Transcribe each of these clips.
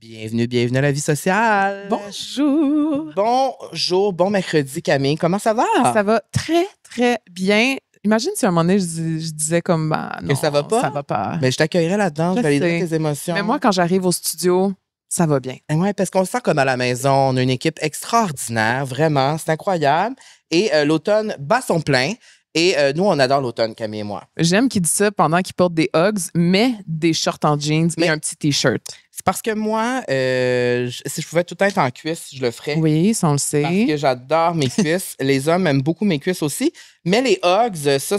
Bienvenue à la vie sociale. Bonjour, bon mercredi Camille, comment ça va? Ça va très, très bien. Imagine si à un moment donné, je disais comme, non, que ça va pas? Ça va pas. Mais je t'accueillerai là-dedans, je validerai sais. tes émotions. Mais moi, quand j'arrive au studio, ça va bien. Oui, parce qu'on se sent comme à la maison. On a une équipe extraordinaire, vraiment, c'est incroyable. Et l'automne bat son plein. Et nous, on adore l'automne, Camille et moi. J'aime qu'il dise ça pendant qu'il porte des Uggs, mais des shorts en jeans et un petit T-shirt. C'est parce que moi, si je pouvais tout être en cuisse, je le ferais. Oui, ça, on le sait. Parce que j'adore mes cuisses. Les hommes aiment beaucoup mes cuisses aussi. Mais les Uggs, ça,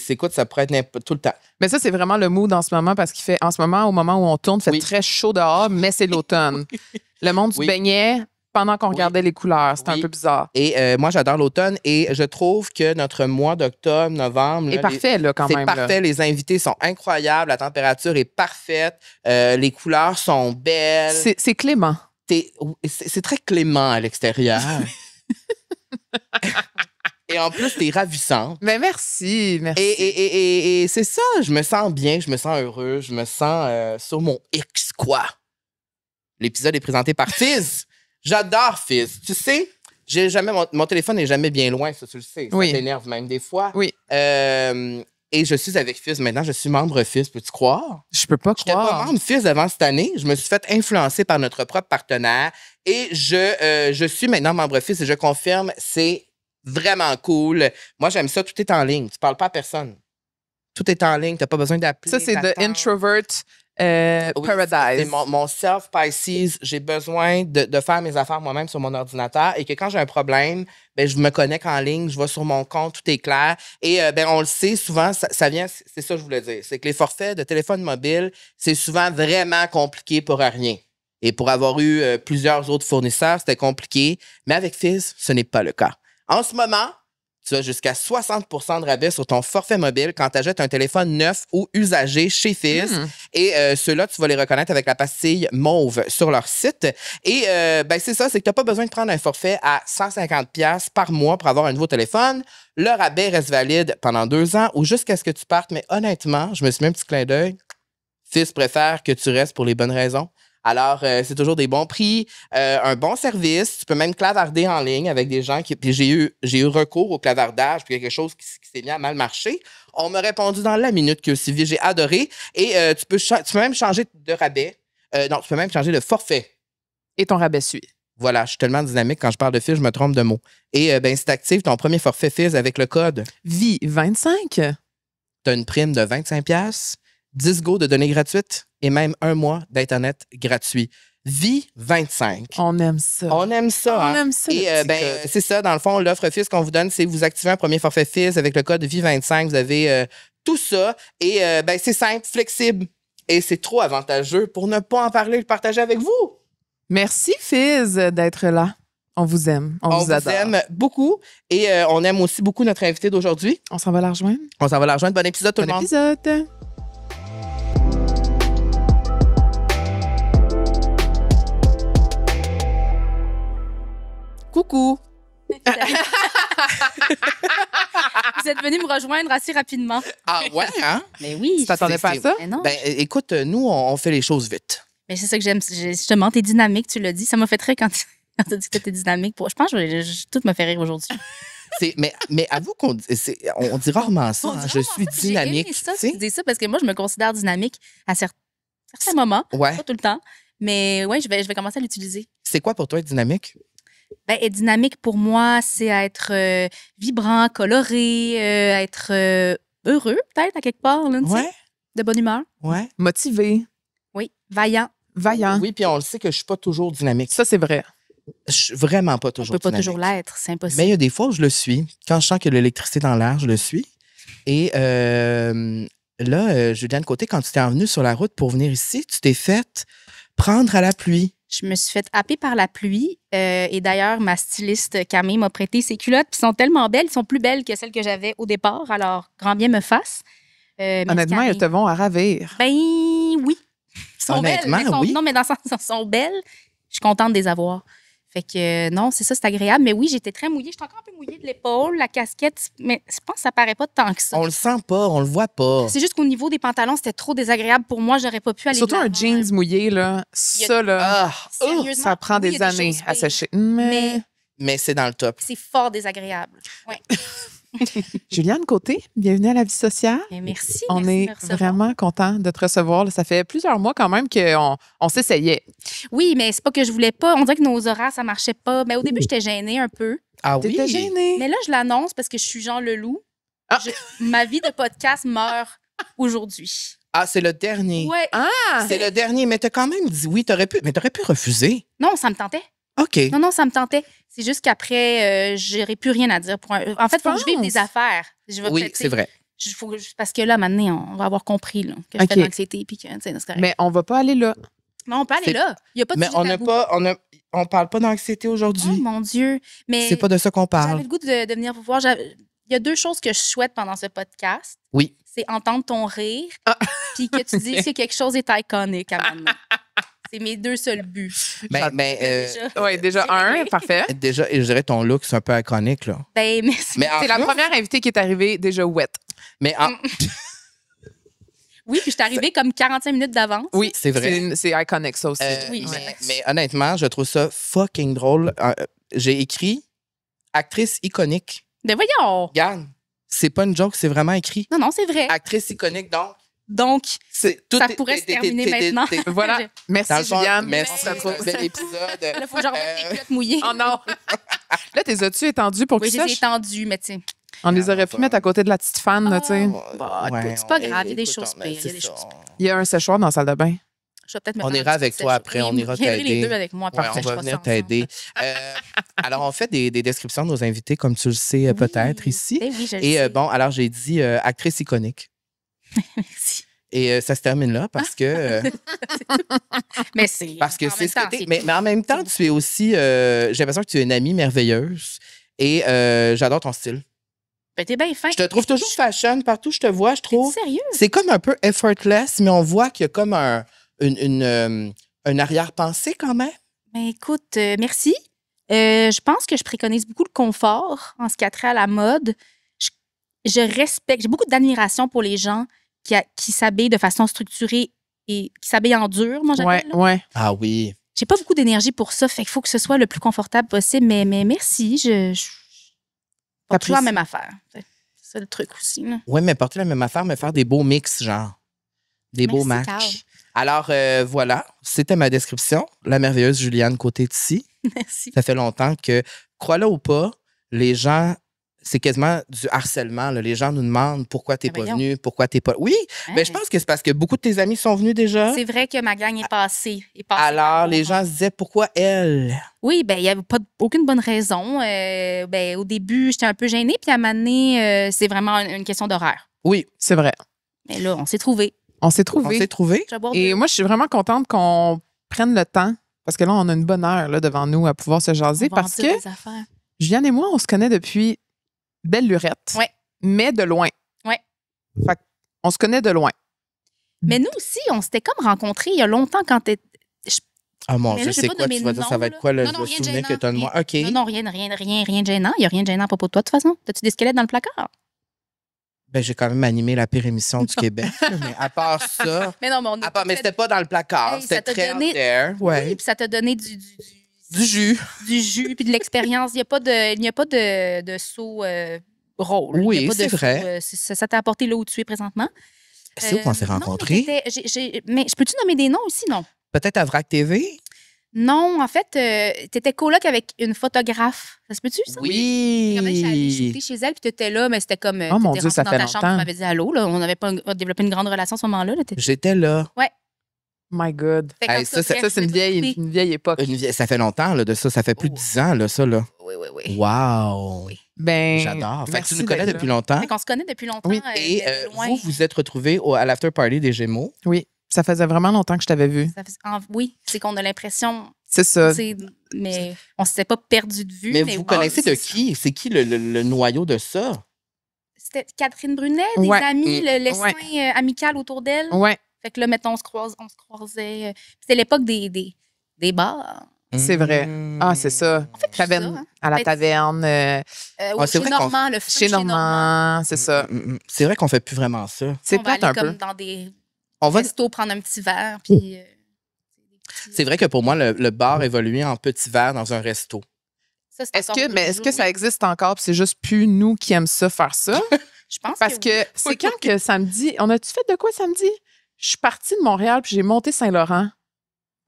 écoute, ça pourrait être tout le temps. Mais ça, c'est vraiment le mood en ce moment parce qu'il fait, en ce moment, au moment où on tourne, il fait très chaud dehors, mais c'est l'automne. Le monde se baignait pendant qu'on regardait les couleurs. C'était un peu bizarre. Et moi, j'adore l'automne et je trouve que notre mois d'octobre, novembre... C'est parfait, là, quand même. C'est parfait. Les invités sont incroyables. La température est parfaite. Les couleurs sont belles. C'est clément. C'est très clément à l'extérieur. Et en plus, t'es ravissante. Mais merci. Et c'est ça, je me sens bien, je me sens heureux, je me sens sur mon X, quoi. L'épisode est présenté par Fizz. J'adore Fizz. Tu sais, mon téléphone n'est jamais bien loin, ça, tu le sais. Ça t'énerve même des fois. Oui. Et je suis avec Fizz maintenant. Je suis membre Fizz. Peux-tu croire? Je peux pas croire. Je n'étais pas membre Fizz avant cette année. Je me suis fait influencer par notre propre partenaire. Et je suis maintenant membre Fizz et je confirme, c'est vraiment cool. Moi, j'aime ça. Tout est en ligne. Tu parles pas à personne. Tout est en ligne. Tu n'as pas besoin d'appeler. Ça, c'est The Introvert Paradise. C'est mon self-Pisces. J'ai besoin de faire mes affaires moi-même sur mon ordinateur et que quand j'ai un problème, ben, je me connecte en ligne, je vais sur mon compte, tout est clair. Et ben, on le sait, souvent, ça vient, c'est ça que je voulais dire, c'est que les forfaits de téléphone mobile, c'est souvent vraiment compliqué pour rien. Et pour avoir eu plusieurs autres fournisseurs, c'était compliqué. Mais avec Fizz, ce n'est pas le cas. En ce moment, tu as jusqu'à 60 % de rabais sur ton forfait mobile quand tu achètes un téléphone neuf ou usagé chez Fizz. Et ceux-là, tu vas les reconnaître avec la pastille mauve sur leur site. Et ben c'est ça, c'est que tu n'as pas besoin de prendre un forfait à 150$ par mois pour avoir un nouveau téléphone. Le rabais reste valide pendant 2 ans ou jusqu'à ce que tu partes. Mais honnêtement, je me suis mis un petit clin d'œil. Fizz préfère que tu restes pour les bonnes raisons. Alors, c'est toujours des bons prix, un bon service. Tu peux même clavarder en ligne avec des gens qui... Puis j'ai eu recours au clavardage, puis quelque chose qui s'est mis à mal marcher. On m'a répondu dans la minute que Sylvie, j'ai adoré. Et tu peux même changer de rabais. Non, tu peux même changer de forfait. Et ton rabais suit. Voilà, je suis tellement dynamique. Quand je parle de Fizz, je me trompe de mots. Et ben, si tu actives ton premier forfait Fizz avec le code VIE25, tu as une prime de 25$, 10 go de données gratuites et même 1 mois d'Internet gratuit. VIE25. On aime ça. On aime ça. On aime ça. Et ben, c'est ça, dans le fond, l'offre Fizz qu'on vous donne, c'est vous activez un premier forfait Fizz avec le code VIE25. Vous avez tout ça. Et ben, c'est simple, flexible. Et c'est trop avantageux pour ne pas en parler et le partager avec vous. Merci, Fizz, d'être là. On vous aime. On vous adore. aime beaucoup. Et on aime aussi beaucoup notre invité d'aujourd'hui. On s'en va la rejoindre? On s'en va la rejoindre. Bon épisode, tout le monde. Bon épisode. Coucou. Vous êtes venu me rejoindre assez rapidement. Ah ouais, hein? Mais oui. Tu t'attendais pas à ça? Mais non. Ben, écoute, nous, on fait les choses vite. Mais c'est ça que j'aime. Justement, t'es dynamique, tu l'as dit. Ça m'a fait très quand t'as dit que t'étais dynamique. Je pense que tout me fait rire aujourd'hui. Mais avoue qu'on dit rarement ça. Hein, je suis dynamique. J'ai aimé ça, tu dis ça parce que moi, je me considère dynamique à certains moments. Ouais. Pas tout le temps. Mais oui, je vais commencer à l'utiliser. C'est quoi pour toi être dynamique? Ben, être dynamique, pour moi, c'est être vibrant, coloré, être heureux, peut-être, à quelque part. Là, Ouais. De bonne humeur. Ouais. Motivé. Oui. Vaillant. Vaillant. Oui, puis on le sait que je suis pas toujours dynamique. Ça, c'est vrai. Je suis vraiment pas On toujours peut pas dynamique. toujours l'être, c'est impossible. Mais il y a des fois où je le suis. Quand je sens que l'électricité dans l'air, je le suis. Et là, Juliane Côté, quand tu t'es envenue sur la route pour venir ici, tu t'es faite prendre à la pluie. Je me suis fait happer par la pluie. Et d'ailleurs, ma styliste Camille m'a prêté ses culottes. Puis sont tellement belles. Ils sont plus belles que celles que j'avais au départ. Alors, grand bien me fasse. Honnêtement, elles te vont à ravir. Ben oui. Elles sont Honnêtement, belles. oui. Non, mais dans le sens, elles sont belles. Je suis contente de les avoir. Fait que non, c'est ça, c'est agréable. Mais oui, j'étais très mouillée. J'étais encore un peu mouillée de l'épaule, la casquette, mais je pense que ça paraît pas tant que ça. On le sent pas, on le voit pas. C'est juste qu'au niveau des pantalons, c'était trop désagréable pour moi. J'aurais pas pu aller Surtout de un l'avant. jeans mouillé, là. Ça, là, Ah, Sérieusement, ça prend oui, il y des a années choses à pires, sécher. mais c'est dans le top. C'est fort désagréable. Ouais. Juliane Côté, bienvenue à La Vie sociale. Mais merci. On merci de est me recevoir. vraiment content de te recevoir. Là, ça fait plusieurs mois quand même qu'on s'essayait. Oui, mais c'est pas que je voulais pas. On dirait que nos horaires, ça marchait pas. Mais au début, j'étais gênée un peu. Ah oui? T'étais gênée. Mais là, je l'annonce parce que je suis Jean Leloup. Ah. Ma vie de podcast meurt aujourd'hui. Ah, c'est le dernier. Ouais. Ah! C'est le dernier, mais t'as quand même dit oui, t'aurais pu refuser. Non, ça me tentait. OK. Non, ça me tentait. C'est juste qu'après, j'aurais plus rien à dire. En fait, il faut que je vive des affaires. Oui, c'est vrai. Parce que là, maintenant, on va avoir compris là, que je OK. fais de l'anxiété puis que, tu sais, c'est correct. Mais on va pas aller là. Non, on peut aller c'est- là. Il n'y a pas de Mais sujet tabou. on parle pas d'anxiété Oh aujourd'hui. mon Dieu. Mais C'est pas de ça qu'on j'avais parle. le goût de venir vous voir. Il y a 2 choses que je souhaite pendant ce podcast. Oui. C'est entendre ton rire puis que tu dises que quelque chose est iconique à maintenant. C'est mes 2 seuls buts. Oui, déjà c'est un, réglé. parfait. déjà, et je dirais ton look, c'est un peu iconique, là. Ben, merci. Mais en C'est la plus- première invitée qui est arrivée déjà wet. Mais en- Oui, puis je suis arrivée comme 45 minutes d'avance. Oui, C'est vrai. C'est iconique, ça aussi. Oui, mais honnêtement, je trouve ça fucking drôle. J'ai écrit actrice iconique. Ben voyons. Regarde, c'est pas une joke, c'est vraiment écrit. Non, c'est vrai. Actrice iconique, donc. Donc, Tout ça pourrait se terminer maintenant. Voilà. Dans Merci, le fond, Juliane. merci, Mais- c'est un bel épisode. là, il faut que je remette les culottes mouillées. Oh non! Là, t'es as-tu étendu pour Oui, qu'ils je les ai sachent? étendues, mais tu sais. On les aurait pu mettre à côté de la petite fan, là, tu sais. Bah, écoute, c'est pas grave, il y a des choses pires, il y a des choses pires. Il y a un séchoir dans la salle de bain. Je vais peut-être me On faire ira un avec petit toi sèche. après, Oui, on ira vous viendrez t'aider. les 2 avec moi. Ouais, Parfait, on je va ferai venir ça ensemble. t'aider. Alors, on fait des descriptions de nos invités, comme tu le sais peut-être ici. Ben oui, je le Et sais. bon, alors j'ai dit actrice iconique. Merci. Et ça se termine là parce que Mais c'est. parce que en c'est même ce que temps, t'es. c'est Mais tout. en même temps, tu es aussi. J'ai l'impression que tu es une amie merveilleuse. Et j'adore ton style. Ben, t'es bien fin. Je te trouve toujours fashion partout où je te vois, je T'es trouve. sérieux? C'est comme un peu effortless, mais on voit qu'il y a comme une arrière-pensée quand même. Ben, écoute, merci. Je pense que je préconise beaucoup le confort en ce qui a trait à la mode. Je respecte, j'ai beaucoup d'admiration pour les gens qui s'habillent de façon structurée et qui s'habillent en dur, moi, Ouais, j'appelle. là. ouais. Ah oui. J'ai pas beaucoup d'énergie pour ça, fait qu'il faut que ce soit le plus confortable possible, mais merci. Je pas toujours la même affaire. C'est ça le truc aussi. Là. Oui, mais porter la même affaire, mais faire des beaux mix, genre. Des beaux Merci, matchs. Alors, voilà, c'était ma description. La merveilleuse Juliane Côté ici. Merci. Ça fait longtemps que, crois-le ou pas, les gens, c'est quasiment du harcèlement. Là. Les gens nous demandent pourquoi t'es Ben pas voyons. venu, pourquoi t'es pas. Oui, mais je pense que c'est parce que beaucoup de tes amis sont venus déjà. C'est vrai que ma gang est passée. Alors, les gens se disaient pourquoi elle? Oui, ben il n'y avait aucune bonne raison. Ben, au début, j'étais un peu gênée, puis à un moment donné, c'est vraiment une question d'horaire. Oui, C'est vrai. Mais là, on s'est trouvés. On s'est on trouvés. s'est trouvés. Je vais boire Et deux. moi, je suis vraiment contente qu'on prenne le temps, parce que là, on a une bonne heure là, devant nous à pouvoir se jaser, On va en parce dire que des affaires. Juliane et moi, on se connaît depuis belle lurette, Ouais. mais de loin. Ouais. Fait on se connaît de loin. Mais nous aussi, on s'était comme rencontrés il y a longtemps quand t'es. Ah mon Mais Dieu, là, je c'est vais pas quoi? Tu nommer vas de dire, ça nom, va être là. quoi le Non, rien de souvenir que gênant. tu as de moi? OK. Non, rien de gênant. Il n'y a rien de gênant à propos de toi, de toute façon. As-tu des squelettes dans le placard? Ben, j'ai quand même animé la pire émission du Québec. là, mais à part ça. Mais non, mais on a Mais fait- c'était pas dans le placard. Hey, C'était ça t'a très donné- out there. Oui, Ouais. puis ça t'a donné du Du jus. puis de l'expérience. Il n'y a pas de saut rôle. Oui, Il y a pas de c'est saut, vrai. ça t'a apporté là où tu es présentement. C'est où qu'on s'est Non, rencontrés? mais mais je peux-tu nommer des noms aussi, non? Peut-être à VRAC TV? Non, en fait, t'étais coloc avec une photographe. Ça se peut-tu, ça? Oui. Comme j'étais allée shooter chez elle, puis t'étais là, mais c'était comme. Oh mon t'étais Dieu, ça rentrée fait dans ta chambre, longtemps. tu m'avais dit allô, là. On n'avait pas développé une grande relation à ce moment-là. Là. J'étais là. My God. Fait qu'en Hey, tout cas, ça, bref, Ça, c'est une vieille époque. Ça fait longtemps, là, de ça. Ça fait plus de 10 ans, là, ça, là. Oui. Wow. Ben, J'adore. Fait que merci tu nous connais d'être depuis là. longtemps. Fait qu'on se connaît depuis longtemps. Oui. Et de loin. vous vous êtes retrouvés à l'after party des Gémeaux. Oui, ça faisait vraiment longtemps que je t'avais vu. Oui, c'est qu'on a l'impression, C'est ça. mais on s'était pas perdu de vue. Mais vous connaissez de c'est qui? C'est qui le noyau de ça? C'était Catherine Brunet, des Ouais. amis, le Ouais. soin amical autour d'elle. Ouais. Fait que là, mettons, on se croisait. C'était l'époque des bars. C'est vrai. Ah, c'est ça. Taverne, Taverne, à la taverne. c'est chez vrai Normand, le fun Chez Normand, c'est ça. C'est vrai qu'on fait plus vraiment ça. C'est On va plate aller un comme peu. dans des On va... restos, prendre un petit verre, puis... C'est vrai que pour moi, le bar évoluait en petit verre dans un resto. ça, c'est encore au Est-ce jour, que ça oui. existe encore puis c'est juste plus nous qui aiment ça faire ça? Je pense Parce que c'est quand que samedi, on a-tu fait de quoi samedi? Je suis partie de Montréal puis j'ai monté Saint-Laurent.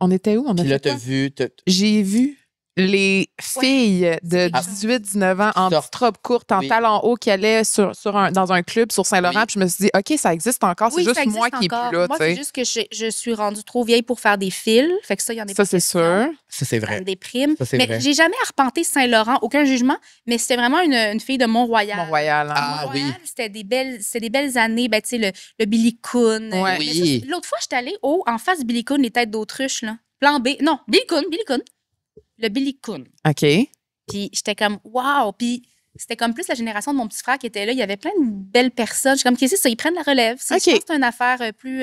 On était où? On a Puis là, fait t'as quoi? vu... J'ai vu les filles de quelque chose. 18-19 ans en Sortent. petite robe courte, en Oui. talons hauts qui allaient dans un club sur Saint-Laurent. Oui. Puis je me suis dit, OK, ça existe encore. Oui, c'est ça juste moi existe qui est encore. plus là. Moi, tu sais. c'est juste que je suis rendue trop vieille pour faire des fils. Fait que ça, il y en a Ça, c'est sûr. Ça, c'est Ça vrai. me déprime. Ça, c'est Mais vrai. j'ai jamais arpenté Saint-Laurent, aucun jugement, mais c'était vraiment une fille de Mont-Royal. Mont-Royal. Hein? Ah, Mont-Royal, oui. c'était des belles années. Ben, tu sais, le Billy Coon. Ouais. Mais Oui. ça, l'autre fois, j'étais allée en face du Billy Coon, les têtes d'autruche, là. Plan B. Non, Billy Coon. Le Billy Coon. OK. Puis j'étais comme, wow! Puis c'était comme plus la génération de mon petit frère qui était là. Il y avait plein de belles personnes. Je suis comme, qu'est-ce que c'est ça? Ils prennent la relève. Je OK. pense que c'est une affaire plus...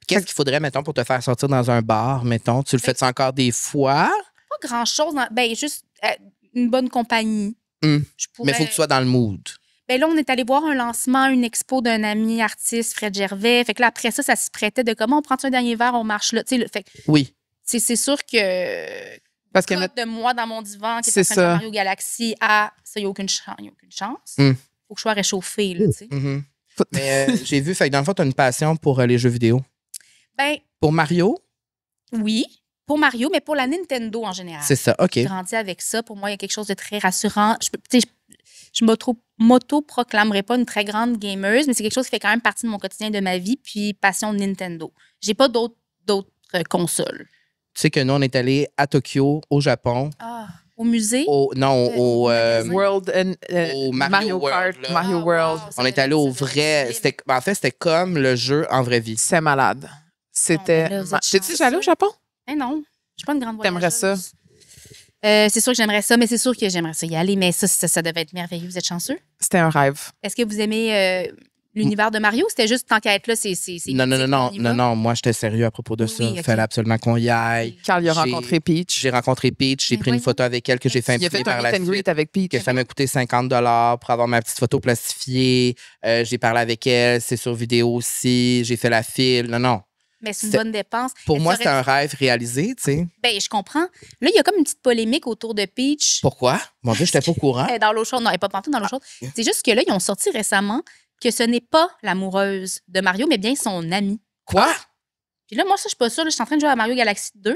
Qu'est-ce qu'il faudrait, mettons, pour te faire sortir dans un bar, mettons? Tu le fais encore des fois? pas grand-chose. Ben, juste une bonne compagnie. Hum. Je Mais il faut que tu sois dans le mood. Ben là, on est allé voir un lancement, une expo d'un ami artiste, Fred Gervais. Fait que là, après ça, ça se prêtait de comment on prend un dernier verre, on marche là. Tu sais, fait que Oui. c'est sûr que... Parce que de moi dans mon divan qui est C'est en train de jouer ça. à Mario Galaxy à ça, il n'y a aucune chance. Hum. Faut que je sois réchauffée, là, tu sais. Mhm. Mais j'ai vu, fait que dans le fond, tu as une passion pour les jeux vidéo. Ben, Pour Mario? oui, pour Mario, mais pour la Nintendo en général. C'est ça, OK. J'ai grandi avec ça. Pour moi, il y a quelque chose de très rassurant. Je m'auto-proclamerai pas une très grande gameuse, mais c'est quelque chose qui fait quand même partie de mon quotidien, de ma vie, puis passion de Nintendo. J'ai pas d'autres consoles. Tu sais que nous, on est allé à Tokyo, au Japon, Ah, au musée? au magasin. World au Mario World, Kart, là. Mario Ah, World. wow, ça on est allé au devait vrai... être En fait, c'était comme le jeu en vraie vie. C'est malade. C'était. ben là, vous êtes T'es-tu chanceux. j'allais au Japon? Eh non, je suis pas une grande T'aimerais voyageuse. C'est sûr que j'aimerais ça, mais c'est sûr que j'aimerais ça y aller, mais ça devait être merveilleux. Vous êtes chanceux? C'était un rêve. Est-ce que vous aimez l'univers de Mario? C'était juste tant qu'à être là, c'est Non, moi, j'étais sérieux à propos de Oui, ça. oui, Il ok. fallait absolument qu'on y aille. Carl, il a J'ai- rencontré Peach. J'ai rencontré Peach, j'ai Mais pris une voyons. photo avec elle que j'ai fait Il a imprimer fait un par la meet and greet suite. avec Peach. Que ça m'a coûté 50 pour avoir ma petite photo plastifiée. J'ai parlé avec elle, c'est sur vidéo aussi. J'ai fait la file. Non. Mais c'est une C'était- bonne dépense. Pour Mais moi, ça c'était aurait- un rêve réalisé, tu sais. Ben, je comprends. Là, il y a comme une petite polémique autour de Peach. Pourquoi? Mon Dieu, j'étais pas au courant. Elle est dans l'eau chaude. Non, elle n'est pas partout dans l'eau chaude. C'est juste que là, ils ont sorti récemment que ce n'est pas l'amoureuse de Mario, mais bien son amie. Quoi? Puis là, moi, ça, je suis pas sûre. Là, je suis en train de jouer à Mario Galaxy 2.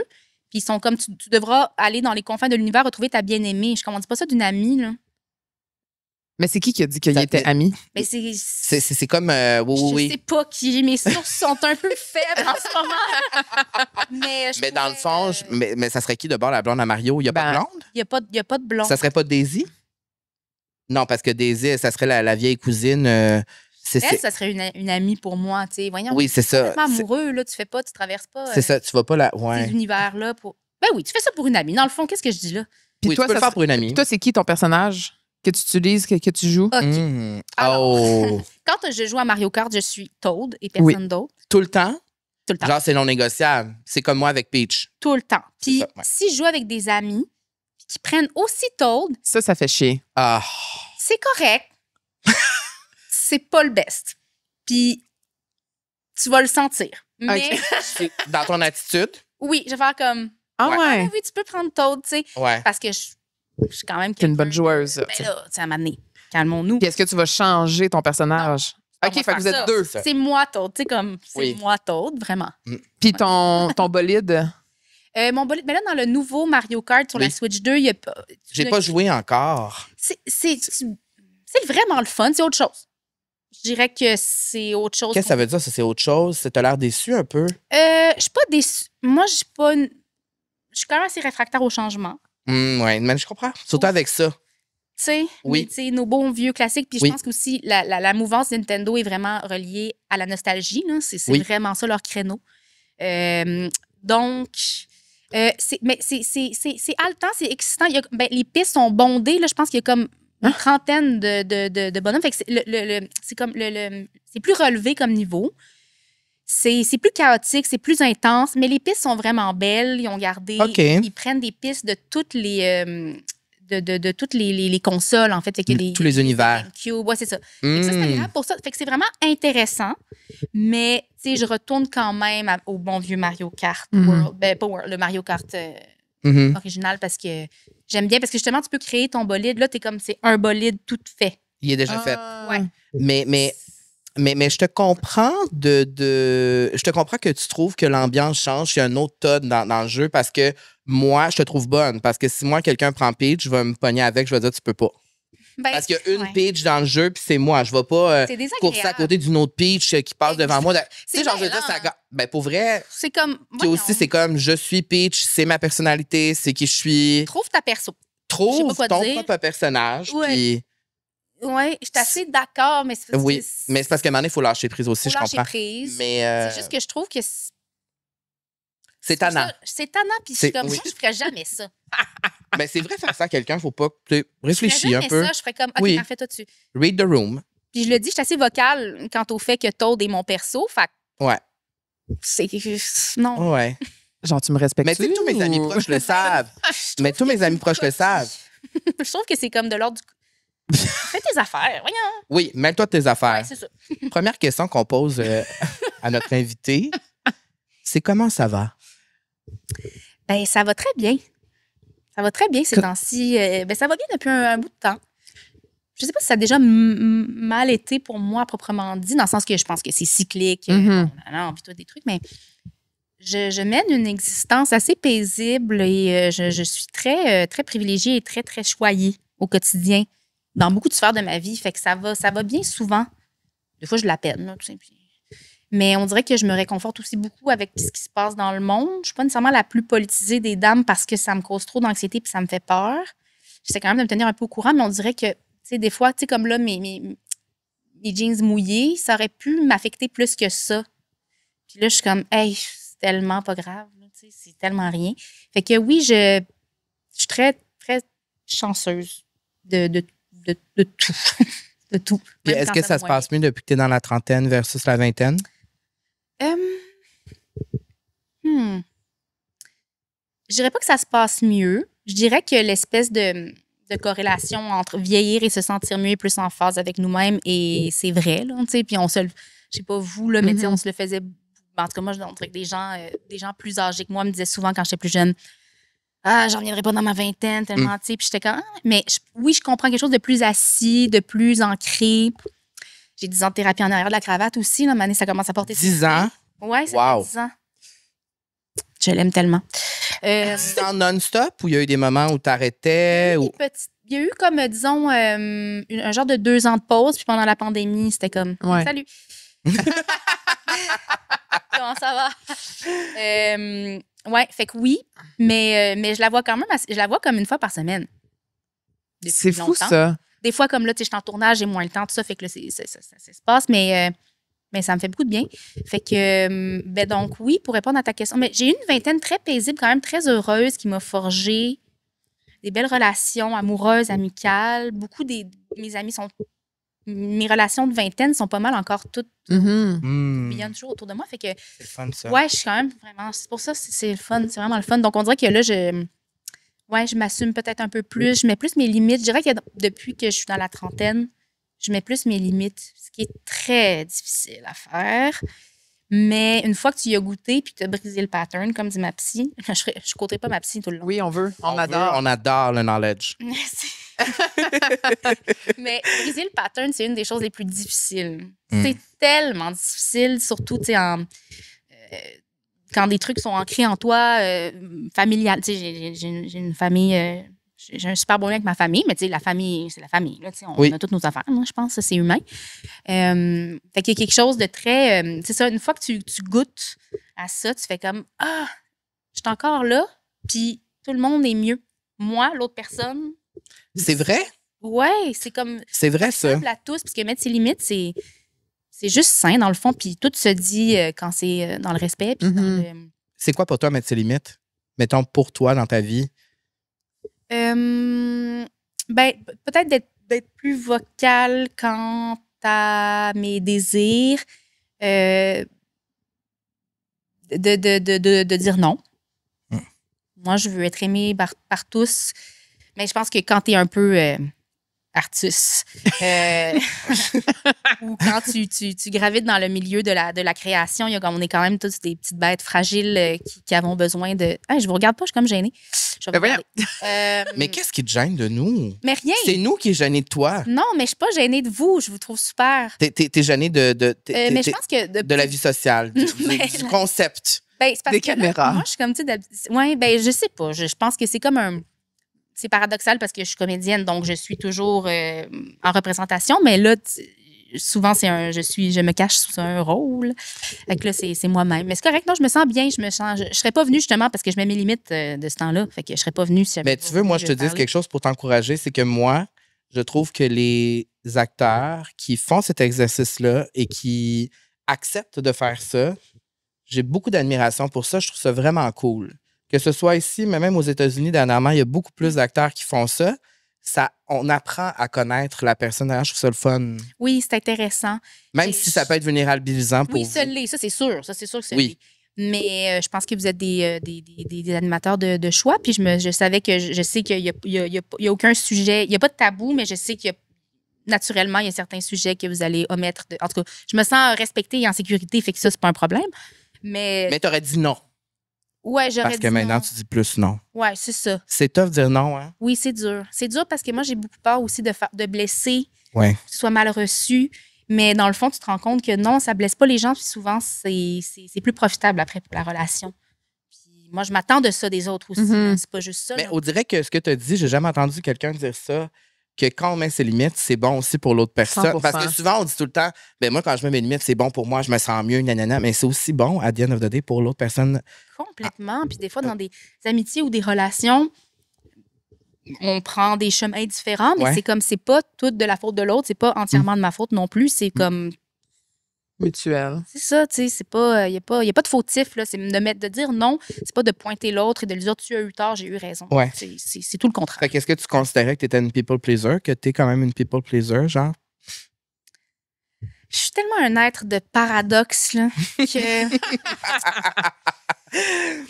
Puis ils sont comme, tu devras aller dans les confins de l'univers retrouver ta bien-aimée. Je ne dis pas ça d'une amie, là. Mais c'est qui a dit qu'il Ça était fait- ami? Mais C'est comme... je oui. sais pas qui. Mes sources sont un peu faibles en ce moment. Mais, Mais dans le fond, mais ça serait qui de bord la blonde à Mario? Il n'y a pas de Ben, blonde? il n'y a pas de blond. Ça serait pas Daisy? Non, parce que Daisy, ça serait la vieille cousine. C'est Elle, ça serait une amie pour moi, tu sais. Voyons. Oui, c'est ça. Complètement amoureux, là. Tu traverses pas C'est ça, tu vas pas la... ces Ouais. univers-là pour. Ben oui, tu fais ça pour une amie. Dans le fond, qu'est-ce que je dis là? Puis Oui, toi, tu peux le ça faire pour une amie. Puis toi, c'est qui ton personnage que tu utilises, que tu joues? OK. Mmh. Alors, Oh! Quand je joue à Mario Kart, je suis Toad et personne d'autre. Tout le temps? Tout le temps. Genre, c'est non négociable. C'est comme moi avec Peach. Tout le temps. Puis ça, ouais. si je joue avec des amis qui prennent aussi Toad, Ça fait chier. Ah! c'est correct. C'est pas le best. Puis tu vas le sentir. Mais Dans ton attitude? oui, je vais faire comme Ah Ouais. ouais. oui, tu peux prendre Toad, tu sais, Ouais. parce que je suis quand même T'es une quelqu'un bonne joueuse. de- Ben là, tu sais, à m'amener. Calmons-nous. Puis est-ce que tu vas changer ton personnage? On OK, va fait que vous faire êtes ça. deux. Ça. C'est moi Toad, tu sais comme c'est Oui. moi Toad, vraiment. Puis ton bolide? Mon bolide, mais là dans le nouveau Mario Kart sur la Oui. Switch 2, il y a pas J'ai pas joué encore. c'est vraiment le fun, c'est autre chose. Je dirais que c'est autre chose. Qu'est-ce que ça veut dire, ça, c'est autre chose? Tu as l'air déçu un peu? Je suis pas déçue. Moi, je suis pas je suis quand même assez réfractaire au changement. Ouais, mais je comprends. Surtout avec ça. Tu sais, Oui. mais tu sais, nos bons vieux classiques. Puis Oui. je pense qu'aussi, la mouvance Nintendo est vraiment reliée à la nostalgie. Là. C'est Oui. vraiment ça leur créneau. Donc, c'est haletant, c'est excitant. Il y a, les pistes sont bondées. Là, je pense qu'il y a comme une trentaine de bonhommes. Fait que c'est c'est comme c'est plus relevé comme niveau. c'est plus chaotique, c'est plus intense, mais les pistes sont vraiment belles. Ils ont gardé... Ils prennent des pistes de toutes les... de toutes les consoles, en fait. Fait que tous les univers. Ouais, c'est ça. Fait que ça, c'est agréable pour ça. Fait que c'est vraiment intéressant, mais, tu sais, je retourne quand même au bon vieux Mario Kart World. Ben, pas World, le Mario Kart original, parce que j'aime bien, parce que justement, tu peux créer ton bolide. Là, t'es comme, c'est un bolide tout fait. Il est déjà fait. Ouais. Mais je te comprends je te comprends que tu trouves que l'ambiance change. Il y a un autre tas dans le jeu parce que moi, je te trouve bonne. Parce que si moi, quelqu'un prend Peach, je vais me pogner avec, je vais dire tu peux pas. Ben, parce qu'il y a une Peach dans le jeu, puis c'est moi. Je vais pas courser à côté d'une autre Peach qui passe devant moi. Tu sais, genre, je veux dire, ça. Ben, pour vrai. C'est comme. Puis aussi, c'est comme je suis Peach, c'est ma personnalité, c'est qui je suis. Trouve ta perso. Trouve ton propre personnage. Puis. Oui, je suis assez d'accord, mais c'est oui, mais c'est parce qu'à un moment donné, il faut lâcher prise aussi, je comprends. Lâcher prise. Mais c'est juste que je trouve que c'est tannant. C'est tannant, puis je suis comme moi, je ferais jamais ça. Mais c'est vrai, faire ça à quelqu'un, faut pas réfléchir un peu. Ça, je ferais comme, OK, parfait, toi, tu. Read the room. Puis je le dis, je suis assez vocale quant au fait que Toad est mon perso. Fait ouais. C'est. Non. Ouais. Genre, tu me respectes. Mais tu sais, tous mes amis proches le savent. Mais tous mes amis proches le savent. Je trouve que c'est comme de l'ordre du. Fais tes affaires, voyons. Oui, mêle-toi de tes affaires. Ouais, c'est ça. Première question qu'on pose à notre invité, c'est comment ça va? Ben, ça va très bien. Ça va très bien ces temps-ci. Ben, ça va bien depuis un bout de temps. Je sais pas si ça a déjà mal été pour moi, proprement dit, dans le sens que je pense que c'est cyclique, non, puis toi, des trucs, mais je mène une existence assez paisible et je suis très, très privilégiée et très, très choyée au quotidien, dans beaucoup de sphères de ma vie. Fait que ça va bien souvent. Des fois, je la peine, là, tout simplement. Mais on dirait que je me réconforte aussi beaucoup avec ce qui se passe dans le monde. Je suis pas nécessairement la plus politisée des dames parce que ça me cause trop d'anxiété puis ça me fait peur. J'essaie quand même de me tenir un peu au courant, mais on dirait que, tu sais, des fois, tu sais, comme là, mes jeans mouillés, ça aurait pu m'affecter plus que ça. Puis là, je suis comme, hey, c'est tellement pas grave, tu sais, c'est tellement rien. Fait que oui, je suis très, très chanceuse de tout. De tout. Puis est-ce que ça se passe mieux depuis que tu es dans la trentaine versus la vingtaine? Je dirais pas que ça se passe mieux. Je dirais que l'espèce de corrélation entre vieillir et se sentir mieux est plus en phase avec nous-mêmes, et c'est vrai, là, tu sais. Puis on se le... Je sais pas vous, là, mais tu sais, on se le faisait... En tout cas, moi, je dirais que des gens plus âgés que moi me disaient souvent quand j'étais plus jeune, ah, j'en reviendrai pas dans ma vingtaine, tellement, tu sais. Puis j'étais comme, mais oui, je comprends quelque chose de plus assis, de plus ancré. J'ai 10 ans de thérapie en arrière de la cravate aussi. Là, ça commence à porter... 10 ans? Oui, ça fait 10 ans. Je l'aime tellement. 10 ans non-stop ou il y a eu des moments où tu arrêtais? Il y a eu comme, disons, un genre de 2 ans de pause. Puis pendant la pandémie, c'était comme, salut. Comment ça va? Ouais, fait que oui, mais je la vois quand même, je la vois comme une fois par semaine. C'est fou, ça. Des fois, comme là, tu sais, je suis en tournage, j'ai moins le temps, tout ça, fait que là, ça se passe, mais ça me fait beaucoup de bien. Fait que, ben donc, oui, pour répondre à ta question, mais j'ai eu une vingtaine très paisible, quand même très heureuse, qui m'a forgé des belles relations amoureuses, amicales. Beaucoup mes amis sont... Mes relations de vingtaine sont pas mal encore toutes bouillonnent toujours autour de moi. Fait que, c'est le fun, ça. Ouais, je suis quand même vraiment... C'est pour ça que c'est le fun. C'est vraiment le fun. Donc, on dirait que là, je m'assume peut-être un peu plus. Je mets plus mes limites. Je dirais que depuis que je suis dans la trentaine, je mets plus mes limites, ce qui est très difficile à faire. Mais une fois que tu y as goûté puis que tu as brisé le pattern, comme dit ma psy, je ne côterai pas ma psy tout le long. Oui, on veut. On adore. On adore le knowledge. Merci. Mais briser le pattern, c'est une des choses les plus difficiles. C'est tellement difficile, surtout quand des trucs sont ancrés en toi, familial. J'ai une famille, j'ai un super bon lien avec ma famille, mais la famille, c'est la famille. Là, on a toutes nos affaires, moi, je pense, ça, c'est humain. Fait qu'il y a quelque chose de très... c'est ça, une fois que tu goûtes à ça, tu fais comme, ah, je suis encore là, puis tout le monde est mieux. Moi, l'autre personne... C'est vrai? Ouais, c'est comme... C'est vrai, ça. Simple à tous, parce que mettre ses limites, c'est juste sain, dans le fond, puis tout se dit quand c'est dans le respect. Puis C'est quoi pour toi mettre ses limites? Mettons, pour toi, dans ta vie. Ben, peut-être d'être plus vocale quant à mes désirs. de dire non. Moi, je veux être aimée par tous. Mais je pense que quand tu es un peu artiste ou quand tu gravites dans le milieu de la création, on est quand même tous des petites bêtes fragiles qui avons besoin de... Hey, je vous regarde pas, je suis comme gênée. Je vais vous regarder. Mais qu'est-ce qui te gêne de nous? Mais rien. C'est nous qui est gênés de toi. Non, mais je suis pas gênée de vous. Je vous trouve super. T'es gênée mais je pense que... de la vie sociale, du concept. Ben, c'est parce des que là, caméras. moi, je suis comme, tu sais, ouais, ben, je sais pas. Je pense que c'est comme un... C'est paradoxal parce que je suis comédienne, donc je suis toujours en représentation, mais là, souvent, je me cache sous un rôle. Fait que là, c'est moi-même. Mais c'est correct, non, je me sens bien, je serais pas venue justement parce que je mets mes limites de ce temps-là. Fait que je serais pas venue si j'avais Mais tu veux, moi, je te dise quelque chose pour t'encourager, c'est que moi, je trouve que les acteurs qui font cet exercice-là et qui acceptent de faire ça, j'ai beaucoup d'admiration pour ça. Je trouve ça vraiment cool. Que ce soit ici, mais même aux États-Unis, dernièrement, il y a beaucoup plus d'acteurs qui font ça. On apprend à connaître la personne. Je trouve ça le fun. Oui, c'est intéressant. Même si ça peut être vulnérabilisant pour vous. Oui, ça l'est. Ça, c'est sûr. Ça, c'est sûr que ça l'est. Mais je pense que vous êtes des animateurs de choix. Puis je savais que je sais qu'il n'y a aucun sujet. Il n'y a pas de tabou, mais je sais qu'il y a naturellement, il y a certains sujets que vous allez omettre. En tout cas, je me sens respectée et en sécurité, fait que ça, c'est pas un problème. Mais tu aurais dit non. Ouais, j'aurais dit parce que maintenant, non. tu dis plus non. Ouais, c'est ça. C'est tough de dire non, hein? Oui, c'est dur. C'est dur parce que moi, j'ai beaucoup peur aussi de blesser, que tu sois mal reçu. Mais dans le fond, tu te rends compte que non, ça blesse pas les gens. Puis souvent, c'est plus profitable après pour la relation. Puis moi, je m'attends de ça des autres aussi. C'est pas juste ça. Mais on dirait que ce que tu as dit, j'ai jamais entendu quelqu'un dire ça, que quand on met ses limites, c'est bon aussi pour l'autre personne. 100%. Parce que souvent, on dit tout le temps, ben moi, quand je mets mes limites, c'est bon pour moi, je me sens mieux, nanana. Mais c'est aussi bon, à the end of the day, pour l'autre personne. Complètement. Puis des fois, dans des amitiés ou des relations, on prend des chemins différents, mais c'est comme, c'est pas tout de la faute de l'autre, c'est pas entièrement de ma faute non plus. C'est comme... mutuel. C'est ça, tu sais, c'est pas... Il n'y a pas de fautif, là. C'est de dire non, c'est pas de pointer l'autre et de lui dire, tu as eu tort, j'ai eu raison. Ouais. C'est tout le contraire. Fait qu'est-ce que tu considérais que tu étais une people pleaser, que tu es quand même une people pleaser, genre? Je suis tellement un être de paradoxe, là,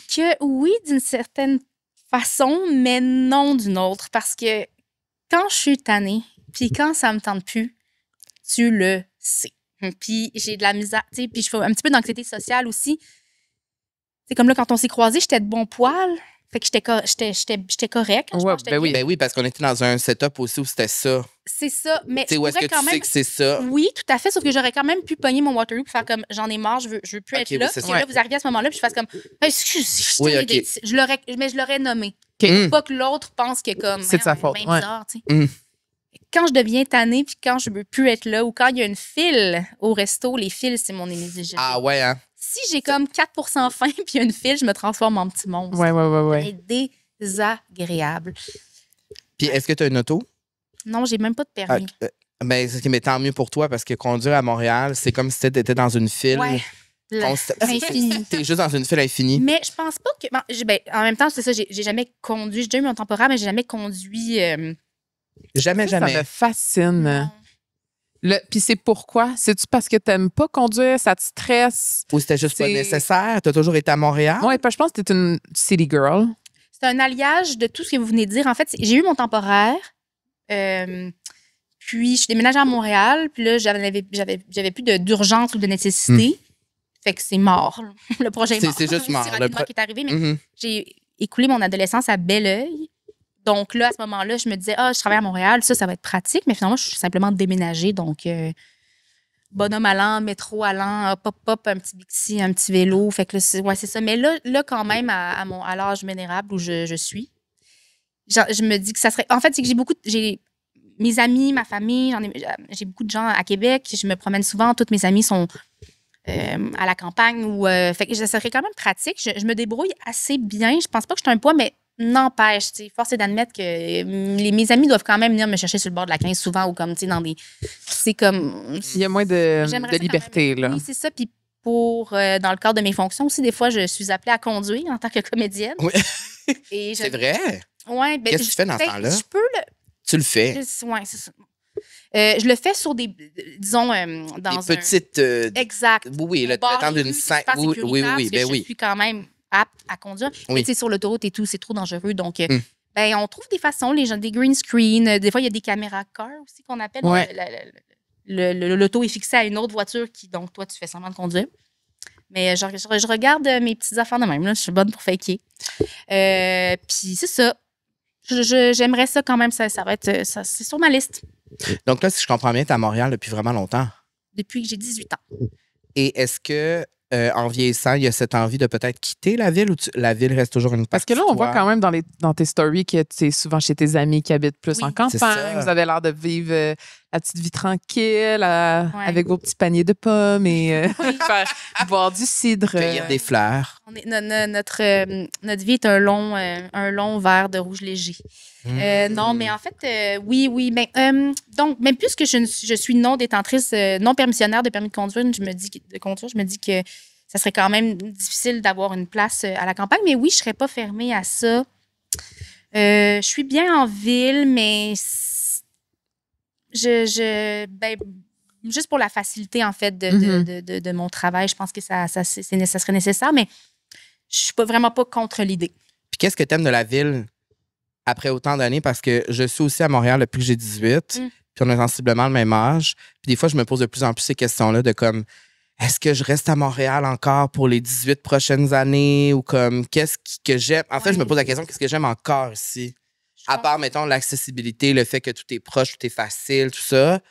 que oui, d'une certaine façon, mais non d'une autre. Parce que quand je suis tannée, puis quand ça me tente plus, tu le sais. Puis j'ai de la misère, tu sais, puis je fais un petit peu d'anxiété sociale aussi. C'est comme là, quand on s'est croisés, j'étais de bon poil. Fait que j'étais correcte. Ouais, ben oui, parce qu'on était dans un setup aussi où c'était ça. C'est ça, mais tu sais, où est-ce que tu sais que c'est ça? Oui, tout à fait, sauf que j'aurais quand même pu pogner mon Waterloo pour faire comme j'en ai marre, je veux plus être là. Puis là, vous arrivez à ce moment-là, puis je fasse comme excuse, je l'aurais nommé. Pour pas que l'autre pense que comme c'est de sa faute. Bizarre, tu sais. Quand je deviens tannée, puis quand je veux plus être là, ou quand il y a une file au resto, les files, c'est mon ennemi. Ah ouais, hein? Si j'ai comme 4% faim, puis il y a une file, je me transforme en petit monstre. Ouais. C'est désagréable. Puis est-ce que tu as une auto? Non, j'ai même pas de permis. Mais tant mieux pour toi, parce que conduire à Montréal, c'est comme si tu étais dans une file. Ouais. Infini. T'es juste dans une file infinie. Mais je pense pas que... en même temps, c'est ça, j'ai jamais conduit. J'ai déjà eu mon temporaire, mais j'ai jamais conduit... Jamais. Ça me fascine. Puis c'est pourquoi? C'est-tu parce que t'aimes pas conduire, ça te stresse? Ou c'était juste pas nécessaire? T'as toujours été à Montréal? Oui, je pense que t'es une city girl. C'est un alliage de tout ce que vous venez de dire. En fait, j'ai eu mon temporaire, puis je suis déménagée à Montréal, puis là, j'avais plus d'urgence ou de nécessité. Fait que c'est mort. Le projet est mort. C'est juste mort. C'est rapidement qui est arrivé, mais j'ai écoulé mon adolescence à Belleuil. Donc là, à ce moment-là, je me disais, je travaille à Montréal, ça va être pratique. Mais finalement, je suis simplement déménagée. Donc, bonhomme allant, métro allant, pop, un petit Bixi, un petit vélo. Fait que là, c'est ça. Mais là quand même, à l'âge vénérable où je suis, je me dis que ça serait... En fait, c'est que j'ai mes amis, ma famille, j'ai beaucoup de gens à Québec. Je me promène souvent. Toutes mes amies sont à la campagne. Fait que ça serait quand même pratique. Je me débrouille assez bien. Je pense pas que je suis un poids, mais... N'empêche, force est d'admettre que mes amis doivent quand même venir me chercher sur le bord de la 15 souvent ou comme, dans des... C'est comme... Il y a moins de liberté, là. Oui, c'est ça. Puis dans le cadre de mes fonctions aussi, des fois, je suis appelée à conduire en tant que comédienne. Oui. C'est vrai? Oui. Qu'est-ce que tu fais dans ce temps-là? Je peux le... Tu le fais? Oui, c'est ça. Je le fais sur des, disons, dans des petites... exact. Oui, le temps d'une scène. Oui, ben oui. Je suis quand même apte à conduire. Oui. Mais tu sais, sur l'autoroute et tout, c'est trop dangereux. Donc, ben, on trouve des façons, les gens, des green screen. Des fois, il y a des caméras car aussi qu'on appelle. Ouais. L'auto est fixé à une autre voiture qui, donc, toi, tu fais semblant de conduire. Mais je regarde mes petites affaires de même. Là. Je suis bonne pour faker. Puis c'est ça. J'aimerais ça quand même. Ça va être, c'est sur ma liste. Donc là, si je comprends bien, tu es à Montréal depuis vraiment longtemps. Depuis que j'ai 18 ans. Et est-ce que, en vieillissant, il y a cette envie de peut-être quitter la ville ou la ville reste toujours une Parce partie que là, on voit quand même dans tes stories que tu es souvent chez tes amis qui habitent plus en c'est ça. campagne. Vous avez l'air de vivre la petite vie tranquille avec vos petits paniers de pommes et boire du cidre. Cueillir des fleurs. Notre vie est un long verre de rouge léger. Non, mais en fait, oui. Mais, donc, même plus que je suis non-détentrice, non-permissionnaire de permis de conduire, je me dis que ça serait quand même difficile d'avoir une place à la campagne. Mais oui, je ne serais pas fermée à ça. Je suis bien en ville, mais juste pour la facilité, en fait, de mon travail, je pense que ça serait nécessaire, mais je suis vraiment pas contre l'idée. Puis qu'est-ce que tu aimes de la ville après autant d'années? Parce que je suis aussi à Montréal depuis que j'ai 18, puis on a sensiblement le même âge. Puis des fois, je me pose de plus en plus ces questions-là de comme, est-ce que je reste à Montréal encore pour les 18 prochaines années? Ou comme, qu'est-ce que j'aime? En fait, je me pose la question, qu'est-ce que j'aime encore ici? À part, mettons, l'accessibilité, le fait que tout est proche, tout est facile, tout ça.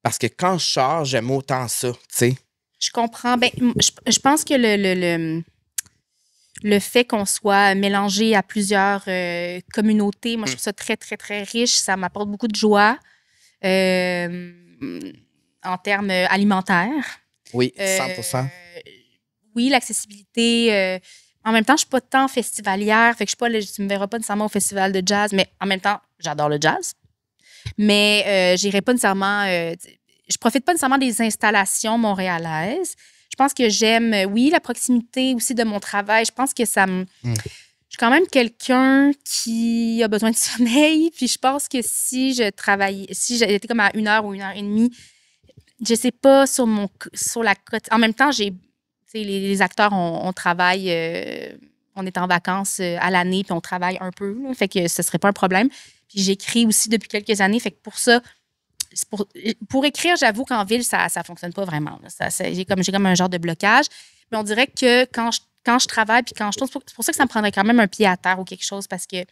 Parce que quand je sors, j'aime autant ça, tu sais. Je comprends. Ben, je pense que le fait qu'on soit mélangé à plusieurs communautés, moi, je trouve ça très, très, très riche. Ça m'apporte beaucoup de joie en termes alimentaires. Oui, 100%. Oui, l'accessibilité. En même temps, je ne suis pas tant festivalière. Fait que tu ne me verras pas nécessairement au festival de jazz, mais en même temps, j'adore le jazz. Mais j'irai pas nécessairement... je profite pas nécessairement des installations montréalaises. Je pense que j'aime, oui, la proximité aussi de mon travail. Je pense que ça me... Je suis quand même quelqu'un qui a besoin de sommeil. Puis je pense que si j'étais comme à 1 heure ou 1 heure et demie, je sais pas, sur la côte... En même temps, les acteurs, on travaille... on est en vacances à l'année, puis on travaille un peu. Là, fait que ce serait pas un problème. Puis j'écris aussi depuis quelques années. Fait que pour ça... Pour écrire, j'avoue qu'en ville, ça fonctionne pas vraiment. J'ai comme un genre de blocage. Mais on dirait que quand je travaille puis quand je tourne, c'est pour ça que ça me prendrait quand même un pied à terre ou quelque chose parce que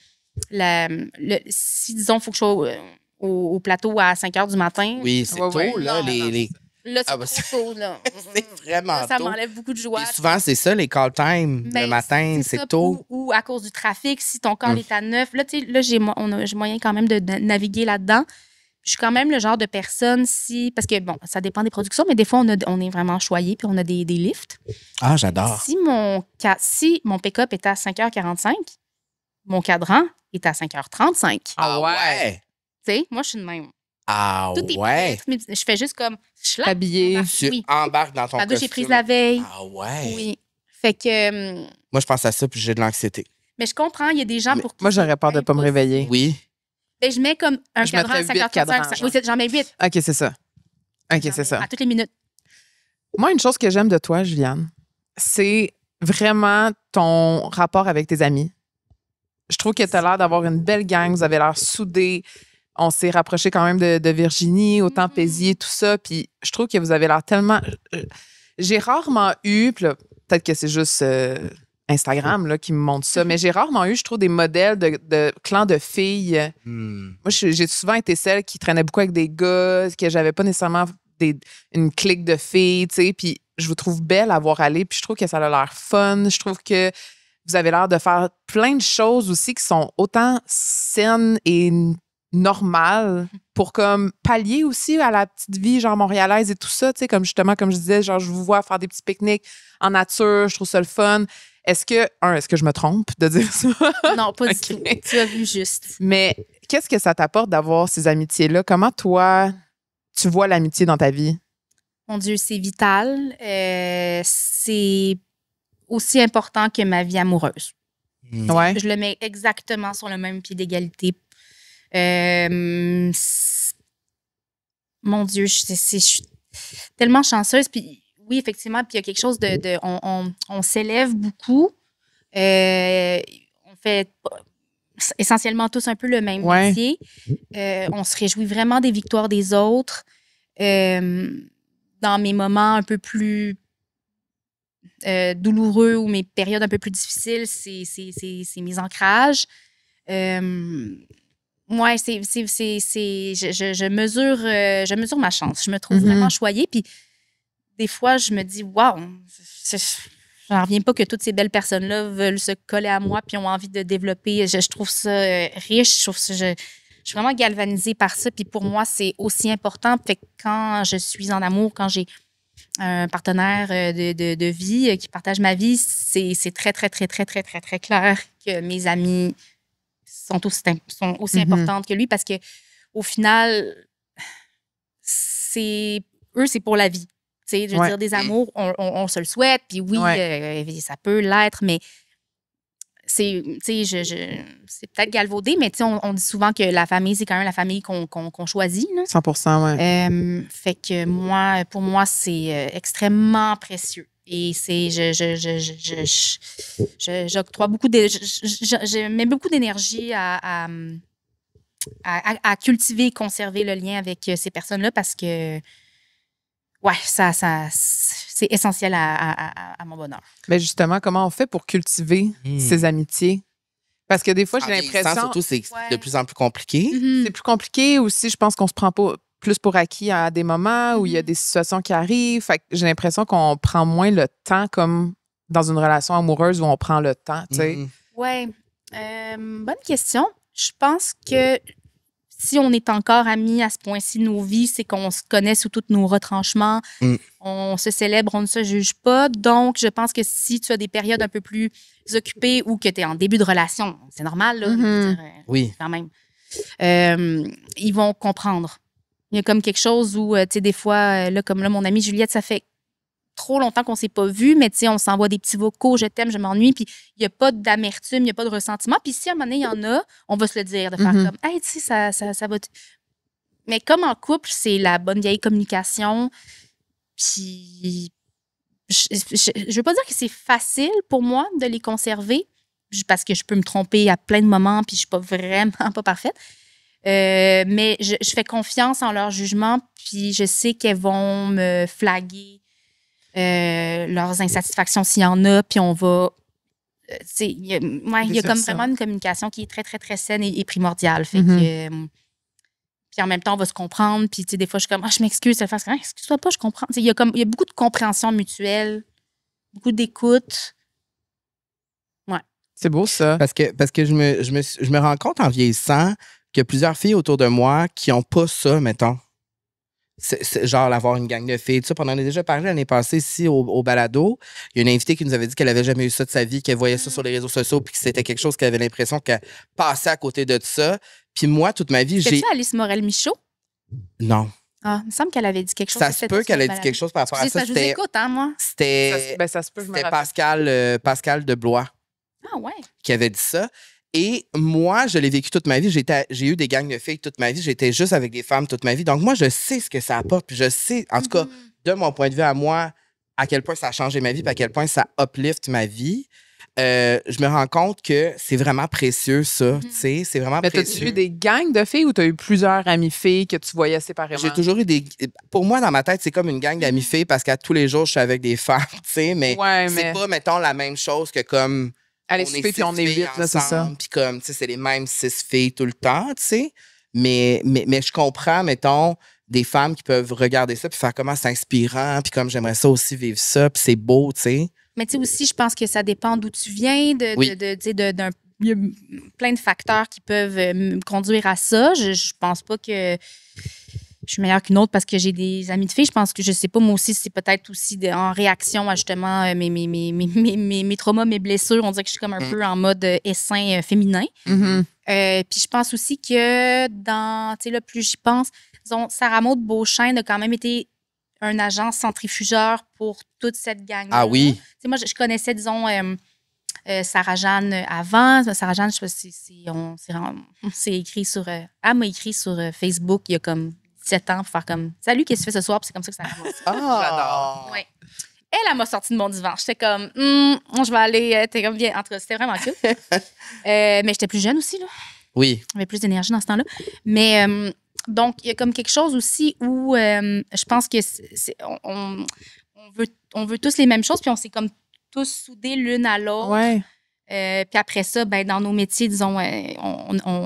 si, disons, il faut que je sois au plateau à 5 heures du matin. Oui, c'est tôt, là. Là, c'est trop chaud, là. C'est vraiment ça tôt. m'enlève beaucoup de joie. Et souvent, c'est ça, les call time. Le matin, c'est tôt. Ou à cause du trafic, si ton call est à 9. Là, j'ai moyen quand même de naviguer là-dedans. Je suis quand même le genre de personne parce que, bon, ça dépend des productions, mais des fois, on est vraiment choyé puis on a des lifts. Ah, j'adore. Si mon pick-up est à 5h45, mon cadran est à 5h35. Ah ouais? Tu sais, moi, je suis de même. Ah tout est ouais? prêt, je fais juste comme... Habillé. Tu embarques dans ton costume. J'ai prise la veille. Ah ouais? Oui. Fait que... Moi, je pense à ça puis j'ai de l'anxiété. Mais je comprends, il y a des gens pour qui... Moi, j'aurais peur de ne pas me réveiller. Oui. Ben, je mets comme un cadran à 5h35. Oui, j'en mets 8. OK, c'est ça. OK, c'est ça. À toutes les minutes. Moi, une chose que j'aime de toi, Juliane, c'est vraiment ton rapport avec tes amis. Je trouve que tu as l'air d'avoir une belle gang. Vous avez l'air soudés. On s'est rapprochés quand même de Virginie, autant Pézier, tout ça. Puis je trouve que vous avez l'air tellement... J'ai rarement eu... Puis là, peut-être que c'est juste... Instagram là, qui me montre ça. Mais j'ai rarement eu, je trouve, des modèles de clans de filles. Moi, j'ai souvent été celle qui traînait beaucoup avec des gars, que j'avais pas nécessairement une clique de filles, tu sais. Puis je vous trouve belle à voir aller. Puis je trouve que ça a l'air fun. Je trouve que vous avez l'air de faire plein de choses aussi qui sont autant saines et normales pour comme pallier aussi à la petite vie genre montréalaise et tout ça, tu sais, comme justement, comme je disais, genre je vous vois faire des petits pique-niques en nature, je trouve ça le fun. Est-ce que je me trompe de dire ça? Non, pas du tout. Tu as vu juste. Mais qu'est-ce que ça t'apporte d'avoir ces amitiés-là? Comment toi, tu vois l'amitié dans ta vie? Mon Dieu, c'est vital. C'est aussi important que ma vie amoureuse. Ouais. Je le mets exactement sur le même pied d'égalité. mon Dieu, je suis tellement chanceuse. Puis oui, effectivement, puis il y a quelque chose on s'élève beaucoup. On fait essentiellement tous un peu le même métier. On se réjouit vraiment des victoires des autres. Dans mes moments un peu plus douloureux ou mes périodes un peu plus difficiles, c'est mes ancrages. Ouais, je mesure ma chance. Je me trouve vraiment choyée. Puis des fois, je me dis, waouh, j'en reviens pas que toutes ces belles personnes-là veulent se coller à moi puis ont envie de développer. Je trouve ça riche. Je suis vraiment galvanisée par ça. Puis pour moi, c'est aussi important. Fait que quand je suis en amour, quand j'ai un partenaire de vie qui partage ma vie, c'est très, très, très, très, très, très, très clair que mes amis sont aussi importantes que lui parce que au final, c'est pour la vie. Tu sais, je veux dire, des amours, on se le souhaite, puis oui, ça peut l'être, mais c'est peut-être galvaudé, mais on dit souvent que la famille, c'est quand même la famille qu'on choisit. Là. 100%, oui. Fait que pour moi, c'est extrêmement précieux. Et j'octroie beaucoup je mets beaucoup d'énergie à cultiver et conserver le lien avec ces personnes-là parce que c'est essentiel à mon bonheur. Mais justement, comment on fait pour cultiver ces amitiés? Parce que des fois, j'ai l'impression... Surtout, c'est de plus en plus compliqué. C'est plus compliqué aussi. Je pense qu'on se prend pas plus pour acquis à des moments où il y a des situations qui arrivent. Fait que j'ai l'impression qu'on prend moins le temps comme dans une relation amoureuse où on prend le temps, tu sais. Oui. Bonne question. Je pense que si on est encore amis à ce point-ci de nos vies, c'est qu'on se connaît sous tous nos retranchements. On se célèbre, on ne se juge pas. Donc, je pense que si tu as des périodes un peu plus occupées ou que tu es en début de relation, c'est normal, là. Oui. Quand même. Ils vont comprendre. Il y a comme quelque chose où, tu sais, des fois, là, comme là, mon amie Juliette, ça fait trop longtemps qu'on ne s'est pas vu, mais tu sais, on s'envoie des petits vocaux, je t'aime, je m'ennuie, puis il n'y a pas d'amertume, il n'y a pas de ressentiment. Puis si à un moment donné, il y en a, on va se le dire, de faire comme, hey, tu sais, ça va. Mais comme en couple, c'est la bonne vieille communication. Puis je ne veux pas dire que c'est facile pour moi de les conserver, parce que je peux me tromper à plein de moments, puis je ne suis pas vraiment pas parfaite. Mais je fais confiance en leur jugement, puis je sais qu'elles vont me flaguer leurs insatisfactions s'il y en a, puis on va... il y a comme vraiment une communication qui est très, très, très saine et primordiale. Fait que... puis en même temps, on va se comprendre, puis des fois, je suis comme, je m'excuse, ça le fait, excuse-toi pas, je comprends. Il y a beaucoup de compréhension mutuelle, beaucoup d'écoute. Ouais. C'est beau, ça. Parce que je me rends compte en vieillissant qu'il y a plusieurs filles autour de moi qui n'ont pas ça, mettons. C'est genre avoir une gang de filles. On en a déjà parlé l'année passée ici au balado. Il y a une invitée qui nous avait dit qu'elle n'avait jamais eu ça de sa vie, qu'elle voyait ça sur les réseaux sociaux, puis que c'était quelque chose qu'elle avait l'impression qu'elle passait à côté de ça. Puis moi, toute ma vie, C'est-tu Alice Morel-Michaud? Non. Ah, il me semble qu'elle avait dit quelque chose. Ça se peut qu'elle ait dit quelque chose par rapport à ça. Je vous écoute, hein, moi. C'était ça se peut, c'était Pascal de Blois. Ah ouais. Qui avait dit ça. Et moi, je l'ai vécu toute ma vie. J'ai eu des gangs de filles toute ma vie. J'étais juste avec des femmes toute ma vie. Donc, moi, je sais ce que ça apporte. Puis je sais, en tout cas, de mon point de vue à moi, à quel point ça a changé ma vie, puis à quel point ça uplift ma vie. Je me rends compte que c'est vraiment précieux, ça. Tu sais, c'est vraiment précieux. Mais t'as-tu eu des gangs de filles ou t'as eu plusieurs amies filles que tu voyais séparément? J'ai toujours eu des... Pour moi, dans ma tête, c'est comme une gang d'amies filles parce qu'à tous les jours, je suis avec des femmes, tu sais. Mais c'est pas, mettons, la même chose que comme... Allez, souper, puis on est 8, là, c'est ça. Puis comme, tu sais, c'est les mêmes 6 filles tout le temps, tu sais. Mais je comprends, mettons, des femmes qui peuvent regarder ça puis faire comment c'est inspirant, puis comme j'aimerais ça aussi vivre ça, puis c'est beau, tu sais. Mais tu sais aussi, je pense que ça dépend d'où tu viens, il y a plein de facteurs qui peuvent me conduire à ça. Je pense pas que je suis meilleure qu'une autre parce que j'ai des amies de filles. Je pense que, je sais pas, moi aussi, c'est peut-être aussi en réaction à justement mes traumas, mes blessures. On dirait que je suis comme un peu en mode essaim féminin. Puis je pense aussi que tu sais, là, plus j'y pense, disons, Sarah Maud Beauchesne a quand même été un agent centrifugeur pour toute cette gang-là. Ah oui? Tu sais, moi, je connaissais, disons, Sarah-Jeanne avant. Sarah-Jeanne, je sais pas si on s'est écrit sur... elle m'a écrit sur Facebook il y a comme 17 ans pour faire comme « Salut, qu'est-ce que tu fais ce soir? » Puis c'est comme ça que ça a commencé. Ah! Ouais. Elle m'a sorti de mon divan. J'étais comme, je vais aller. T'es comme bien. En tout cas, c'était vraiment cool. Mais j'étais plus jeune aussi, là. Oui. J'avais plus d'énergie dans ce temps-là. Mais donc, il y a comme quelque chose aussi où je pense que on veut tous les mêmes choses, puis on s'est comme tous soudés l'une à l'autre. Ouais. Puis après ça, ben, dans nos métiers, disons,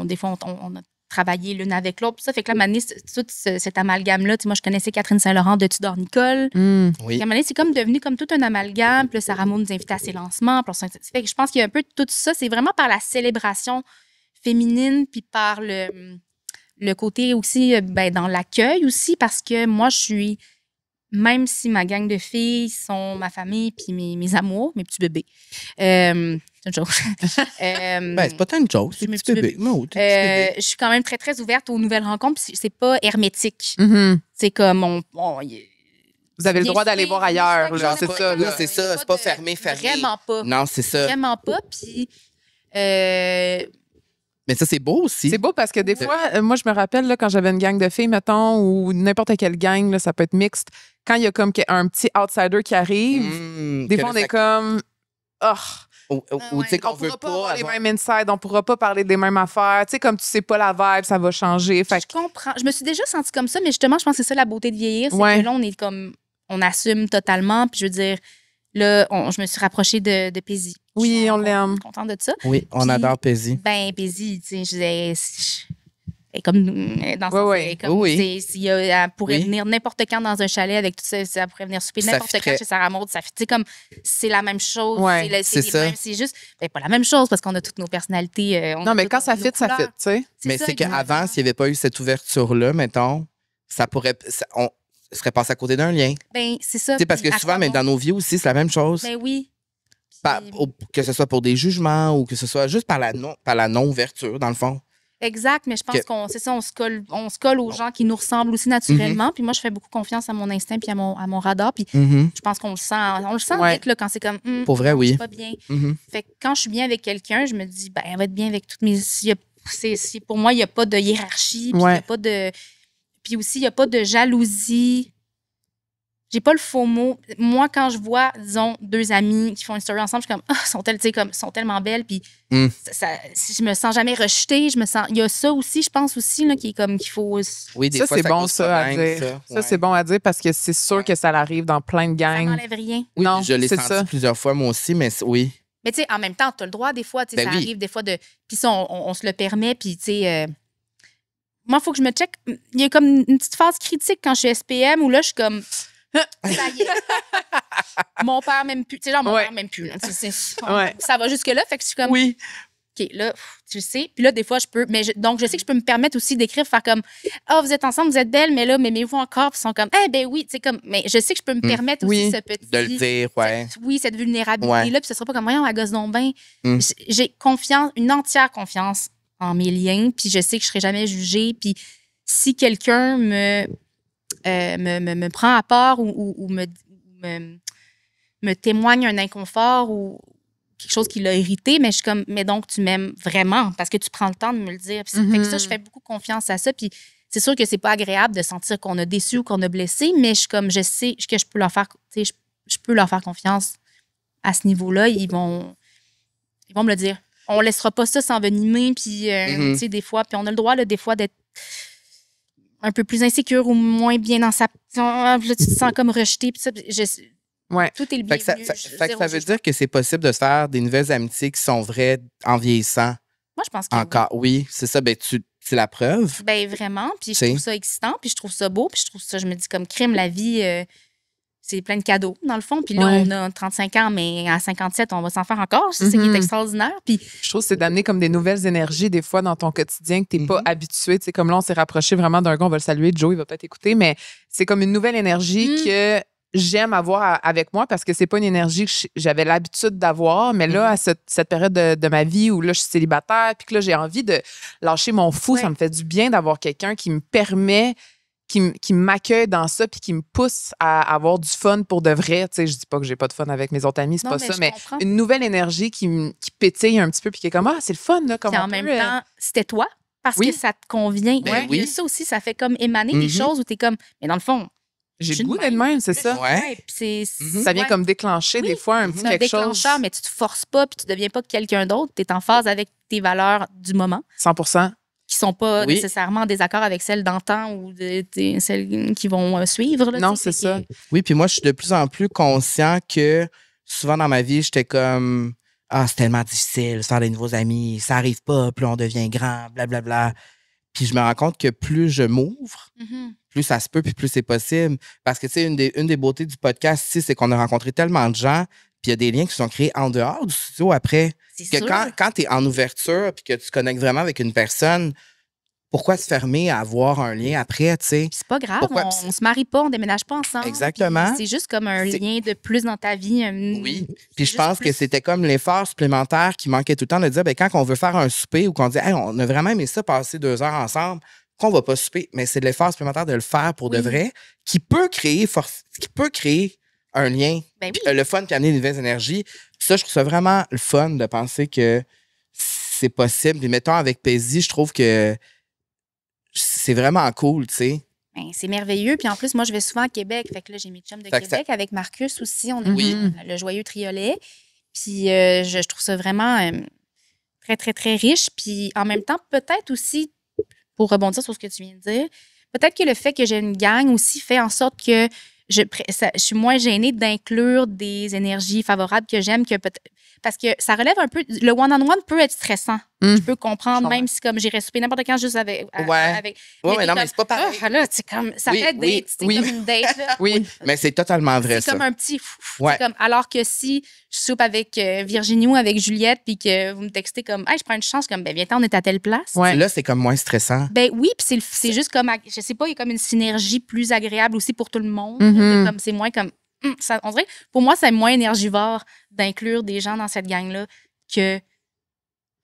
des fois, on a travaillé l'une avec l'autre. Ça fait que là, à un moment donné, tout cet amalgame-là, moi, je connaissais Catherine Saint-Laurent de Tudor Nicole. Mm. Oui. Puis à un moment donné, c'est comme devenu comme tout un amalgame. Puis là, Sarah Maud nous invitait à ses lancements. Puis ça fait que je pense qu'il y a un peu de tout ça. C'est vraiment par la célébration féminine, puis par le côté aussi, ben, dans l'accueil aussi, parce que moi, je suis, même si ma gang de filles sont ma famille, puis mes amours, mes petits bébés. C'est une joke. Ben, c'est pas tant une joke, c'est un mes petit petits bébé. Non, t'es petit bébé. je suis quand même très, très ouverte aux nouvelles rencontres, puis c'est pas hermétique. Mhm. C'est comme Vous avez le bien droit d'aller sûr, voir ailleurs. bien Là, sûr, c'est ça. oui, Là. c'est ça. C'est pas fermé. Vraiment pas. Non, c'est ça. Vraiment pas. Puis, Mais ça, c'est beau aussi. C'est beau parce que des fois, moi, je me rappelle là, quand j'avais une gang de filles, mettons, ou n'importe quelle gang, là, ça peut être mixte, quand il y a comme un petit outsider qui arrive, des que fois, on le est sac- comme... Oh, Ou tu sais qu'on on veut pourra pas pas avoir les avoir... mêmes insides, on pourra pas parler des mêmes affaires. Tu sais, comme tu sais pas la vibe, ça va changer. Fait je comprends. Je me suis déjà sentie comme ça, mais justement, je pense que c'est ça la beauté de vieillir. C'est Ouais. que là, on est comme. On assume totalement. Puis je veux dire, là, je me suis rapprochée de Paisy. Oui, Je suis on l'aime. contente de ça. Oui, on Puis, adore Paisy. Ben, Paisy, tu sais, je disais. Elle est comme dans son Ouais, elle est comme, oui. tu sais, elle pourrait Oui. venir n'importe quand dans un chalet avec tout ça, elle pourrait venir souper Ça n'importe quand fitterait. chez Sarah Maud. Ça fait, tu sais, comme, c'est la même chose. Ouais, c'est les ça. mêmes- c'est juste, ben, pas la même chose parce qu'on a toutes nos personnalités. On Non, a mais toutes quand ça nos fit, ça fit, couleurs. tu sais. Mais ça, c'est exactement. qu'avant, s'il n'y avait pas eu cette ouverture-là, mettons, on serait passé à côté d'un lien. Ben, c'est ça. Tu sais, parce Puis que à souvent, quoi mais bon? dans nos vies aussi, c'est la même chose. Ben oui. Puis- Que ce soit pour des jugements ou que ce soit juste par la non-ouverture, dans le fond. Exact, mais je pense Que- qu'on c'est ça, on se colle aux gens qui nous ressemblent aussi naturellement. Puis moi, je fais beaucoup confiance à mon instinct puis à mon radar. Puis je pense qu'on le sent. On le sent Ouais. vite là, quand c'est comme Pour vrai, non, oui. je suis pas bien. Fait que quand je suis bien avec quelqu'un, je me dis ben elle va être bien avec toutes mes. Pour moi, il n'y a pas de hiérarchie. Puis il y Ouais. a pas de. Puis aussi, il n'y a pas de jalousie. J'ai pas le faux mot. Moi, quand je vois, disons, deux amies qui font une story ensemble, je suis comme, sont tellement belles. Puis je me sens jamais rejetée. Il y a ça aussi, je pense aussi, là, qui est comme qu'il faut. Oui, des Ça, fois, c'est bon, cause ça, à problème, dire. Ça, ouais. c'est bon à dire parce que c'est sûr que ça arrive dans plein de Ça gangs. n'enlève rien. Oui, Non, je l'ai c'est senti ça. plusieurs fois, moi aussi, mais oui. Mais tu sais, en même temps, tu as le droit des fois, tu sais, Ben ça oui. arrive des fois de. Puis ça, on se le permet, puis tu sais. Moi, il faut que je me check. Il y a comme une petite phase critique quand je suis SPM où là, je suis comme. Ça y est. Mon père m'aime plus. Tu sais, genre, mon Ouais. père m'aime plus. Là. Ouais. Ça va jusque-là, fait que je suis comme. Oui. OK, là, tu le sais. Puis là, des fois, je peux. Donc, je sais que je peux me permettre aussi d'écrire, faire comme Ah, vous êtes ensemble, vous êtes belles, mais là, m'aimez-vous encore? Puis ils sont comme Eh, ben oui. Tu sais, comme. Mais je sais que je peux me permettre Oui. aussi ce petit. De le dire, ouais. Cette vulnérabilité-là. Ouais. Puis ce sera pas comme Voyons, la gosse donc bien. Mm. J'ai confiance, une entière confiance en mes liens. Puis je sais que je serai jamais jugée. Puis si quelqu'un me prend à part ou me témoigne un inconfort ou quelque chose qui l'a irrité, mais je suis comme, mais donc tu m'aimes vraiment parce que tu prends le temps de me le dire. Puis fait que ça, je fais beaucoup confiance à ça. Puis c'est sûr que c'est pas agréable de sentir qu'on a déçu ou qu'on a blessé, mais je suis comme, je sais que je peux leur faire, tu sais, je peux leur faire confiance à ce niveau-là. Ils vont me le dire. On laissera pas ça s'envenimer, puis tu sais, des fois, puis on a le droit, là, des fois, d'être un peu plus insécure ou moins bien dans sa... Là, tu te sens comme rejeté, puis ça, Ouais. tout est le Fait que bienvenu. ça veut dire que c'est possible de se faire des nouvelles amitiés qui sont vraies en vieillissant. Moi, je pense que Encore, oui, c'est ça. Ben, c'est la preuve. Ben vraiment, puis je C'est- trouve ça excitant, puis je trouve ça beau, puis je trouve ça, je me dis comme crime, la vie, c'est plein de cadeaux, dans le fond. Puis là, Ouais. on a 35 ans, mais à 57, on va s'en faire encore. C'est ça qui est extraordinaire. Puis Je trouve que c'est d'amener comme des nouvelles énergies des fois dans ton quotidien que tu n'es pas habitué. Tu sais, comme là, on s'est rapproché vraiment d'un gars, on va le saluer, Joe, il va peut-être écouter, mais c'est comme une nouvelle énergie que j'aime avoir avec moi parce que c'est pas une énergie que j'avais l'habitude d'avoir, mais là, à cette période de ma vie où là, je suis célibataire, puis que là, j'ai envie de lâcher mon fou, ça me fait du bien d'avoir quelqu'un qui me permet, qui m'accueille dans ça, puis qui me pousse à avoir du fun pour de vrai. Tu sais, je dis pas que j'ai pas de fun avec mes autres amis, c'est Non, pas mais ça, je mais comprends. une nouvelle énergie qui pétille un petit peu, puis qui est comme, ah, c'est le fun, là, comme puis on en même peut, temps, c'était toi. parce Oui. que ça te convient. Ben Il y a oui. ça aussi, ça fait comme émaner des choses où t'es comme, mais dans le fond, J'ai je le goût suis de d'être même, c'est ça. Ouais. puis Ça vient ouais. comme déclencher Oui. des fois un petit C'est un quelque chose. déclencheur, mais tu te forces pas, puis tu deviens pas quelqu'un d'autre. Tu es en phase avec tes valeurs du moment, 100%. qui sont pas Oui. nécessairement en désaccord avec celles d'antan ou celles qui vont suivre. Là, Non, tu sais. c'est ça. Oui, puis moi, je suis de plus en plus conscient que souvent dans ma vie, j'étais comme ah, c'est tellement difficile, faire des nouveaux amis, ça arrive pas, plus on devient grand, blablabla. Puis je me rends compte que plus je m'ouvre, Mhm. plus ça se peut, puis plus c'est possible. Parce que, tu sais, une des beautés du podcast ici, c'est qu'on a rencontré tellement de gens, puis il y a des liens qui sont créés en dehors du studio après. C'est Que sûr. quand tu es en ouverture, puis que tu connectes vraiment avec une personne, pourquoi se fermer à avoir un lien après, tu sais? Puis c'est pas grave, Pourquoi? on se marie pas, on déménage pas ensemble. Exactement. Puis c'est juste comme un C'est- lien de plus dans ta vie. Oui. C'est Puis je juste pense que plus- c'était comme l'effort supplémentaire qui manquait tout le temps de dire, ben, quand on veut faire un souper ou qu'on dit, hey, on a vraiment aimé ça, passer 2 heures ensemble, qu'on va pas souper, mais c'est de l'effort supplémentaire de le faire pour de Oui. vrai, qui peut créer un lien, Ben oui. le fun, puis amener une nouvelle énergie. Puis ça, je trouve ça vraiment le fun de penser que c'est possible. Puis mettons, avec Paisy, je trouve que c'est vraiment cool, tu sais. Ben, c'est merveilleux. Puis en plus, moi, je vais souvent à Québec. Fait que là, j'ai mes chums de Fait que Québec. Avec Marcus aussi, on est Oui. le joyeux triolet. Puis je trouve ça vraiment très, très, très riche. Puis en même temps, peut-être aussi, pour rebondir sur ce que tu viens de dire, peut-être que le fait que j'ai une gang aussi fait en sorte que je suis moins gênée d'inclure des énergies favorables que j'aime que peut-être. Parce que ça relève un peu. Le one-on-one peut être stressant. Mm. Je peux comprendre, Je même si comme j'irais souper n'importe quand juste avec. Ouais. avec Oui, mais t'es non, mais comme, c'est pas pareil. Ah, là, c'est comme. Ça Oui, fait date. oui, C'est oui. comme une date, là. Oui. Mais c'est totalement vrai, C'est ça. comme un petit. Ouais. C'est comme, alors que si je soupe avec Virginie ou avec Juliette, puis que vous me textez comme, hey, je prends une chance, comme, ben, viens-t'en, on est à telle place. Ouais. Là, c'est comme moins stressant. Ben oui, puis c'est juste comme, je sais pas, il y a comme une synergie plus agréable aussi pour tout le monde. Mhm. Comme c'est moins comme, ça, on dirait, pour moi, c'est moins énergivore d'inclure des gens dans cette gang-là que.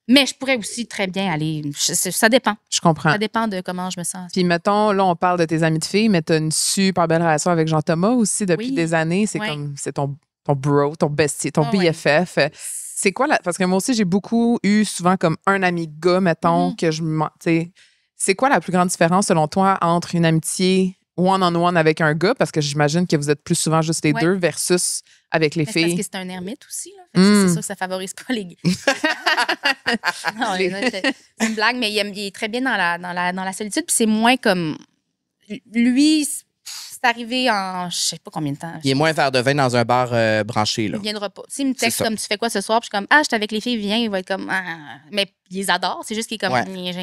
Mais je pourrais aussi très bien aller. Ça dépend. Je comprends. Ça dépend de comment je me sens. Puis mettons, là, on parle de tes amis de filles, mais tu as une super belle relation avec Jean-Thomas aussi depuis Oui. des années. C'est Ouais. comme, c'est ton bro, ton bestie, ton Ah ouais. BFF. C'est quoi, parce que moi aussi, j'ai beaucoup eu souvent comme un ami gars, mettons, Mhm. que tu sais, c'est quoi la plus grande différence selon toi entre une amitié one-on-one avec un gars, parce que j'imagine que vous êtes plus souvent juste les Ouais. deux, versus avec les Mais c'est parce que filles? c'est un ermite aussi. Là. Fait que c'est sûr que ça favorise pas les gays. Non, c'est une blague, mais il est très bien dans la solitude. Puis c'est moins comme. Lui, c'est arrivé en je sais pas combien de temps. Il est moins verre de vin dans un bar branché, là. Il viendra pas. S'il me texte C'est ça. comme tu fais quoi ce soir, puis je suis comme ah, je suis avec les filles, viens, il va être comme ah. Mais il les adore. C'est juste qu'il est comme Ouais. Mais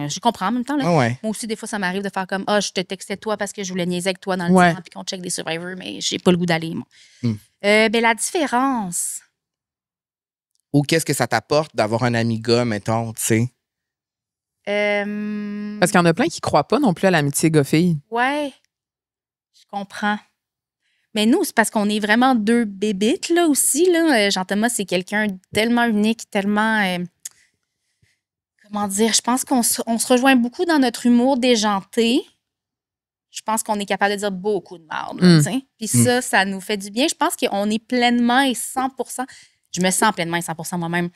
je comprends en même temps. Là. Ouais. Moi aussi, des fois, ça m'arrive de faire comme ah, je te textais toi parce que je voulais niaiser avec toi dans le Ouais. temps, puis qu'on check des Survivors, mais j'ai pas le goût d'aller. Moi. Hmm. Ben, la différence. Ou qu'est-ce que ça t'apporte d'avoir un ami gars, mettons, tu sais? Parce qu'il y en a plein qui croient pas non plus à l'amitié gars-fille. Ouais, je comprends. Mais nous, c'est parce qu'on est vraiment deux bébites, là, aussi, là. Jean-Thomas, c'est quelqu'un tellement unique, tellement... comment dire? Je pense qu'on se rejoint beaucoup dans notre humour déjanté. Je pense qu'on est capable de dire beaucoup de merde, là, Mm. tu sais. Puis ça nous fait du bien. Je pense qu'on est pleinement et 100%... Je me sens pleinement et 100% moi-même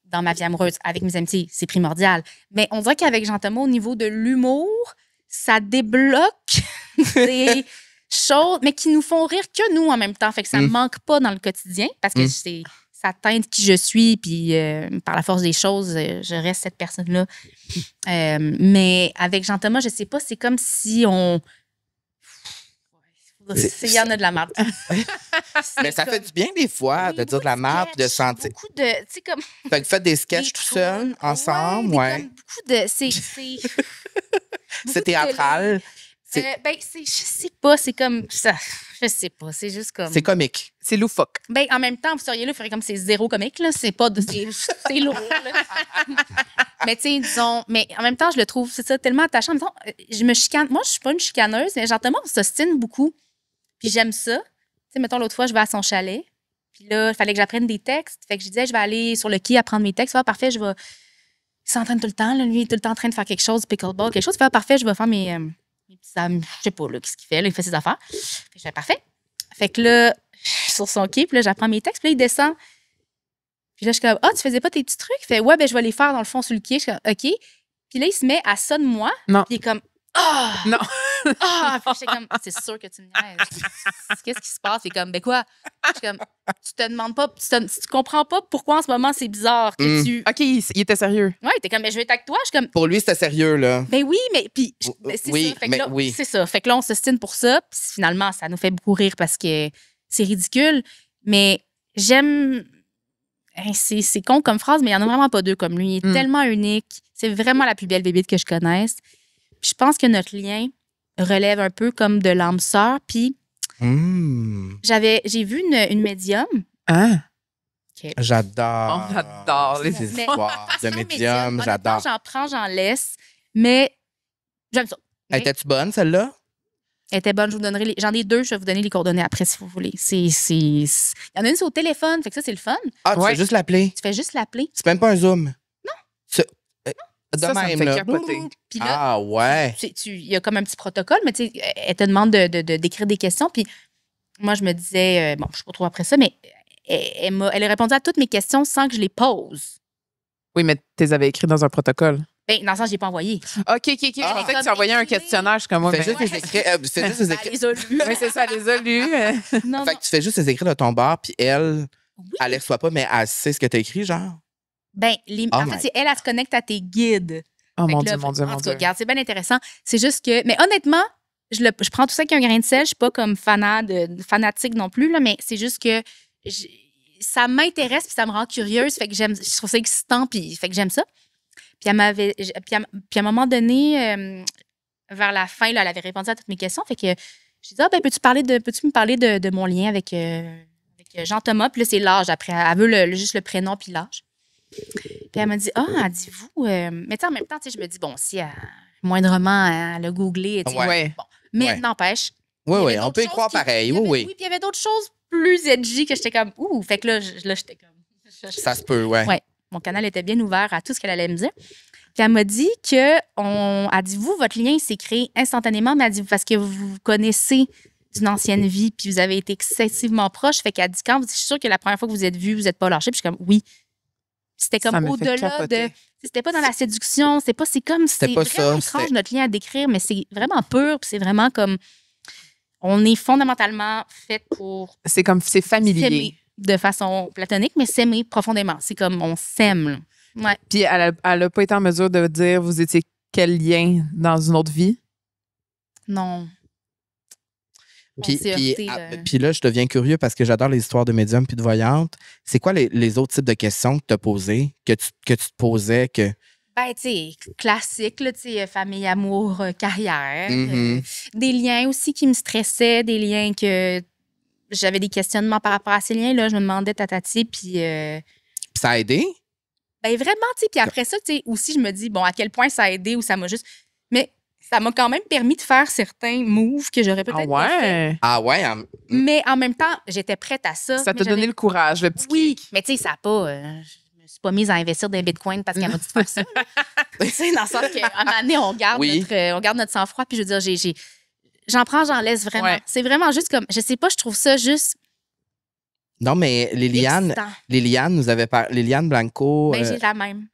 dans ma vie amoureuse, avec mes amitiés. C'est primordial. Mais on dirait qu'avec Jean-Thomas, au niveau de l'humour, ça débloque des choses, mais qui nous font rire que nous en même temps. Fait que ça ne manque pas dans le quotidien parce que ça teinte qui je suis, puis par la force des choses, je reste cette personne-là. Mais avec Jean-Thomas, je sais pas, c'est comme si on... Il y en a de la merde. Mais ça fait du bien des fois de dire de la merde puis de sentir. Beaucoup de... Tu sais, comme... Fait que faites des sketchs des tout seul, tours. ensemble, Ouais. ouais. Comme beaucoup de... C'est C'est théâtral. je sais pas, c'est comme ça. Je sais pas, c'est juste comme. C'est comique. C'est loufoque. Ben, en même temps, vous seriez là, il ferait comme c'est zéro comique, là. C'est pas de. C'est lourd, là. Mais, tu sais, disons. Mais en même temps, je le trouve, c'est ça, tellement attachant. Disons, je me chicane. Moi, je suis pas une chicaneuse, mais Jean-Thomas, on s'ostine beaucoup. Puis j'aime ça. Tu sais, mettons, l'autre fois, je vais à son chalet. Puis là, il fallait que j'apprenne des textes. Fait que je disais, je vais aller sur le quai apprendre mes textes. Ah, parfait, je vais. Il s'entraîne tout le temps, là. Lui, il est tout le temps en train de faire quelque chose, pickleball, quelque chose. Il fait, ah, parfait, je vais faire mes petits je sais pas, là, qu'est-ce qu'il fait, là, il fait ses affaires. Fait que je fais, parfait. Fait que là, je suis sur son quai, puis là, j'apprends mes textes, puis là, il descend. Puis là, je suis comme, ah, tu faisais pas tes petits trucs? Il fait, ouais, ben, je vais les faire dans le fond sur le quai. Je suis comme, OK. Puis là, il se met à ça de moi. Non. Puis il est comme, ah! Non. Ah! Puis j'étais comme, c'est sûr que tu me niaises. Qu'est-ce qui se passe? Il est comme, ben quoi? Je suis comme, tu te demandes pas, tu comprends pas pourquoi en ce moment c'est bizarre que tu. OK, il était sérieux. Ouais, t'es comme, mais je vais être avec toi. Je suis comme, Pour lui, c'était sérieux, là. ben oui, mais puis c'est Oui, ça. Fait que mais là, oui. c'est ça. Fait que là, on s'ostine pour ça. Puis finalement, ça nous fait beaucoup rire parce que c'est ridicule. Mais j'aime. Hein, c'est con comme phrase, mais il n'y en a vraiment pas deux comme lui. Il est tellement unique. C'est vraiment la plus belle bébite que je connaisse. Puis je pense que notre lien relève un peu comme de l'âme sœur. Puis j'ai vu une médium. Hein? J'adore. On adore les ces Mais- histoires de Passion médium. Honnêtement, J'adore. j'en prends, j'en laisse. Mais j'aime ça. Étais-tu bonne, celle-là? Elle était bonne, je vous donnerai j'en ai deux, je vais vous donner les coordonnées après si vous voulez. Il y en a une, c'est au téléphone, fait que ça, c'est le fun. Ah, tu Ouais. fais juste l'appeler. Tu fais juste l'appeler. C'est même pas un Zoom. Non. De Ça me même, fait là. capoter. Puis là, Ah, ouais. il y a comme un petit protocole, mais tu sais, elle te demande d'écrire des questions. Puis moi, je me disais, bon, je ne sais pas trop après ça, mais elle a répondu à toutes mes questions sans que je les pose. Oui, mais tu les avais écrits dans un protocole. Ben, dans le sens, je n'ai pas envoyé. OK. Je pensais que tu envoyais un questionnaire. Je suis comme moi. Fais mais- juste les écrits. Fais juste les Elle écrits. les a lus. Oui, c'est ça, les a lus. Non, Fait non. que tu fais juste les écrits de ton bar, puis elle, Oui. elle les reçoit pas, mais elle sait ce que tu as écrit, genre. Ben, Oh en my- fait, c'est elle se connecte à tes guides. Oh Fait mon que Dieu, là, mon Dieu, en mon tout cas, Dieu. regarde, c'est bien intéressant. C'est juste que. Mais honnêtement, je prends tout ça avec un grain de sel. Je suis pas comme fanatique non plus, là, mais c'est juste que ça m'intéresse puis ça me rend curieuse. Fait que je trouve ça excitant, puis fait que j'aime ça. Puis puis à un moment donné, vers la fin, là, elle avait répondu à toutes mes questions. Fait que j'ai dit, ah, ben, peux-tu me parler de mon lien avec Jean-Thomas? Puis là, c'est l'âge après. Elle veut juste le prénom puis l'âge. Puis elle m'a dit, ah, dis-vous. Mais tu sais, en même temps, tu sais, je me dis, bon, si moindrement, elle a googlé. Tu sais, Ouais. bon. Mais Ouais. n'empêche. Oui, il y oui, avait on d'autres peut y choses croire pareil. Oui, Oui, oui. puis il y avait d'autres choses plus edgy que j'étais comme, ouh. Fait que là, j'étais comme. Ça se peut, ouais. Ouais. Mon canal était bien ouvert à tout ce qu'elle allait me dire. Puis elle m'a dit que, elle dit, vous, votre lien s'est créé instantanément, mais elle dit, parce que vous vous connaissez d'une ancienne vie, puis vous avez été excessivement proches. Fait qu'elle dit, je suis sûre que la première fois que vous êtes vus, vous n'êtes pas lâchés. Puis je suis comme, oui. C'était Ça comme me fait au-delà capoter. de. C'était pas dans la séduction, c'est comme C'était c'est pas vraiment ça, étrange c'était- notre lien à décrire, mais c'est vraiment pur, puis c'est vraiment comme on est fondamentalement fait pour C'est familier. s'aimer de façon platonique, mais s'aimer profondément. C'est comme on s'aime. Là. Ouais. Puis elle a pas été en mesure de dire vous étiez quel lien dans une autre vie. Non. Puis, On s'est puis, heurté, puis là, je deviens curieux parce que j'adore les histoires de médiums puis de voyantes. C'est quoi les autres types de questions que tu as posées, que tu te posais, que... Ben, tu sais, classique, là, tu sais, famille, amour, carrière. Mhm. Des liens aussi qui me stressaient, des liens que j'avais des questionnements par rapport à ces liens-là. Je me demandais tatati, puis... Puis ça a aidé? Ben vraiment, tu sais. Puis après ça, tu sais, aussi, je me dis, bon, à quel point ça a aidé ou ça m'a juste. Mais ça m'a quand même permis de faire certains moves que j'aurais peut-être Ah pas fait. ouais. Ah ouais? Mais en même temps, j'étais prête à ça. Ça mais t'a donné j'avais- le courage, le petit Oui, kick. mais tu sais, ça n'a pas. Je me suis pas mise à investir dans les bitcoins parce qu'elle m'a dit de faire ça. Tu sais, dans le sens qu'à un moment donné, on garde, Oui. on garde notre sang-froid. Puis je veux dire, j'en prends, j'en laisse vraiment. Ouais. C'est vraiment juste comme. Je sais pas, je trouve ça juste. Non, mais excitant. Liliane nous avait parlé. Liliane Blanco. Ben, j'ai la même.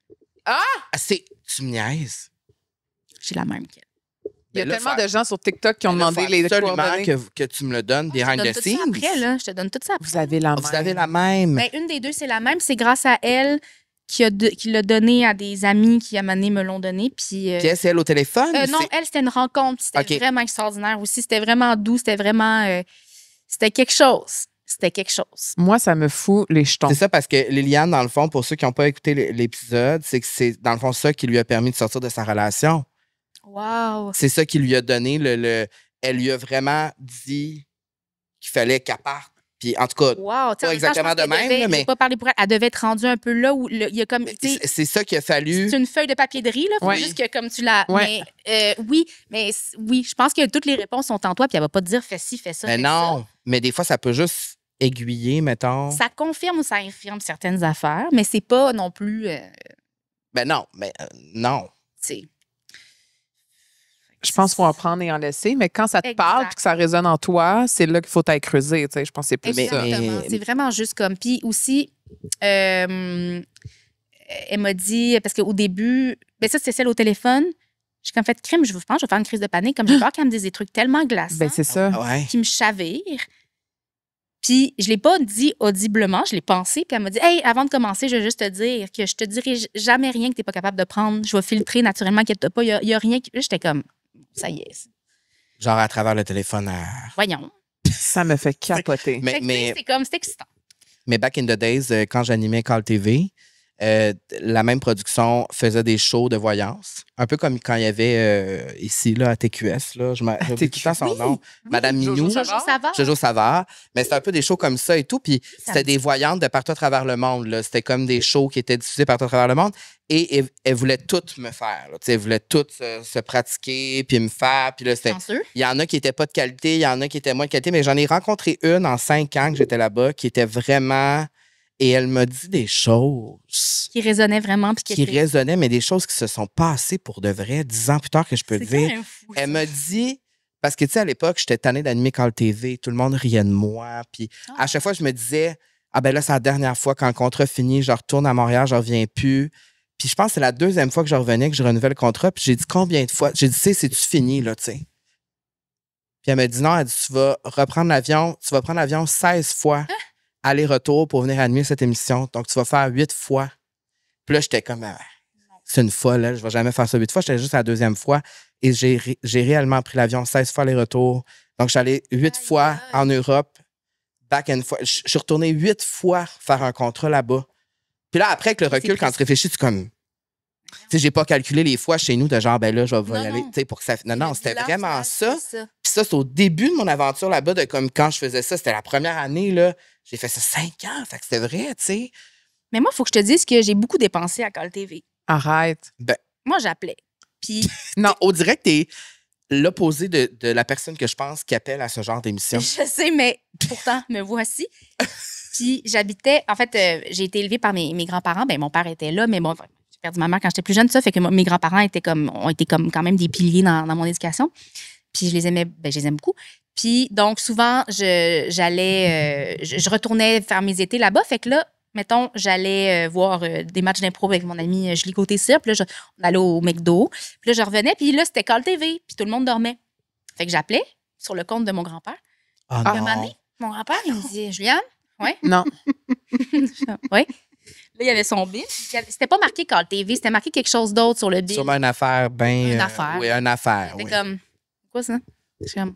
Tu me niaises. J'ai la même qu'elle. Il y a Mais là, tellement faire- de gens sur TikTok qui ont Là, demandé faut les absolument coordonnées. que tu me le donnes, Je te behind donne the tout ça scenes. après, là. Je te donne tout ça après. Vous avez la Vous avez même. la même. Ben, une des deux, c'est la même. C'est grâce à elle qui l'a donné à des amis qui, à un moment donné, me l'ont donné. Puis, Puis elle, c'est elle au téléphone? non, c'est- elle, c'était une rencontre. C'était OK. vraiment extraordinaire aussi. C'était vraiment doux. C'était vraiment... c'était quelque chose. C'était quelque chose. Moi, ça me fout les jetons. C'est ça parce que Liliane, dans le fond, pour ceux qui n'ont pas écouté l'épisode, c'est que c'est dans le fond ça qui lui a permis de sortir de sa relation. Wow! C'est ça qui lui a donné elle lui a vraiment dit qu'il fallait qu'elle parte. Puis en tout cas, Wow! Tu sais, Pas en même temps, je exactement pense de qu'elle même, devait- là, mais- je vais pas parler pour elle. Elle devait être rendue un peu là où il y a comme... tu sais, c'est ça qu'il a fallu. c'est une feuille de papier de riz, là. Faut Ouais. juste que comme tu l'as... Ouais. Mais oui, oui, je pense que toutes les réponses sont en toi, puis elle va pas te dire fais ci, fais ça, Mais fais non, mais des fois, ça peut juste aiguiller, mettons. ça. Ça confirme ou ça infirme certaines affaires, mais c'est pas non plus... Ben non, mais non. tu sais... Je pense qu'il faut en prendre et en laisser, mais quand ça te Exact. parle et que ça résonne en toi, c'est là qu'il faut t'aller creuser. Tu sais, je pense que c'est plus ça. Exactement. C'est vraiment juste comme. Puis aussi, elle m'a dit, parce qu'au début, ben ça, c'était celle au téléphone. J'ai comme fait crime, je pense, je vais faire une crise de panique. Comme j'ai peur qu'elle me dise des trucs tellement glaçants Ben, c'est ça. Ouais. qui me chavirent. Puis je l'ai pas dit audiblement, je l'ai pensé. Puis elle m'a dit, hey, avant de commencer, je veux juste te dire que je te dirai jamais rien que t'es pas capable de prendre. Je vais filtrer naturellement, inquiète pas. Il y a rien. Là, j'étais comme, ça y est. Genre à travers le téléphone. Voyons. Ça me fait capoter. Fait que, tu sais, c'est excitant. Mais back in the days, quand j'animais Call TV, la même production faisait des shows de voyance. Un peu comme quand il y avait ici, là, à TQS. Là, j'ai oublié tout le temps son nom. Madame Minou. Jojo Savard. Jojo Savard. Mais c'était un peu des shows comme ça et tout. Puis Ça c'était me des voyantes de partout à travers le monde. Là. C'était comme des shows qui étaient diffusés partout à travers le monde. Et elles voulaient toutes me faire. Là. Elles voulaient toutes se pratiquer puis me faire. Puis là, c'était... Chanceux. Il y en a qui n'étaient pas de qualité, il y en a qui étaient moins de qualité, mais j'en ai rencontré une en 5 ans que j'étais là-bas qui était vraiment... Et elle m'a dit des choses Qui résonnait vraiment. Puis qui résonnaient, mais des choses qui se sont passées pour de vrai 10 ans plus tard que je peux le C'est dire. quand même fou, Elle ça. m'a dit... Parce que, tu sais, à l'époque, j'étais tannée d'animer Call TV. Tout le monde riait de moi. Puis à chaque fois, je me disais, ah ben là, c'est la dernière fois. Quand le contrat finit, je retourne à Montréal, je reviens plus. Puis je pense que c'est la 2e fois que je revenais, que je renouvelle le contrat. Puis j'ai dit combien de fois? J'ai dit, tu sais, c'est-tu fini, là, tu sais? Puis elle m'a dit non, elle dit, tu vas reprendre l'avion, tu vas prendre l'avion 16 fois, aller-retour pour venir animer cette émission. Donc, tu vas faire 8 fois. Puis là, j'étais comme, c'est une folle, là, je vais jamais faire ça 8 fois. J'étais juste à la 2e fois. Et j'ai réellement pris l'avion 16 fois aller-retour. Donc, j'allais 8 fois en Europe, back and forth. Je suis retourné 8 fois faire un contrat là-bas. Puis là, après, avec le recul, quand tu réfléchis, tu es comme... Tu sais, j'ai pas calculé les fois chez nous de genre, ben là, je vais y aller, tu sais, pour que ça... Non, c'était vraiment ça. Puis ça, c'est au début de mon aventure là-bas, de comme quand je faisais ça, c'était la première année, là. J'ai fait ça 5 ans, fait que c'était vrai, tu sais. Mais moi, il faut que je te dise que j'ai beaucoup dépensé à Call TV. Arrête. Ben, Moi, j'appelais. Puis, Non. on dirait que t'es l'opposé de la personne que je pense qui appelle à ce genre d'émission. je sais, mais pourtant, me voici. Puis, j'habitais... En fait, j'ai été élevée par mes grands-parents. Ben, mon père était là, mais bon, j'ai perdu ma mère quand j'étais plus jeune, ça fait que mes grands-parents ont été comme quand même des piliers dans mon éducation. Puis, je les aimais... Ben, je les aime beaucoup. Puis, donc, souvent, je retournais faire mes étés là-bas. Fait que là, mettons, j'allais voir des matchs d'impro avec mon ami Julie Côté-Cyr. Puis là, on allait au McDo. Puis là, je revenais. Puis là, c'était Call TV. Puis tout le monde dormait. Fait que j'appelais sur le compte de mon grand-père. Ah Puis un moment donné, mon grand-père, il me dit, Juliane, ouais? Non. Oui. Là, il y avait son bill. C'était pas marqué Call TV, c'était marqué quelque chose d'autre sur le bill. Sûrement une affaire, ben... Une affaire. Oui, une affaire, C'était oui. comme, quoi ça? J'étais comme,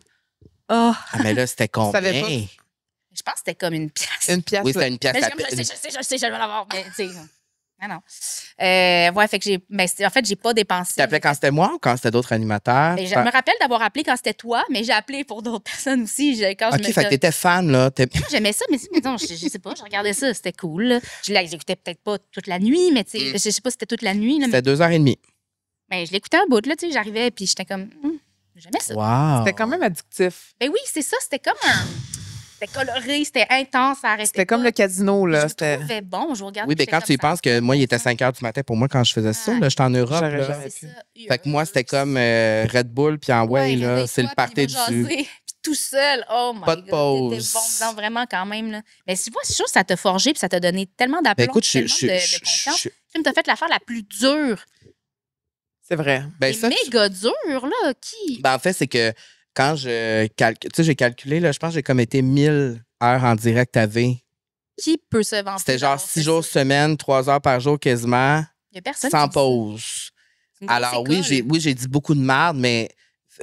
oh. Ah, mais là, c'était combien? savais pas. Je pense que c'était comme une pièce. Une pièce. Oui, c'était une pièce Mais à je sais, je vais l'avoir. Mais, tu sais, non. Ouais, fait que en fait, j'ai pas dépensé. Tu appelais quand c'était moi ou quand c'était d'autres animateurs? Mais je me rappelle d'avoir appelé quand c'était toi, mais j'ai appelé pour d'autres personnes aussi. OK, fait que t'étais fan, là. J'aimais ça, mais non, je sais pas, je regardais ça, c'était cool. Là. Je l'écoutais peut-être pas toute la nuit, mais tu sais, je sais pas si c'était toute la nuit. Là, mais C'était 2h30. je l'écoutais un bout, là, tu sais, j'arrivais, puis j'étais comme, j'aimais ça. Wow. C'était quand même addictif. Ben oui, c'est ça, c'était comme c'était coloré, c'était intense, ça arrêtait C'était comme pas. le casino, là. Je C'était. le trouvais bon, je regardais. Oui, mais quand tu y penses que moi, il était 5 h du matin pour moi quand je faisais ça, là, j'étais en Europe. J'aurais Là. jamais C'est ça. Fait que moi, c'était comme Red Bull, puis en way, là, réveille-toi, c'est le puis party il va du... jaser, puis tout seul. Oh my Pas de God, pause. t'étais bon dedans, vraiment, quand même. Là. Mais tu vois, c'est sûr que ça t'a forgé, puis ça t'a donné tellement d'aplomb, Ben écoute, tellement de confiance. Tu m'as fait l'affaire la plus dure. C'est vrai. Ben, C'est ça, méga dur, là. Qui? ben, en fait, c'est que quand j'ai calculé, là, je pense que j'ai comme été 1000 heures en direct à V. Qui peut se vanter? C'était genre d'avoir 6 fait jours ça? semaine, 3 heures par jour quasiment, Il y a personne sans qui dit ça. pause. C'est une grosse Alors école. oui, j'ai dit beaucoup de merde, mais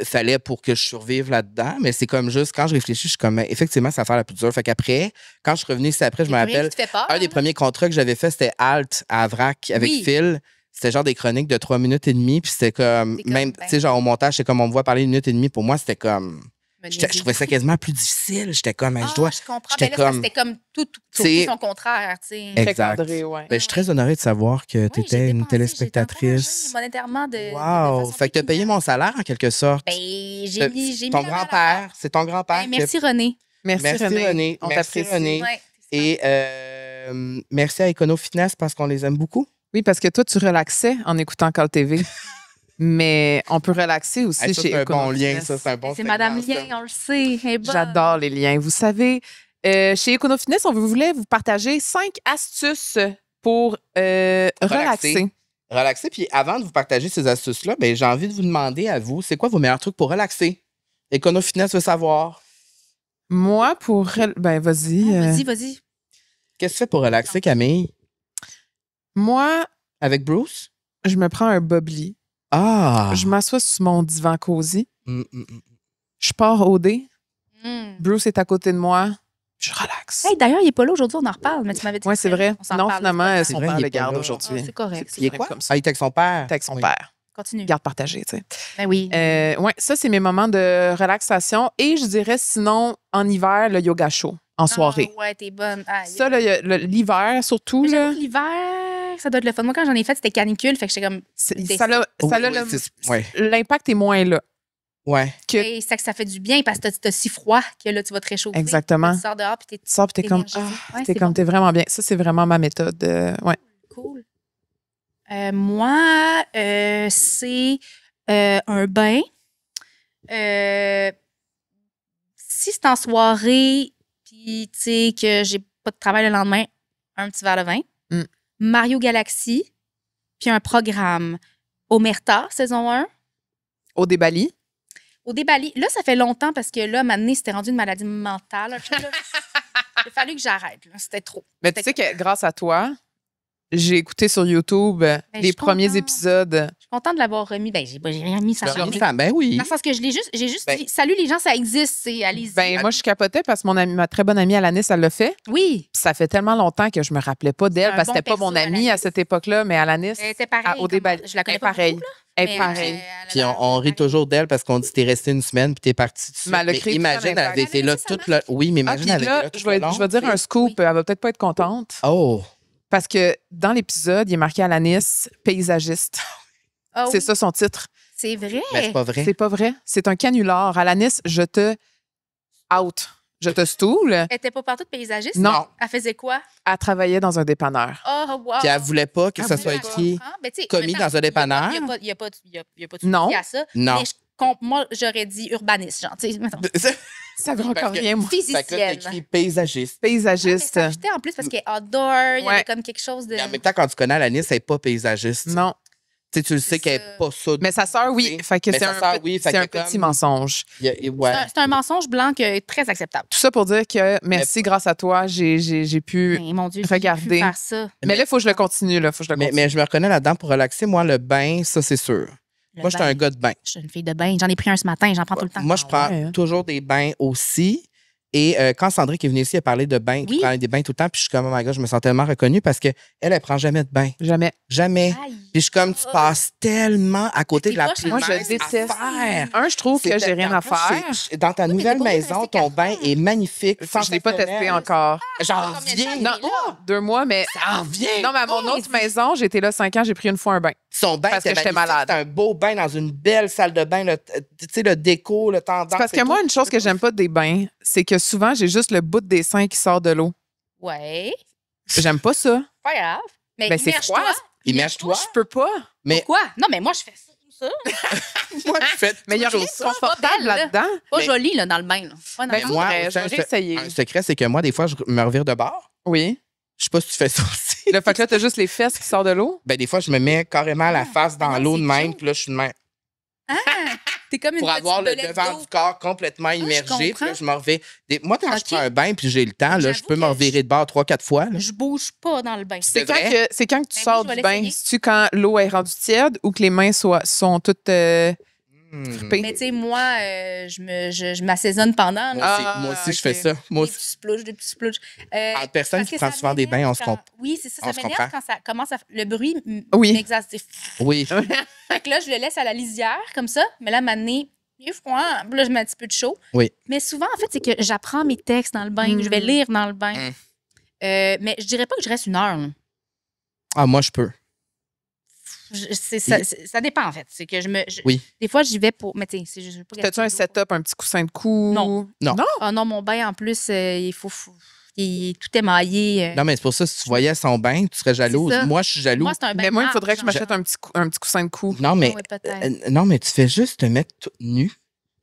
fallait pour que je survive là-dedans. Mais c'est comme juste, quand je réfléchis, je suis comme, effectivement, c'est l'affaire la plus dure. Fait qu'après, quand je suis revenu ici après, je me C'est pour rien rappelle, qui te fait peur, un des hein? premiers contrats que j'avais fait, c'était Alt à Vrac avec Oui. Phil. C'était genre des chroniques de 3 minutes et demie. Puis c'était comme, C'est comme, même, ben- tu sais, genre au montage, c'est comme on me voit parler 1 minute et demie. Pour moi, c'était comme, Me je niaiser. trouvais ça quasiment plus difficile. J'étais comme, Ah, je dois. je comprends. j'étais Ben là, comme- c'était comme tout C'est- son contraire, tu sais. Exact. Très cadré, ouais. Ben, je suis très honoré de savoir que tu Oui, étais j'ai une dépensé, téléspectatrice. j'ai été monétairement de Wow! façon Fait que t'as payé pécuniaire. mon salaire en quelque sorte. Ben, j'ai mis ton la main à la grand-père, c'est ton grand-père. pâte. Ben, merci, René. Merci, Merci, René. On Merci, t'apprécie. René. Ouais, Et merci à Econo Fitness parce qu'on les aime beaucoup. Oui, parce que toi, tu relaxais en écoutant Call TV. Mais on peut relaxer aussi Hey, ça, chez c'est un bon Econo lien, Fitness. ça, c'est un bon c'est segment, Madame ça. Lien, on le sait. Elle est bonne. J'adore les liens. Vous savez, chez Econo Fitness, on voulait vous partager 5 astuces pour relaxer. Relaxer. Puis avant de vous partager ces astuces-là, ben, j'ai envie de vous demander à vous, c'est quoi vos meilleurs trucs pour relaxer? Econo Fitness veut savoir. Moi, ben, vas-y. Vas-y. Qu'est-ce que tu fais pour relaxer, Camille? Moi, Avec Bruce? je me prends un bubbly. Ah! Je m'assois sur mon divan cosy. Mm. Je pars au dé. Mm. Bruce est à côté de moi. Je relaxe. Hey, d'ailleurs, il n'est pas là aujourd'hui, on en reparle, mais tu m'avais dit. Oui, que c'est vrai. on s'en Non, reparle, finalement, c'est pas son vrai, père il le est pas garde là. grave. aujourd'hui. Ah, c'est correct. Il est quoi? comme ça. Ah, il est avec son père. T'es avec son Oui. père. Continue. Garde partagée, tu sais. Ben oui. Ouais, ça, c'est mes moments de relaxation. Et je dirais, sinon, en hiver, le yoga chaud, en soirée. Ah, ouais, t'es bonne. Ah, Ça, là, l'hiver, surtout, mais là, j'avoue que l'hiver, ça doit être le fun. Moi, quand j'en ai fait, c'était canicule, fait que j'étais comme. ça Oui, oui, l'impact est moins là. Ouais. Hey, c'est que ça fait du bien parce que t'as si froid que là, tu vas te réchauffer. Exactement. Tu sors dehors puis t'es Tu sors, puis t'es comme, énergisé. Ouais, t'es c'est comme, bon. t'es vraiment bien. Ça, c'est vraiment ma méthode. Ouais. Cool. Moi, c'est un bain. Si c'est en soirée, puis tu sais que j'ai pas de travail le lendemain, un petit verre de vin. Mm. Mario Galaxy, puis un programme. Omerta, saison 1. Au débali. Au débali. Là, ça fait longtemps parce que là, maintenant, c'était rendu une maladie mentale. Puis là, il a fallu que j'arrête. Là. C'était trop. Mais tu sais que grâce à toi, j'ai écouté sur YouTube je les suis premiers contente. épisodes. Je suis contente de l'avoir remis. Ben, j'ai rien mis, ça Ben, change. ben oui. Dans le sens que j'ai juste Ben- dit, salut les gens, ça existe, c'est allez-y. Ben, moi, je capotais parce que ma très bonne amie Alanis, elle l'a fait. Oui, Puis ça fait tellement longtemps que je me rappelais pas d'elle un parce que bon c'était pas mon perso, amie à Alanis. cette époque-là, mais Alanis, elle était pareil. au débali. Je la connais Elle est pas pareille. beaucoup, là, Elle est mais, pareille. elle a Puis l'air on rit pareil. toujours d'elle parce qu'on dit t'es resté une semaine puis t'es parti tout de suite. Mais elle a Mais créé imagine, tout un elle avait impact. été là Ah, mais toute ça le. Oui, mais Ah, imagine, puis elle avait été là, là tout je le vais long. dire un scoop, Oui. elle va peut-être pas être contente. Oh! Parce que dans l'épisode, il est marqué Alanis, paysagiste. Ah C'est oui, ça son titre. c'est vrai. Mais c'est pas vrai. C'est pas vrai. C'est un canular. Alanis, je te out. Je te stoule. Elle était pas partout paysagiste? Non. Elle faisait quoi? Elle travaillait dans un dépanneur. Oh, wow. Puis elle voulait pas que Elle ça voulait soit pas. écrit. Ben, tu sais, commis en même temps, dans un dépanneur. Il n'y a pas de Non. souci à ça. Non. Mais moi, j'aurais dit urbaniste, genre, tu sais, mettons. Ça veut Oui, parce encore que- rien, moi. Fait que là, Physicienne. t'as écrit paysagiste. Mais Paysagiste. ça fitait en plus parce qu'elle est outdoor, il y Ouais. avait comme quelque chose de. Mais en même temps, quand tu connais Alanis, elle n'est pas paysagiste. Non. Tu sais, tu le sais C'est qu'elle ça. n'est pas ça. Mais sa sœur, oui. Fait que Mais c'est sa sœur, oui, fait c'est un que petit comme- mensonge. Ouais. C'est un mensonge blanc qui est très acceptable. Tout ça pour dire que merci, grâce à toi, j'ai pu. Mais mon Dieu, Regardez. j'ai pu faire ça. Mais là, il faut que je le continue. Là. Faut que je le Mais, continue. mais je me reconnais là-dedans pour relaxer. Moi, le bain, ça, c'est sûr. Moi, je suis un gars de bain. Je suis une fille de bain. J'en ai pris un ce matin, j'en prends tout le temps. Moi, je prends ouais, hein? toujours des bains aussi. Et quand Sandrine qui est venue ici, elle parlait de bains, qui Oui. prenait des bains tout le temps. Puis je suis comme, oh my God, je me sens tellement reconnue parce qu'elle, elle prend jamais de bain. Jamais. Jamais. Aïe. Puis je suis comme, tu passes tellement à côté T'es de la pas plus Moi, je mince déteste. affaire. Je trouve que j'ai rien à faire. Dans ta Oui, mais nouvelle t'es pas maison, resté ton quatre bain ans. est magnifique. Je l'ai pas testé sensationnel. encore. J'en Combien de temps reviens. il est là? 2 mois, mais. Ça en revient. Non, mais à mon autre maison, j'ai été là 5 ans, j'ai pris une fois un bain. Son bain, Parce que était j'étais magnifique. malade. C'est un beau bain dans une belle salle de bain. Tu sais, le déco, le tendance. C'est parce et que moi, tout. une chose que j'aime pas des bains, c'est que souvent, j'ai juste le bout des seins qui sort de l'eau. Ouais, J'aime pas ça. pas grave. Mais Ben, c'est immerge-toi. froid. Immerge-toi. Je peux pas. Mais Pourquoi? Non, mais moi, je fais ça, tout ça. moi, je fais Mais il y a rien toujours de ça. confortable belle, là. là-dedans. Pas Mais- joli, là, dans le bain. Là. Pas dans Ben, le moi, faudrait, j'ai un j'aurais essayé. Un secret, c'est que moi, des fois, je me revire de bord. Oui. Je sais pas si tu fais ça aussi. Le fait que là, t'as juste les fesses qui sortent de l'eau. Ben, des fois, je me mets carrément la face dans non, l'eau c'est de même, chaud. puis là, je suis de même. Ah, t'es comme une Pour petite avoir le belette devant d'eau. du corps complètement immergé, puis là, comprends. je me reviens. Moi, quand je Ok. prends un bain, puis j'ai le temps, là, je J'avoue peux me que revirer de bord 3-4 fois. là. Je bouge pas dans le bain. C'est vrai? c'est quand que tu Ben oui, sors je vais du bain. l'essayer. C'est-tu quand l'eau est rendue tiède ou que les mains sont toutes frippées? Mais tu sais, moi, je m'assaisonne pendant. Moi là. aussi, Ah, moi aussi, je fais ok. ça. Moi Des aussi. petits splouches, des petits splouches. Entre personnes Parce qui que prennent ça souvent des bains, on se m'énerve comprend. Oui, c'est ça. On Ça se m'énerve comprend. quand ça commence à. Le bruit Oui. m'exace. Oui. Fait que là, je le laisse à la lisière, comme ça. Mais là, maintenant, il est froid. Puis là, je mets un petit peu de chaud. Oui. Mais souvent, en fait, c'est que j'apprends mes textes dans le bain. Mm. Je vais lire dans le bain. Mm. Mais je dirais pas que je reste 1 heure. là. Ah, moi, je peux. Ça dépend, en fait. C'est que Oui. Des fois, j'y vais pour. Mais tu sais, c'est juste pas T'as-tu un setup, un petit coussin de cou? Non. Non. Ah non, mon bain, en plus, il faut. Il est tout émaillé. Non, mais c'est pour ça, si tu voyais son bain, tu serais jalouse. C'est ça. Moi, je suis jaloux. Moi, c'est un bain. Mais moi, il large, faudrait que je genre. m'achète un petit coussin de cou. Non, mais, Ah ouais, peut-être. non, mais tu fais juste te mettre toute nue.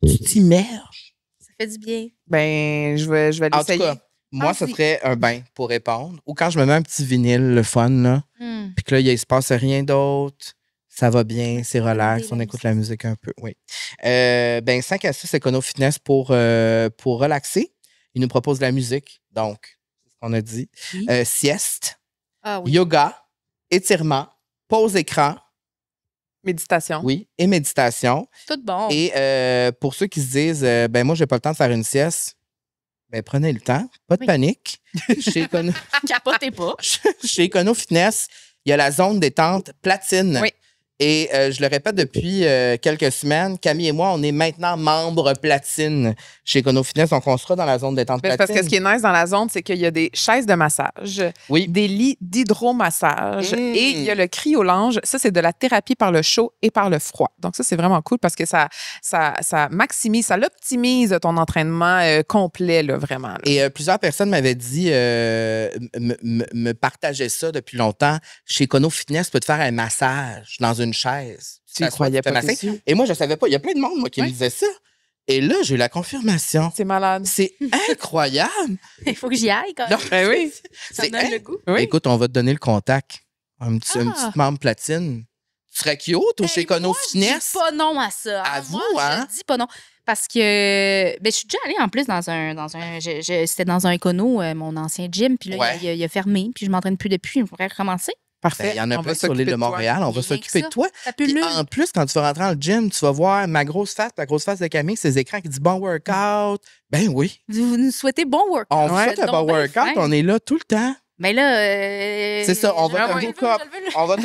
Tu t'immerges. Ça fait du bien. Ben, je vais En tout l'essayer. cas, Moi, ça Vas-y. serait un bain pour répondre. Ou quand je me mets un petit vinyle, le fun, là, puis que là, il se passe rien d'autre. Ça va bien, c'est relax, on écoute la musique un peu. Oui. 5 astuces Écono-Fitness pour relaxer. Il nous propose de la musique, donc, c'est ce qu'on a dit. Oui. Sieste, Ah oui. yoga, étirement, pause écran, Méditation. oui, et méditation. Tout bon. Et pour ceux qui se disent, moi, j'ai pas le temps de faire une sieste, prenez le temps, pas de Oui. panique. Chez Econo... Capotez pas. Chez Écono-Fitness, il y a la zone détente platine. Oui. Et je le répète depuis quelques semaines, Camille et moi, on est maintenant membres platine chez Écono-Fitness. Donc, on sera dans la zone détente Mais c'est platine. parce que ce qui est nice dans la zone, c'est qu'il y a des chaises de massage, Oui. des lits d'hydromassage et il y a le cryolange. Ça, c'est de la thérapie par le chaud et par le froid. Donc, ça, c'est vraiment cool parce que ça maximise, ça l'optimise ton entraînement complet, là, vraiment. Là. Et plusieurs personnes m'avaient dit, me partageaient ça depuis longtemps. Chez Écono-Fitness, tu peux te faire un massage dans une chaise. Tu y croyais pas, masser. t'es sûr? Et moi, je savais pas. Il y a plein de monde, moi, qui me Oui. disait ça. Et là, j'ai eu la confirmation. C'est malade. C'est incroyable. Il faut que j'y aille quand même. Non, Ben oui. Ça me c'est donne le goût. Oui. Écoute, on va te donner le contact. Un petit membre platine. Tu serais cute ou chez Moi, je Écono-Fitness? dis pas non à ça. À Moi, vous, hein? Je dis pas non. Parce que je suis déjà allée en plus dans un c'était dans un écono, mon ancien gym, puis là, Ouais. il a fermé, puis je m'entraîne plus depuis, je pourrais recommencer. Parfait. Il y en a On plein va sur l'île s'occuper de toi. Montréal. On va Rien que s'occuper de ça. toi. Ça peut Puis le. en plus, quand tu vas rentrer dans le gym, tu vas voir ma grosse face, la grosse face de Camille, ces écrans qui disent bon workout. Ben oui. Vous nous souhaitez bon workout. On Vous fait êtes un bon donc bien workout, fin. on est là tout le temps. Mais là. C'est ça, on va je te le veux, hook up. je le veux. On va te...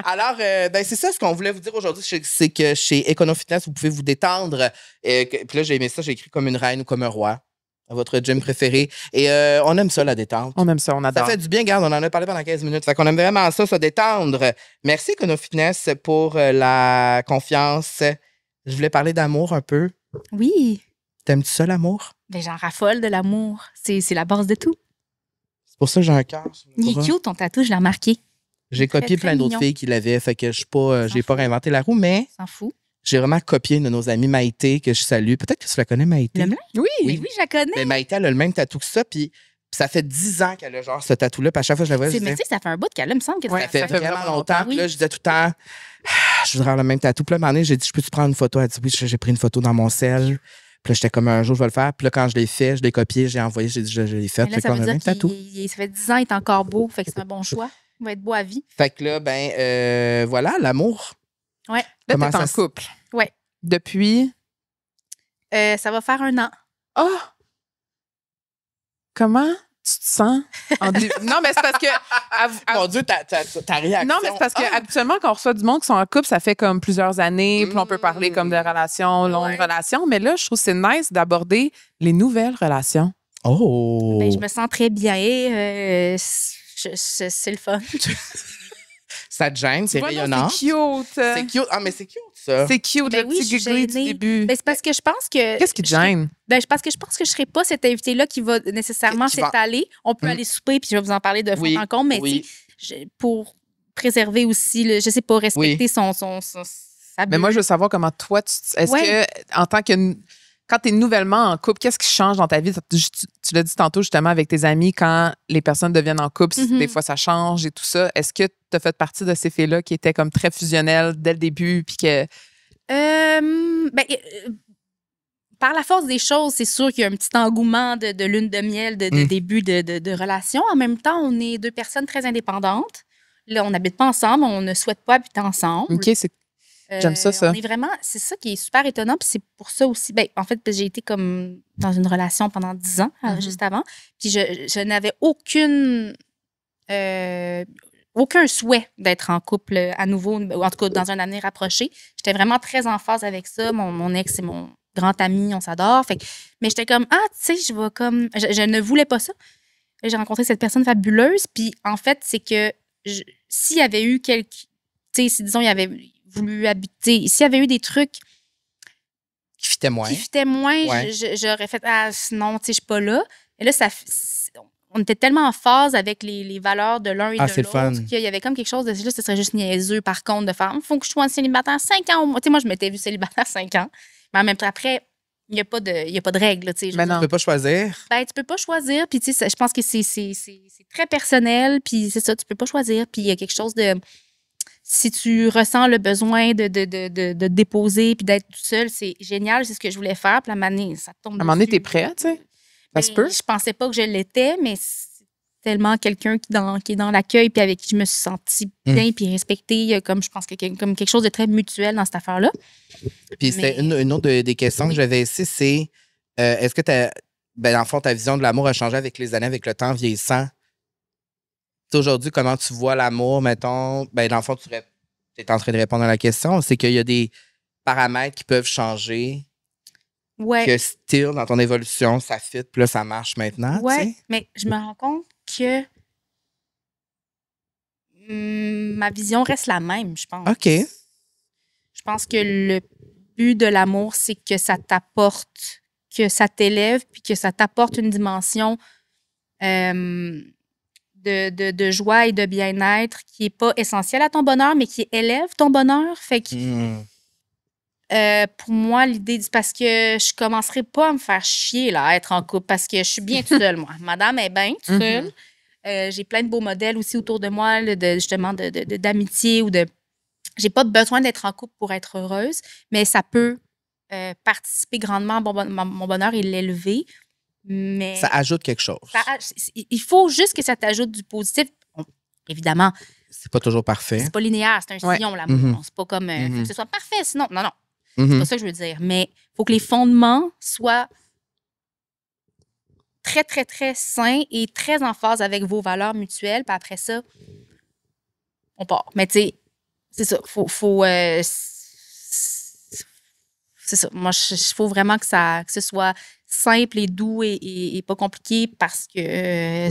Alors, c'est ça ce qu'on voulait vous dire aujourd'hui, c'est que chez Écono-Fitness, vous pouvez vous détendre. Puis là, j'ai aimé ça, j'ai écrit comme une reine ou comme un roi, à votre gym préféré. Et on aime ça, la détente. On aime ça, on Ça adore. fait du bien, regarde, on en a parlé pendant 15 minutes. Fait qu'on aime vraiment ça, se détendre. Merci, Écono-Fitness, pour la confiance. Je voulais parler d'amour un peu. Oui. T'aimes-tu ça, l'amour? Ben, j'en raffole de l'amour. C'est la base de tout. C'est pour ça que j'ai un cœur sur le Il est bras. cute, ton tatou, je l'ai remarqué. J'ai copié très plein d'autres mignon. filles qui l'avaient, fait que je suis pas, j'ai pas réinventé la roue, mais S'en fout. j'ai vraiment copié une de nos amies Maïté, que je salue. Peut-être que tu la connais, Maïté. Le blanc? Oui. Oui, je la connais. Mais Maïté, elle a le même tatou que ça, puis ça fait 10 ans qu'elle a genre ce tatou-là, puis à chaque fois que je la vois, je Mais disais, tu sais, ça fait un bout qu'elle a, il me semble que Ouais, ça fait fait vraiment vraiment longtemps. longtemps. Puis là, je disais tout le temps, je voudrais avoir le même tatou. Puis là, à un moment donné, j'ai dit, je peux-tu prendre une photo? Elle dit, oui, j'ai pris une photo dans mon sel. Puis là, j'étais comme un jour, je vais le faire. Puis là, quand je l'ai fait, je l'ai copié, j'ai envoyé, j'ai dit, je l'ai fait. Mais là, Fait ça qu'on veut a le même dire tatou. ça fait 10 ans, il est encore beau, fait que c'est un bon choix. Il va être beau à vie. Fait que là, voilà, l'amour. Ouais. Là, Comment t'es en ça se- couple. Ouais. Depuis. Ça va faire 1 an. Oh! Comment tu te sens? Non, mais c'est parce que. Mon Dieu, ta réaction. Non, mais c'est parce que Ah! habituellement, quand on reçoit du monde qui sont en couple, ça fait comme plusieurs années, puis on peut parler comme de Mm. relations, longues Ouais. relations. Mais là, je trouve que c'est nice d'aborder les nouvelles relations. Oh! Ben, je me sens très bien. C'est le fun. Ça te gêne, c'est Tu vois, non, rayonnant. C'est cute. C'est cute. Ah, mais c'est cute, ça. C'est cute, Ben le oui, petit je suis giggle du gênée. début. Ben, c'est parce que je pense que. Qu'est-ce qui te gêne? Ben, parce que je pense que je ne serai pas cet invité-là qui va nécessairement Qui va- s'étaler. On peut Mm. aller souper, puis je vais vous en parler de fond Oui, en comble, mais oui. tu sais, pour préserver aussi, je sais pas, respecter sa Mais bulle. moi, je veux savoir comment toi, est-ce Ouais. que, en tant que. Quand tu es nouvellement en couple, qu'est-ce qui change dans ta vie? Tu l'as dit tantôt, justement, avec tes amis, quand les personnes deviennent en couple, Mhm. des fois, ça change et tout ça. Est-ce que tu as fait partie de ces filles-là qui étaient comme très fusionnelles dès le début, puis que. Par la force des choses, c'est sûr qu'il y a un petit engouement de lune de miel, de Mm. début de relation. En même temps, on est 2 personnes très indépendantes. Là, on n'habite pas ensemble, on ne souhaite pas habiter ensemble. OK, j'aime ça. On est vraiment, c'est ça qui est super étonnant, puis c'est pour ça aussi, ben, en fait, parce que j'ai été comme dans une relation pendant 10 ans, Mhm. juste avant, puis je n'avais aucun souhait d'être en couple à nouveau, ou en tout cas dans un avenir rapproché. J'étais vraiment très en phase avec ça. Mon ex, c'est mon grand ami, on s'adore. Mais j'étais comme, tu sais, je vais comme. Je ne voulais pas ça. J'ai rencontré cette personne fabuleuse. Puis en fait, c'est que s'il y avait eu tu sais, si disons, il avait voulu habiter, s'il y avait eu des trucs Qui fitait moins. qui fitaient moins, Ouais. j'aurais fait, non, tu sais, je suis pas là. Et là, on était tellement en phase avec les valeurs de l'un et Ah, de c'est le fun. l'autre qu'il y avait comme quelque chose de là, ce serait juste niaiseux, par contre, de faire, il faut que je sois célibataire 5 ans au moins. Tu sais, moi, je m'étais vue célibataire 5 ans. Mais en même temps, après, Il n'y a pas de règle, tu sais. Mais non. Tu peux pas choisir. Ben, tu peux pas choisir. Puis, tu sais, je pense que c'est très personnel. Puis, c'est ça, tu peux pas choisir. Puis, il y a quelque chose de... Si tu ressens le besoin de déposer puis d'être tout seul, c'est génial. C'est ce que je voulais faire. Puis, à un moment donné, ça tombe À un moment donné, dessus. t'es prêt, tu sais. Ça se Ben, peut. je pensais pas que je l'étais, mais c'est tellement quelqu'un qui est dans l'accueil puis avec qui je me suis sentie bien puis respectée. Il y a comme, je pense, comme quelque chose de très mutuel dans cette affaire-là. Puis c'est une autre des questions que j'avais ici, c'est est-ce que dans le fond, ta vision de l'amour a changé avec les années, avec le temps vieillissant? Tu sais, aujourd'hui, comment tu vois l'amour, mettons? Ben, dans le fond, tu es en train de répondre à la question. C'est qu'il y a des paramètres qui peuvent changer, Ouais. que still, dans ton évolution, ça fit, puis là, ça marche maintenant, tu Ouais, sais? mais je me rends compte que ma vision reste la même, je pense. OK. Je pense que le but de l'amour, c'est que ça t'apporte, que ça t'élève, puis que ça t'apporte une dimension de joie et de bien-être qui n'est pas essentielle à ton bonheur, mais qui élève ton bonheur. Fait que pour moi, l'idée, parce que je commencerai pas à me faire chier là, à être en couple, parce que je suis bien toute seule, moi. Madame est bien toute seule. J'ai plein de beaux modèles aussi autour de moi, là, justement, d'amitié ou de... J'ai pas besoin d'être en couple pour être heureuse, mais ça peut participer grandement à mon bonheur et l'élever. Mais Ça ajoute quelque chose. il faut juste que ça t'ajoute du positif. Bon, évidemment, C'est pas toujours parfait. c'est pas linéaire, c'est un sillon, l'amour. C'est pas comme faut que ce soit parfait, sinon. Non. C'est pas ça que je veux dire. Mais il faut que les fondements soient très, très, très sains et très en phase avec vos valeurs mutuelles. Puis après ça, on part. Mais tu sais, c'est ça. C'est ça. Moi, il faut vraiment que ce soit simple et doux et pas compliqué parce que... mais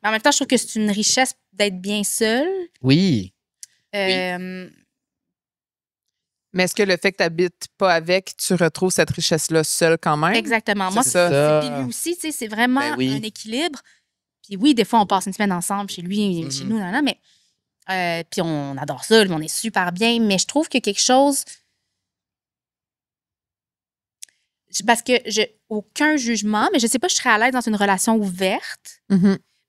en même temps, je trouve que c'est une richesse d'être bien seul. Oui. Mais est-ce que le fait que tu n'habites pas avec, tu retrouves cette richesse-là seule quand même? Exactement. Moi, C'est c'est ça. Puis lui aussi, tu sais, c'est vraiment Ben oui. un équilibre. Puis oui, des fois, on passe une semaine ensemble chez lui, chez nous, mais puis on adore ça, on est super bien. Mais je trouve que quelque chose... Parce que j'ai aucun jugement, mais je sais pas, je serais à l'aise dans une relation ouverte.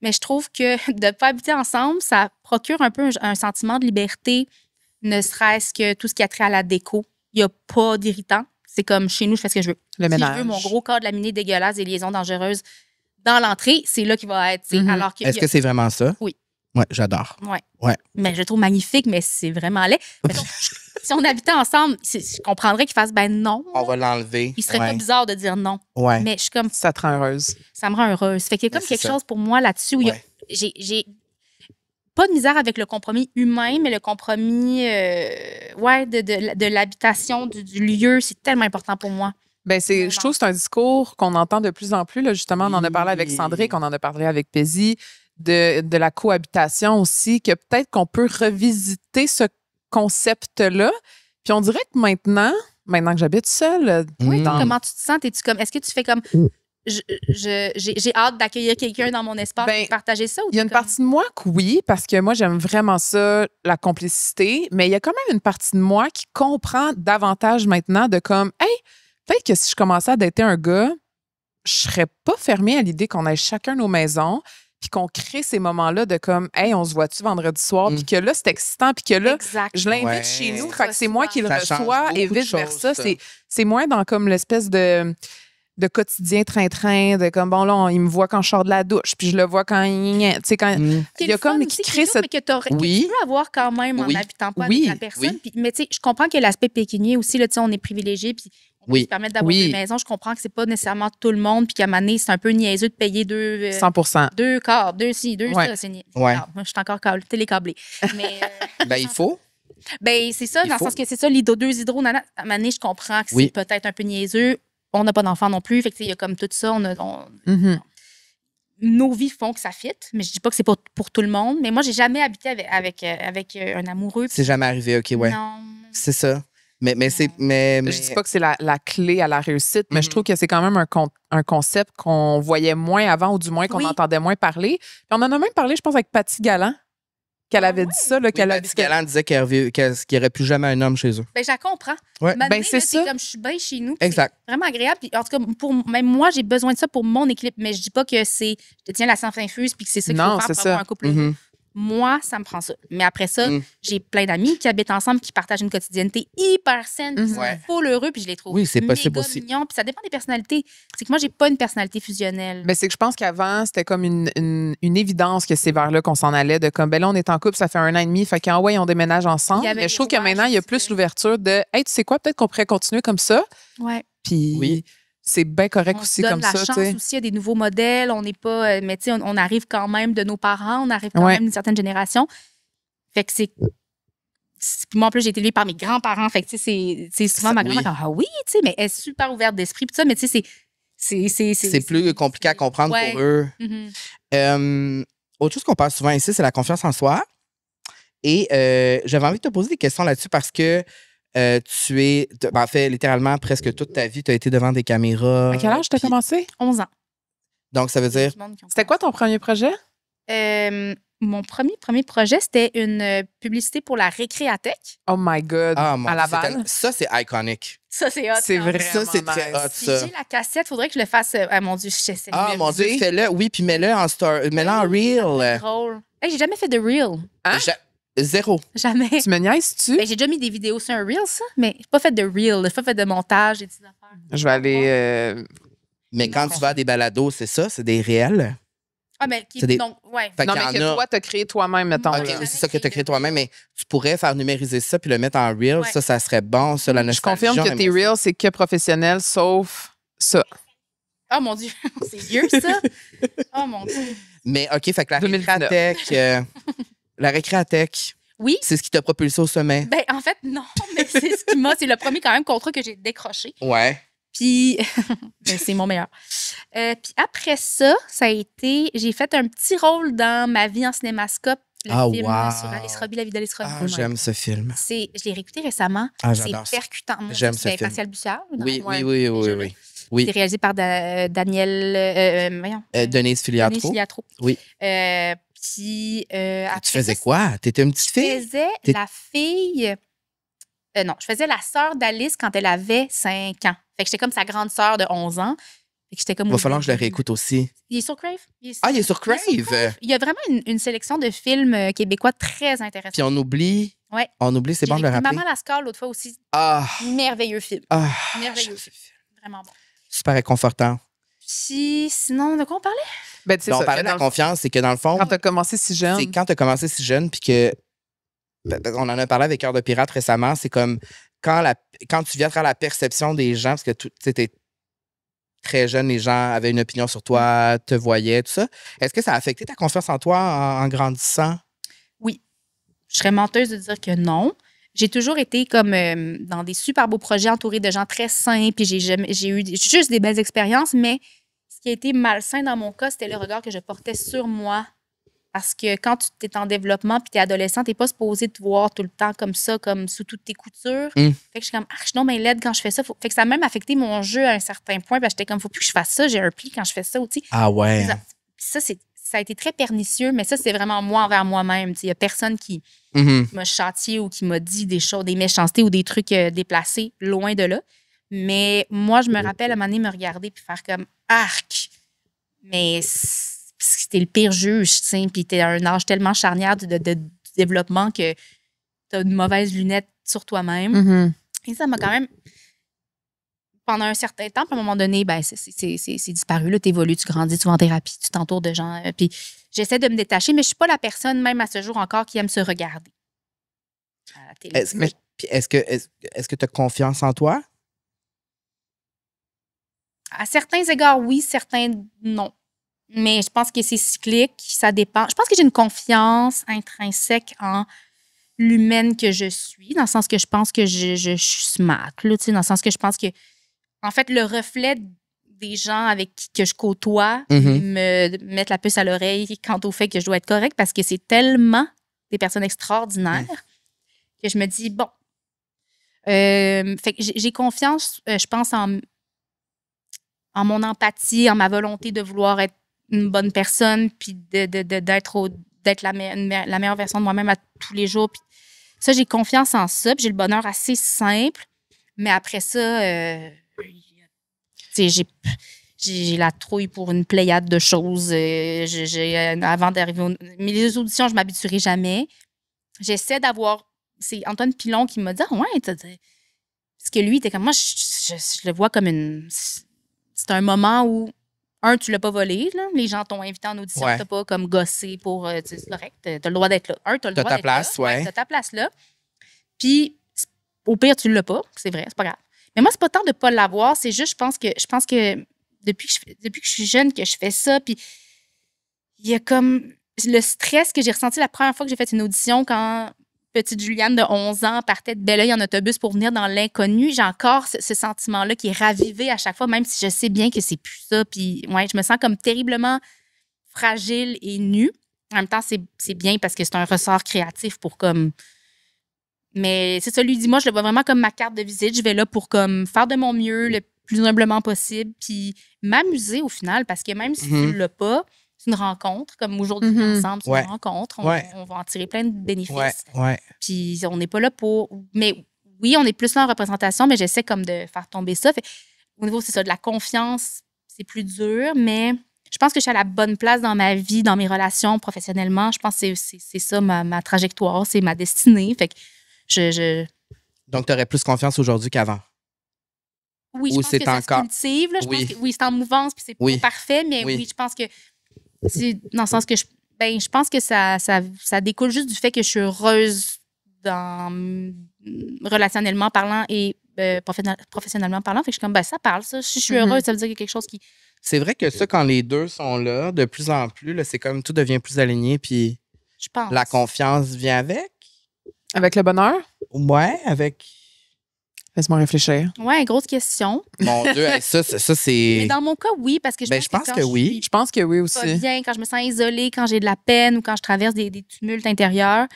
Mais je trouve que de ne pas habiter ensemble, ça procure un peu un sentiment de liberté, ne serait-ce que tout ce qui a trait à la déco. Il n'y a pas d'irritant. C'est comme chez nous, je fais ce que je veux. Le ménage. Si je veux mon gros cadre laminé dégueulasse et liaisons dangereuses dans l'entrée, c'est là qu'il va être. Alors que Est-ce que c'est vraiment ça? Oui. Ouais, j'adore. Ouais. Mais je le trouve magnifique, mais c'est vraiment laid. Mettons, si on habitait ensemble, je comprendrais qu'il fasse ben non. On va l'enlever. Il serait pas bizarre de dire non. Ouais. Mais je suis comme... Ça te rend heureuse. Ça me rend heureuse. Fait qu'il y a comme c'est quelque ça. chose pour moi là-dessus où j'ai pas de misère avec le compromis humain, mais le compromis de l'habitation, du lieu, c'est tellement important pour moi. Ben je trouve que c'est un discours qu'on entend de plus en plus. Là, justement, on en a parlé avec Sandrick, on en a parlé avec Paisy, de la cohabitation aussi, que peut-être qu'on peut revisiter ce concept-là. Puis on dirait que maintenant que j'habite seule... Oui, comment tu te sens? Est-ce que tu fais comme... J'ai hâte d'accueillir quelqu'un dans mon espace et de partager ça? Il y a une partie de moi que oui, parce que moi, j'aime vraiment ça, la complicité, mais il y a quand même une partie de moi qui comprend davantage maintenant de comme, hey, peut-être que si je commençais à dater un gars, je serais pas fermée à l'idée qu'on ait chacun nos maisons, puis qu'on crée ces moments-là de comme, hey, on se voit-tu vendredi soir, puis que là, c'est excitant, puis que là, je l'invite chez nous, fait que c'est moi qui le reçois et vice-versa. C'est moins dans comme l'espèce de quotidien train-train, de comme, bon, là, il me voit quand je sors de la douche, puis je le vois quand il... Tu sais, quand... Il y a comme qui crée cette... que tu peux avoir quand même en n'habitant pas avec la personne. Puis, mais tu sais, je comprends que l'aspect pécunier aussi, là, tu sais, on est privilégié, puis on peut se permettre d'avoir des maisons. Je comprends que c'est pas nécessairement tout le monde, puis qu'à un moment donné, c'est un peu niaiseux de payer 100%. 2 câbles, 2 ci, 2 ça, c'est niaiseux. Ouais. Non, moi, je suis encore télécablé. Mais... Ben, il faut. Ben, c'est ça, dans le sens que c'est ça, les 2 hydros, à un moment donné, je comprends que c'est peut-être un peu niaiseux. On n'a pas d'enfant non plus. Fait que, il y a comme tout ça. Nos vies font que ça fit, mais je dis pas que c'est pas pour tout le monde. Mais moi, j'ai jamais habité avec un amoureux. C'est jamais arrivé, OK, ouais. Non. C'est ça. Mais c'est... Mais... Je dis pas que c'est la clé à la réussite, mais je trouve que c'est quand même un concept qu'on voyait moins avant, ou du moins qu'on entendait moins parler. Puis on en a même parlé, je pense, avec Patty Galland. qu'elle avait dit ça, là, qu'elle a dit. Galland disait qu'il n'y aurait plus jamais un homme chez eux. Ben, je la comprends. Ouais. Ben, c'est ça. Comme je suis bien chez nous. Exact. C'est vraiment agréable. Puis, en tout cas, même moi, j'ai besoin de ça pour mon équilibre. Mais je dis pas que je te tiens la science infuse puis que c'est ça qu'il faut faire pour avoir un couple. Mm-hmm. Moi, ça me prend ça. Mais après ça, j'ai plein d'amis qui habitent ensemble, qui partagent une quotidienneté hyper saine, qui sont full heureux, puis je les trouve oui, c'est possible méga aussi. mignons. Puis ça dépend des personnalités. C'est que moi, j'ai pas une personnalité fusionnelle. Mais c'est que je pense qu'avant, c'était comme une évidence que c'est vers là qu'on s'en allait, de comme, ben là, on est en couple, ça fait 1 an et demi, fait qu'en ouais, on déménage ensemble. Mais je trouve que maintenant, il y a plus l'ouverture de, hey, tu sais quoi, peut-être qu'on pourrait continuer comme ça. Ouais. Puis c'est bien correct on aussi donne comme la ça. chance aussi à des nouveaux modèles. On n'est pas. Mais tu sais, on arrive quand même de nos parents, on arrive quand même d'une certaine génération. Fait que c'est. Puis moi, en plus, j'ai été élevée par mes grands-parents. Fait que tu sais, c'est souvent ma grand-mère qui dit ah oui, tu sais, mais elle est super ouverte d'esprit. Puis ça, mais tu sais, c'est plus compliqué à comprendre pour eux. Autre chose qu'on parle souvent ici, c'est la confiance en soi. Et j'avais envie de te poser des questions là-dessus parce que tu es, en fait, littéralement, presque toute ta vie, tu as été devant des caméras. À quel âge tu as commencé? 11 ans. Donc, ça veut dire. C'était quoi ton premier projet? Mon premier projet, c'était une publicité pour la Récréathèque. Oh my God, à Laval. Ça, c'est iconique. Ça, c'est hot. C'est vrai. Ça, c'est très hot, ça. J'ai la cassette, faudrait que je le fasse. Ah, mon Dieu, je sais. Ah, mon Dieu, fais-le. Oui, puis mets-le en story. Mets-le en reel. Drôle. Hey, j'ai jamais fait de reel. Hein? Zéro. Jamais. Tu me niaises-tu? Ben, j'ai déjà mis des vidéos sur un reel, ça, mais j'ai pas fait de reel. J'ai pas fait de montage et des affaires. Je vais aller. Mais quand tu vas à des balados, c'est ça? C'est des réels? Ah, mais donc, ouais. Fait Non, qu'il y mais que en a- toi, t'as créé toi-même, mettons. OK, là. oui, c'est ça que tu as créé toi-même, mais tu pourrais faire numériser ça puis le mettre en reel. Ouais. Ça serait bon. Ça, la Je nostalgie, confirme que on tes aimerait ça. reels, c'est que professionnel, sauf ça. Oh mon Dieu, c'est vieux, ça. Oh mon Dieu. Mais OK, fait que la 2019. Récréathèque, la Récréathèque, Oui. c'est ce qui t'a propulsé au sommet. Ben, en fait, non, mais c'est ce qui m'a. C'est le premier, quand même, contrat que j'ai décroché. Ouais. Puis, ben, c'est mon meilleur. Puis après ça, ça a été. J'ai fait un petit rôle dans Ma vie en cinémascope, le film wow. sur Alice Robbie, la vie d'Alice Robbie. Ah, j'aime ce film. Je l'ai réécouté récemment. Ah, C'est j'adore ça. percutant. Moi, J'aime ce c'est film. Pascal Bussière. Oui, Ouais. oui. C'est réalisé par Daniel. Voyons. Denise Filiatro. Denise Filiatro. Oui. Puis. Après Tu faisais ça, quoi? T'étais une petite Je fille? faisais la fille. Non, je faisais la sœur d'Alice quand elle avait 5 ans. Fait que j'étais comme sa grande sœur de 11 ans. Fait que j'étais comme. Il va falloir que je le réécoute aussi. Il est sur Crave. Il est sur Crave. Il y a vraiment une sélection de films québécois très intéressants. Puis on oublie. Ouais. On oublie, c'est bon de le rappeler. Maman Lascar, l'autre fois aussi. Ah, Merveilleux film. Merveilleux. j'aime ce film. Vraiment bon. Super réconfortant. Puis, sinon, de quoi on parlait? Ben, tu sais, On ça, parlait que de la dans le- confiance, c'est que dans le fond, Quand t'as commencé si jeune. c'est quand tu as commencé si jeune, puis que. On en a parlé avec Cœur de Pirate récemment, c'est comme quand tu viens à la perception des gens, parce que tu étais très jeune, les gens avaient une opinion sur toi, te voyaient, tout ça. Est-ce que ça a affecté ta confiance en toi en grandissant? Oui. Je serais menteuse de dire que non. J'ai toujours été comme dans des super beaux projets entourés de gens très sains, puis j'ai eu juste des belles expériences, mais ce qui a été malsain dans mon cas, c'était le regard que je portais sur moi. Parce que quand tu es en développement puis tu es adolescent, tu n'es pas supposé te voir tout le temps comme ça, comme sous toutes tes coutures. Fait que je suis comme, je suis non, mais laide quand je fais ça. Fait que ça a même affecté mon jeu à un certain point. Parce que j'étais comme, faut plus que je fasse ça. J'ai un pli quand je fais ça aussi. Ah ouais. Ça, ça a été très pernicieux, mais ça, c'est vraiment moi envers moi-même. Il n'y a personne qui m'a châtié ou qui m'a dit des choses, des méchancetés ou des trucs déplacés, loin de là. Mais moi, je me rappelle à un moment donné me regarder puis faire comme, arc. Mais c'était le pire juge, tu sais, puis t'es à un âge tellement charnière de développement que t'as une mauvaise lunette sur toi-même. Mhm. Et ça m'a quand même, pendant un certain temps, puis à un moment donné, ben, c'est disparu, là, t'évolues, tu grandis, tu vas en thérapie, tu t'entoures de gens, puis j'essaie de me détacher, mais je suis pas la personne, même à ce jour encore, qui aime se regarder à la télé. Est-ce que tu as confiance en toi? À certains égards, oui, certains, non. Mais je pense que c'est cyclique, ça dépend. Je pense que j'ai une confiance intrinsèque en l'humaine que je suis, dans le sens que je pense que je suis smart, là, dans le sens que je pense que, en fait, le reflet des gens avec qui que je côtoie me mettent la puce à l'oreille quant au fait que je dois être correcte parce que c'est tellement des personnes extraordinaires que je me dis, bon, fait que j'ai confiance, je pense, en mon empathie, en ma volonté de vouloir être une bonne personne, puis d'être d'être la meilleure version de moi-même à tous les jours. Puis ça, j'ai confiance en ça. Puis j'ai le bonheur assez simple. Mais après ça, j'ai la trouille pour une pléiade de choses. Avant d'arriver mais les auditions, je m'habituerai jamais. J'essaie d'avoir... C'est Antoine Pilon qui m'a dit « Ah ouais, parce que lui, il était comme moi, je le vois comme une... C'est un moment où, tu l'as pas volé, là. Les gens t'ont invité en audition, t'as pas comme gossé pour... c'est correct, t'as le droit d'être là. T'as le droit d'être place, là. T'as ta place là. Puis, au pire, tu l'as pas, c'est vrai, c'est pas grave. Mais moi, c'est pas tant de pas l'avoir, c'est juste, je pense que depuis que je suis jeune, que je fais ça, puis il y a comme le stress que j'ai ressenti la première fois que j'ai fait une audition quand petite Juliane de 11 ans partait de Belleuil en autobus pour venir dans l'inconnu. J'ai encore ce sentiment-là qui est ravivé à chaque fois, même si je sais bien que c'est plus ça. Puis, ouais, je me sens comme terriblement fragile et nue. En même temps, c'est bien parce que c'est un ressort créatif pour comme... Mais c'est ça, lui dit, moi, je le vois vraiment comme ma carte de visite. Je vais là pour comme faire de mon mieux le plus humblement possible, puis m'amuser au final, parce que même si tu ne l'as pas, c'est une rencontre, comme aujourd'hui ensemble, c'est une rencontre. On va en tirer plein de bénéfices. Puis on n'est pas là pour... Mais oui, on est plus là en représentation, mais j'essaie comme de faire tomber ça. Fait, au niveau, c'est ça, de la confiance, c'est plus dur, mais je pense que je suis à la bonne place dans ma vie, dans mes relations, professionnellement. Je pense que c'est ça, ma trajectoire, c'est ma destinée. Fait que Donc, tu aurais plus confiance aujourd'hui qu'avant? Oui, je pense que ça se cultive. Là. Je pense que, oui, c'est en mouvance, puis c'est pas parfait, mais oui, je pense que c'est dans le sens que je pense que ça découle juste du fait que je suis heureuse relationnellement parlant et professionnellement parlant. Fait que je suis comme, ça parle, ça. Si je suis heureuse, ça veut dire qu'il y a quelque chose qui... C'est vrai que ça, quand les deux sont là, de plus en plus, là, c'est comme tout devient plus aligné, puis je pense. La confiance vient avec. Avec le bonheur? Ouais, avec... Laisse-moi réfléchir. Ouais, grosse question. Mon Dieu, ça c'est... Mais dans mon cas, oui, parce que je pense que oui. Je pense que oui aussi. Pas bien, quand je me sens isolée, quand j'ai de la peine ou quand je traverse des tumultes intérieurs,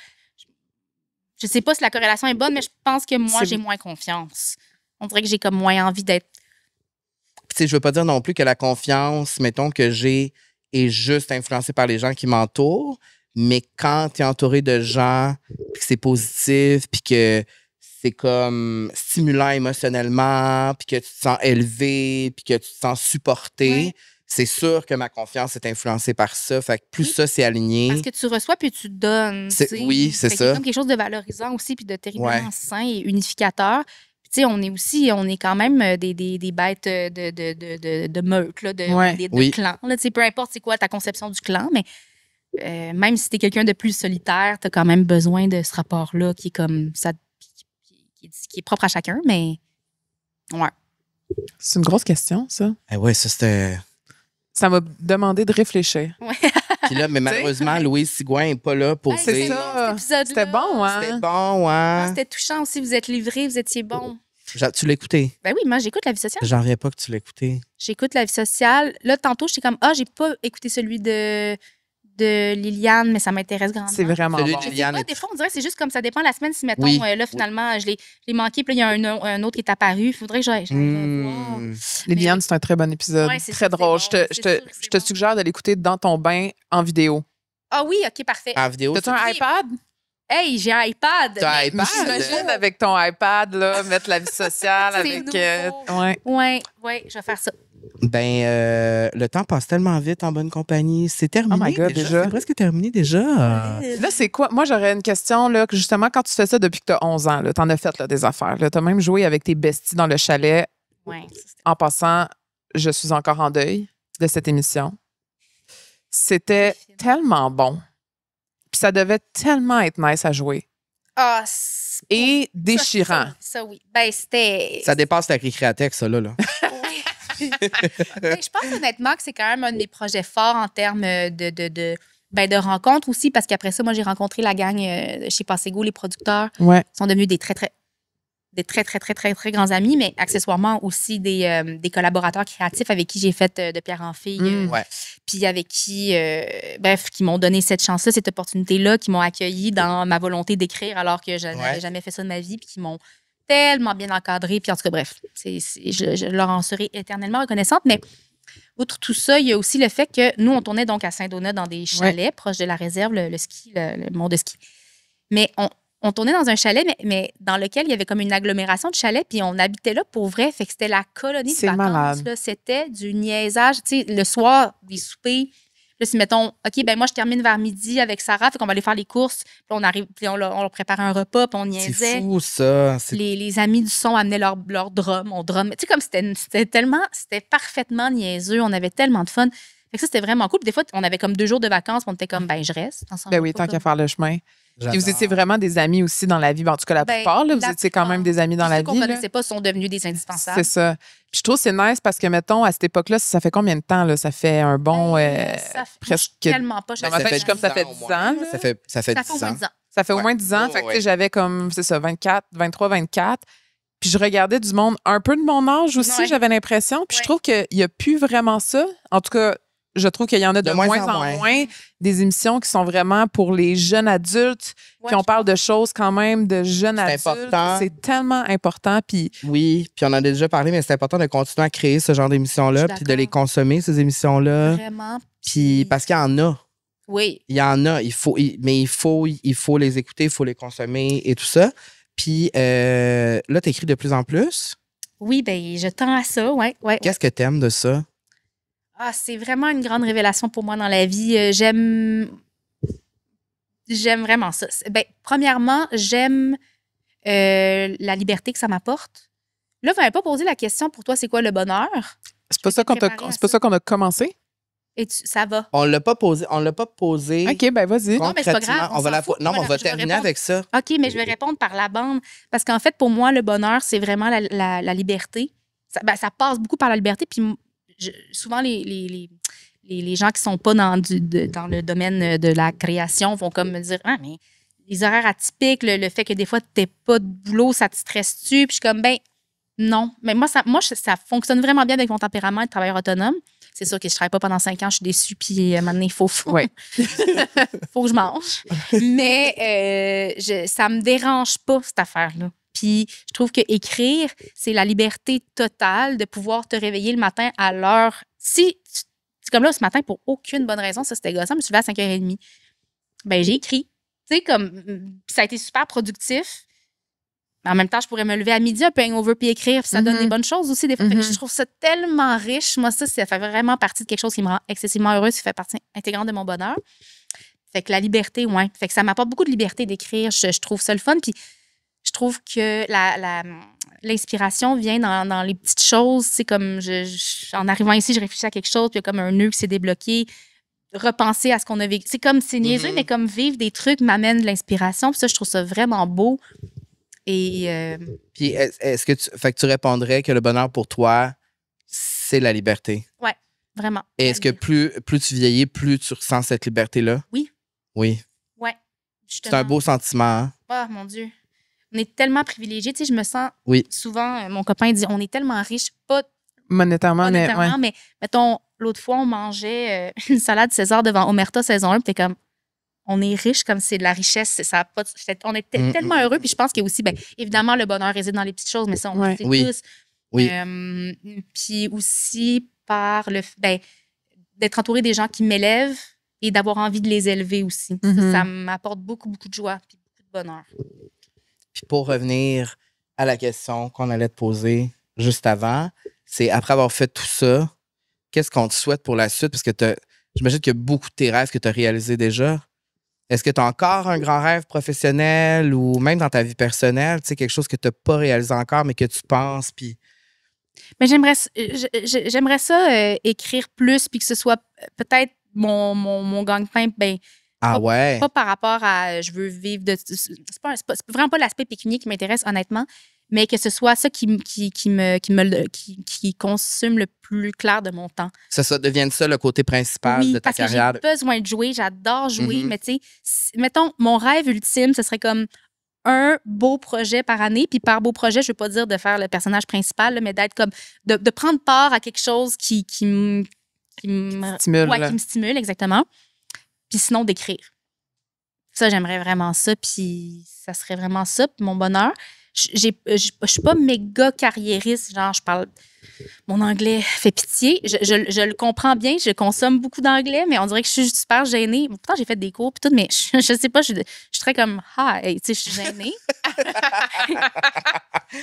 je sais pas si la corrélation est bonne, mais je pense que moi, j'ai moins confiance. On dirait que j'ai comme moins envie d'être... Tu sais, je veux pas dire non plus que la confiance, mettons, que j'ai est juste influencée par les gens qui m'entourent, mais quand tu es entouré de gens, puis que c'est positif, puis que c'est comme stimulant émotionnellement, puis que tu te sens élevé, puis que tu te sens supporté, c'est sûr que ma confiance est influencée par ça. Fait que plus ça, c'est aligné. Parce que tu reçois puis tu donnes. Oui, c'est ça. C'est comme quelque chose de valorisant aussi, puis de terriblement sain et unificateur. Tu sais, on est quand même des bêtes de meute, là, de clan. Là, peu importe c'est quoi ta conception du clan, mais même si tu es quelqu'un de plus solitaire, tu as quand même besoin de ce rapport-là qui est comme ça, qui est propre à chacun, mais ouais. C'est une grosse question, ça. Oui, ça, c'était... Ça m'a demandé de réfléchir. Ouais. Puis là, mais malheureusement, Louise Sigouin n'est pas là pour c'est ça. C'était bon, hein? C'était bon, hein? C'était touchant aussi. Vous êtes livrés, vous étiez bon. Tu l'as écouté? Ben oui, moi, j'écoute La Vie sociale. J'en reviens pas que tu l'as écouté. J'écoute La Vie sociale. Là, tantôt, j'étais comme, j'ai pas écouté celui de Liliane, mais ça m'intéresse grandement. C'est vraiment celui bon. de Liliane des fois, on dirait que c'est juste comme ça dépend la semaine. Si, mettons, là, finalement, je l'ai manqué, puis là, il y a un autre qui est apparu. Il faudrait que j'aille voir. Liliane, c'est un très bon épisode. Ouais, très drôle. Je te suggère de l'écouter dans ton bain en vidéo. Ah oui, OK, parfait. En vidéo. T'as un iPad? Hey, j'ai un iPad. T'as un iPad? J'imagine avec ton iPad, là, mettre La Vie sociale avec... Ouais, je vais faire ça. Ben, le temps passe tellement vite en bonne compagnie. C'est terminé. Oh my God, déjà. C'est presque terminé déjà. Là, c'est quoi? Moi, j'aurais une question, là, que justement, quand tu fais ça depuis que tu as 11 ans, tu en as fait là, des affaires. Tu as même joué avec tes besties dans le chalet. Ouais, en passant, je suis encore en deuil de cette émission. C'était tellement bon. Puis ça devait tellement être nice à jouer. Et déchirant. Ça, oui. Ben, c'était... Ça dépasse la récréathèque, ça, là. Ben, je pense honnêtement que c'est quand même un des projets forts en termes de rencontres aussi, parce qu'après ça, moi, j'ai rencontré la gang chez Passego, les producteurs. Ouais. Ils sont devenus des très grands amis, mais accessoirement aussi des collaborateurs créatifs avec qui j'ai fait de pierre en fille. Puis avec qui, qui m'ont donné cette chance-là, cette opportunité-là, qui m'ont accueilli dans ma volonté d'écrire alors que je n'avais jamais fait ça de ma vie, puis qui m'ont tellement bien encadré. Puis en tout cas, bref, je leur en serai éternellement reconnaissante. Mais outre tout ça, il y a aussi le fait que nous, on tournait donc à Saint-Donat dans des chalets proches de la réserve, le ski, le mont de ski. Mais on tournait dans un chalet, mais dans lequel il y avait comme une agglomération de chalets, puis on habitait là pour vrai. Fait que c'était la colonie de C'est vacances. malade. Là. C'était du niaisage. Tu sais, le soir, des soupers. Là, si mettons, OK, ben moi, je termine vers midi avec Sarah, fait qu'on va aller faire les courses. Puis on arrive, puis on leur préparait un repas, puis on niaisait. C'est fou, ça. Les amis du son amenaient leur drum, on drum. Tu sais, comme c'était parfaitement niaiseux. On avait tellement de fun. Fait que ça, c'était vraiment cool. Puis des fois, on avait comme 2 jours de vacances, puis on était comme, ben, je reste. Ben oui, tant qu'à faire le chemin. Puis vous étiez vraiment des amis aussi dans la vie. En tout cas, la plupart, là, vous étiez quand même des amis dans la vie. Ceux qu'on ne connaissait pas sont devenus des indispensables. C'est ça. Puis je trouve que c'est nice parce que, mettons, à cette époque-là, ça fait combien de temps? Là? Ça fait un bon... presque... Tellement pas. Dans ma tête, je suis comme ça fait 10 ans. Là. Ça fait 10 au moins ans. 10 ans. Ça fait au moins 10 ans. Fait que j'avais comme, c'est ça, 24, 23, 24. Puis je regardais du monde un peu de mon âge aussi, j'avais l'impression. Puis je trouve qu'il n'y a plus vraiment ça. En tout cas, je trouve qu'il y en a de moins en moins des émissions qui sont vraiment pour les jeunes adultes, puis on parle de choses quand même de jeunes adultes. Important. C'est tellement important. Puis oui, puis on en a déjà parlé, mais c'est important de continuer à créer ce genre d'émissions-là, puis de les consommer, ces émissions-là. Vraiment. Puis parce qu'il y en a. Oui. Il y en a. Mais il faut les écouter, il faut les consommer et tout ça. Puis là, tu écris de plus en plus. Oui, bien, je tends à ça, ouais. Qu'est-ce que tu aimes de ça? Ah, c'est vraiment une grande révélation pour moi dans la vie. J'aime vraiment ça. Ben, premièrement, j'aime la liberté que ça m'apporte. Là, vous n'avez pas posé la question pour toi, c'est quoi le bonheur? C'est pas ça qu'on a commencé? Et ça va. On l'a pas posé. OK, ben vas-y. Non, mais c'est pas grave. On va terminer avec ça. OK, mais je vais répondre par la bande. Parce qu'en fait, pour moi, le bonheur, c'est vraiment la liberté. Ça passe beaucoup par la liberté. Puis souvent, les gens qui sont pas dans le domaine de la création vont comme me dire « Ah, mais les horaires atypiques, le fait que des fois, tu n'aies pas de boulot, ça te stresse-tu? » Puis je suis comme « Ben non. » Mais moi, ça fonctionne vraiment bien avec mon tempérament de travailleur autonome. C'est sûr que je travaille pas pendant 5 ans, je suis déçue, puis maintenant, il faut faut que je mange. Mais ça me dérange pas, cette affaire-là. Puis je trouve que écrire, c'est la liberté totale de pouvoir te réveiller le matin à l'heure. C'est comme là, ce matin, pour aucune bonne raison, ça c'était gossant, je me suis levée à 5h30. Ben j'ai écrit. Tu sais, comme, ça a été super productif. Mais en même temps, je pourrais me lever à midi, un peu hangover, puis écrire, puis ça donne des bonnes choses aussi. Des fois. Fait que je trouve ça tellement riche. Moi, ça fait vraiment partie de quelque chose qui me rend excessivement heureuse, qui fait partie intégrante de mon bonheur. Fait que la liberté, ouais. Fait que ça m'apporte beaucoup de liberté d'écrire. Je trouve ça le fun. Puis je trouve que l'inspiration vient dans les petites choses. C'est comme, en arrivant ici, je réfléchis à quelque chose, puis il y a comme un nœud qui s'est débloqué. Repenser à ce qu'on a vécu. C'est comme, c'est niaiseux, mais comme vivre des trucs m'amène de l'inspiration. Puis ça, je trouve ça vraiment beau. Et puis est-ce que tu répondrais que le bonheur pour toi, c'est la liberté? Oui, vraiment. Et est-ce que plus tu vieillis, plus tu ressens cette liberté-là? Oui. Oui. Oui. C'est un beau sentiment. Hein? Oh mon Dieu. On est tellement privilégiés. Tu sais, je me sens souvent, mon copain dit, on est tellement riches, pas monétairement, mais mettons, l'autre fois, on mangeait une salade César devant Omerta saison 1, puis t'es comme, on est riche comme c'est de la richesse. On était tellement heureux. Puis je pense qu'il y a aussi, bien, évidemment, le bonheur réside dans les petites choses, mais ça, on le sait tous. Oui. Puis aussi par d'être entouré des gens qui m'élèvent et d'avoir envie de les élever aussi. Ça m'apporte beaucoup, beaucoup de joie puis beaucoup de bonheur. Puis pour revenir à la question qu'on allait te poser juste avant, c'est après avoir fait tout ça, qu'est-ce qu'on te souhaite pour la suite? Parce que j'imagine qu'il y a beaucoup de tes rêves que tu as réalisés déjà. Est-ce que tu as encore un grand rêve professionnel ou même dans ta vie personnelle, tu sais, quelque chose que tu n'as pas réalisé encore, mais que tu penses? Puis... Mais j'aimerais ça écrire plus, puis que ce soit peut-être mon gagne-pain. Pas par rapport à je veux vivre de. C'est vraiment pas l'aspect pécunier qui m'intéresse, honnêtement, mais que ce soit ça qui consomme le plus clair de mon temps. Ça devienne ça le côté principal de ta carrière. Oui, parce que j'ai besoin de jouer, j'adore jouer, mais tu sais, mettons, mon rêve ultime, ce serait comme un beau projet par année, puis par beau projet, je veux pas dire de faire le personnage principal, là, mais d'être comme, de prendre part à quelque chose qui me stimule. Ouais, qui me stimule, exactement. Puis sinon, d'écrire. Ça, j'aimerais vraiment ça, puis ça serait vraiment ça, puis mon bonheur. Je suis pas méga carriériste, genre, je parle. Mon anglais fait pitié. Je le comprends bien, je consomme beaucoup d'anglais, mais on dirait que je suis super gênée. Pourtant, j'ai fait des cours, puis tout, mais je sais pas, je suis très comme, hi, tu sais, je suis gênée.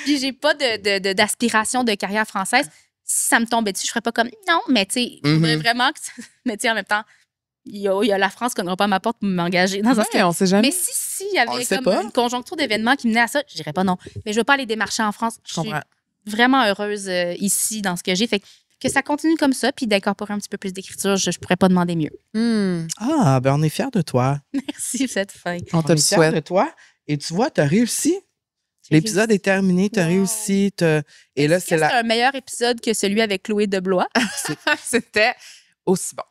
Puis j'ai pas d'aspiration de carrière française. Si ça me tombait dessus, je ferais pas comme, non, mais tu sais, je voudrais vraiment que. Mais tu sais, en même temps, il y a la France qui ne cognera pas à ma porte pour m'engager. Dans un Ouais, on sait jamais. Mais si il y On le avait sait comme pas. une conjoncture d'événements qui menait à ça, je dirais pas non. Mais je veux pas aller démarcher en France. Je comprends. Suis vraiment heureuse ici dans ce que j'ai. Fait que ça continue comme ça, puis d'incorporer un petit peu plus d'écriture, je pourrais pas demander mieux. Ah, ben on est fiers de toi. Merci, vous êtes fin. On te On le est fiers souhaite. de toi. Et tu vois, tu as réussi. L'épisode est terminé, tu as Wow. réussi. Et là, Est-ce c'est que c'est un meilleur épisode que celui avec Chloé Deblois? C'était aussi bon.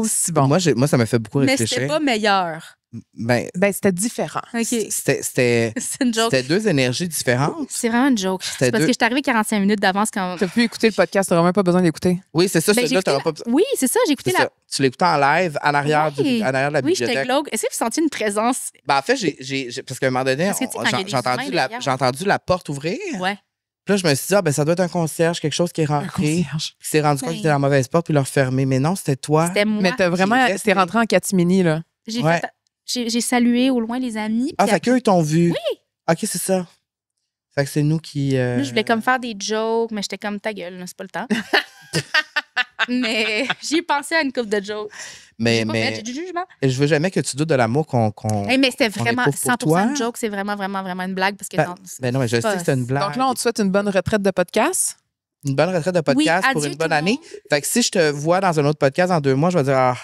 Aussi bon. Moi, ça m'a fait beaucoup Mais réfléchir. c'était pas meilleur. Ben, Ben, c'était différent. OK. c'était C'est une joke. c'était deux énergies différentes. C'est vraiment une joke. C'est parce deux- que je suis arrivée 45 minutes d'avance quand. T'as pu écouter le podcast, t'auras même pas besoin d'écouter. Oui, c'est ça. Ben, Celui-là, j'ai écouté t'auras pas besoin. Oui, c'est ça, j'ai écouté C'est la. ça. Tu l'écoutes en live, en arrière, Oui. en arrière de la Oui, j'étais bibliothèque. glauque. Est-ce que vous sentiez une présence? Ben, en fait, parce qu'à un moment donné, Parce que, tu sais, quand il y a des j'ai entendu, humains derrière. j'ai entendu la porte ouvrir. Ouais. Puis là, je me suis dit, ah, ben, ça doit être un concierge, quelque chose qui est rentré. Concierge. Qui s'est rendu compte Ben. qu'il était dans la mauvaise porte, puis l'a refermé. Mais non, c'était toi. C'était moi. Mais t'as vraiment. Qui est resté. T'es rentré en catimini, là. J'ai Ouais. j'ai salué au loin les amis. Ah, puis fait après, qu'eux, ils t'ont vu. Oui. OK, c'est ça. Fait que c'est nous qui. là, je voulais comme faire des jokes, mais j'étais comme ta gueule, là, c'est pas le temps. Mais j'y ai pensé à une couple de jokes. Mais, J'ai pas fait, mais j'ai du jugement. je veux jamais que tu doutes de l'amour qu'on. Hey, mais c'était on vraiment éprouve pour 100% toi. une joke, c'est vraiment, vraiment, vraiment une blague parce que Ben, ben non, mais je sais pas- que c'est une blague. Donc là, on te souhaite une bonne retraite de podcast. Une bonne retraite de podcast Oui, pour adieu une tout bonne le année. monde. Fait que si je te vois dans un autre podcast dans 2 mois, je vais dire, ah,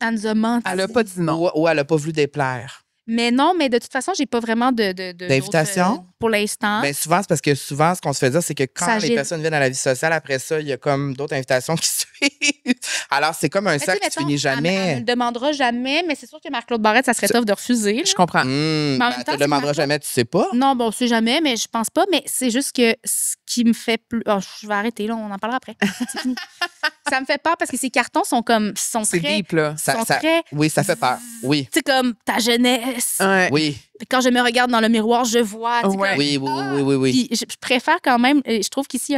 Elle nous a menti. Elle a pas dit non. ou elle a pas voulu déplaire. Mais non, mais de toute façon, j'ai pas vraiment D'invitation? d'autres, pour l'instant. Ben souvent, c'est parce que souvent, ce qu'on se fait dire, c'est que quand Ça les gêne. personnes viennent à la vie sociale, après ça, il y a comme d'autres invitations qui suivent. Alors, c'est comme un Mais tu sais, cercle qui mettons, finit Elle me jamais. le demandera jamais, mais c'est sûr que Marc-Claude Barrette, ça serait tough de refuser. là. Je comprends. Mais en même Elle temps, te c'est demandera Marc-Claude. jamais, tu sais pas. Non, bon, on sait jamais, mais je pense pas. Mais c'est juste que ce qui me fait plus. Oh, je vais arrêter, là, on en parlera après. C'est fini. Ça me fait peur parce que ces cartons sont C'est très. deep, là. Sont très. Oui, ça fait peur. Oui, Tu sais, comme ta jeunesse. Ouais. oui, Quand je me regarde dans le miroir, je vois. tu sais, Ouais. comme- oui, oui, oui, oui. Puis je préfère quand même. Je trouve qu'ici,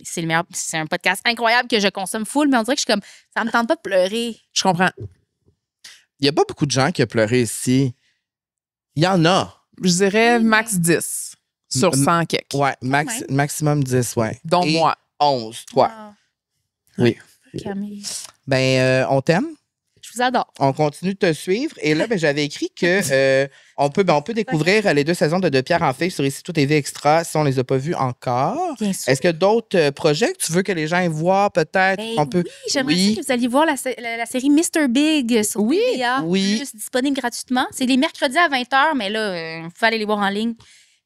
c'est le meilleur. C'est un podcast incroyable que je consomme full, mais on dirait que je suis comme. Ça me tente pas de pleurer. Je comprends. Il n'y a pas beaucoup de gens qui ont pleuré ici. Il y en a. Je dirais max 10 sur 100 quelques. Ouais, même. maximum 10, ouais. Dont Et moi. 11, toi. Ah. Oui. Camille. Ben, on t'aime. Je vous adore. On continue de te suivre. Et là, ben, j'avais écrit que on peut découvrir les 2 saisons de Pierre en Fille sur Ici Tout TV Extra si on les a pas vues encore. Bien sûr. Est-ce qu'il y a d'autres projets que tu veux que les gens aillent voir peut-être? Ben On peut... Oui, j'aimerais Oui. ça que vous alliez voir la série Mr. Big sur Oui, TVA. oui. Juste disponible gratuitement. C'est les mercredis à 20h, mais là, vous pouvez aller les voir en ligne.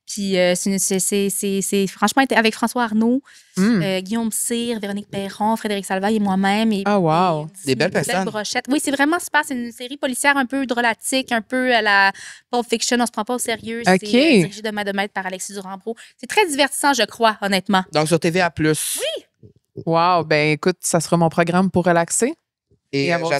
Puis c'est franchement avec François Arnaud, Guillaume Cyr, Véronique Perron, Frédéric Salvaille et moi-même. Et, Ah, wow. Des belles personnes. brochettes. Oui, c'est vraiment super. C'est une série policière un peu drôlatique, un peu à la Pulp Fiction. On se prend pas au sérieux. OK. C'est dirigé de main de maître par Alexis Durand-Bro. C'est très divertissant, je crois, honnêtement. Donc, sur TVA+. Oui. Wow. Ben, écoute, ça sera mon programme pour relaxer. Et Et avoir du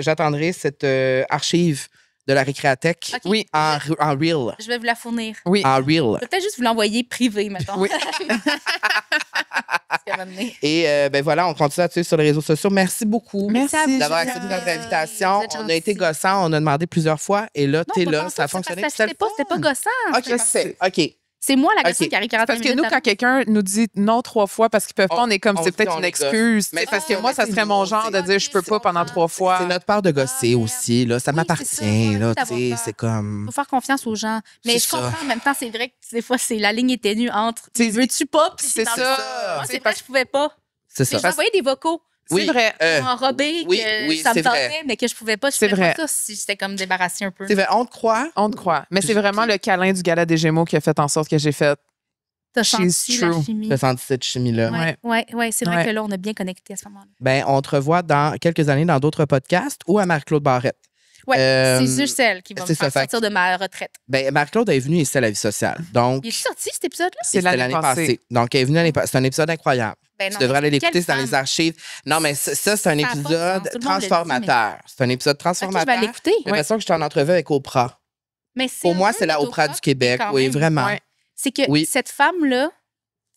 j'attendrai cette archive de la Récréathèque OK. Oui. en Reel. Je vais vous la fournir. Oui. En Reel. Je vais peut-être juste vous l'envoyer privé, mettons. Oui. Parce qu'elle va mener. Et ben voilà, on continue à te suivre sur les réseaux sociaux. Merci beaucoup Merci. à vous. d'avoir Julien. accepté notre invitation. Vous êtes On a été gentils. gossant, on a demandé plusieurs fois. Et là, Non, t'es pas là, tantôt, ça a c'est fonctionné. parce que C'était pas gossant. OK, je sais. OK. C'est moi la gossante OK. qui arrive 45 Parce que minutes nous, quand quelqu'un nous dit non 3 fois parce qu'ils peuvent pas, on est comme on c'est dit peut-être on une les gosse. excuse. Mais Mais parce c'est que moi, ça serait mon genre de dire je peux pas pendant 3 fois. C'est notre part de gosser Ah, aussi. Là. Ça Oui, m'appartient. c'est ça, on a Là, envie tu sais, d'avoir c'est Il comme. faut faire confiance aux gens. Mais C'est je ça. comprends en même temps, c'est vrai que des fois, la ligne est ténue entre Tu sais, veux-tu pas? Puis c'est dans ça. le- Moi, Tu sais, c'est vrai parce- que je pouvais pas. C'est Mais ça. j'envoyais des vocaux Oui, C'est vrai. enrobés oui, que oui, ça me c'est vrai. tentait, mais que je pouvais pas. Je C'est pouvais vrai. pas ça si j'étais comme débarrassée un peu. C'est vrai, on te croit. On te croit. Mais c'est vraiment le câlin du gala des Gémeaux qui a fait en sorte que j'ai fait. T'as She's senti la true. chimie. T'as senti cette chimie-là. Ouais. C'est vrai Ouais. que là, on a bien connecté à ce moment-là. Ben, on te revoit dans quelques années dans d'autres podcasts ou à Marc-Claude Barrette. Ouais, Euh, c'est juste celle qui va me c'est faire ça, fait sortir de ma retraite. Ben, Marc-Claude est venu ici à la vie sociale. Donc, Il est sorti cet épisode-là? C'est c'était l'année passée. Donc, elle est venue l'année passée. C'est un épisode incroyable. Ben Tu non, devrais aller quelle l'écouter, c'est dans femme. les archives. Non, mais ça, c'est un Ça a pas de sens. épisode Tout le monde le dit, transformateur. C'est un épisode Ok, je vais transformateur. l'écouter. J'ai l'impression que je suis en entrevue avec Oprah. Mais c'est Pour un moi, peu c'est la notre Oprah du mais Québec. quand Oui, même. vraiment. Ouais. C'est que Oui. cette femme-là,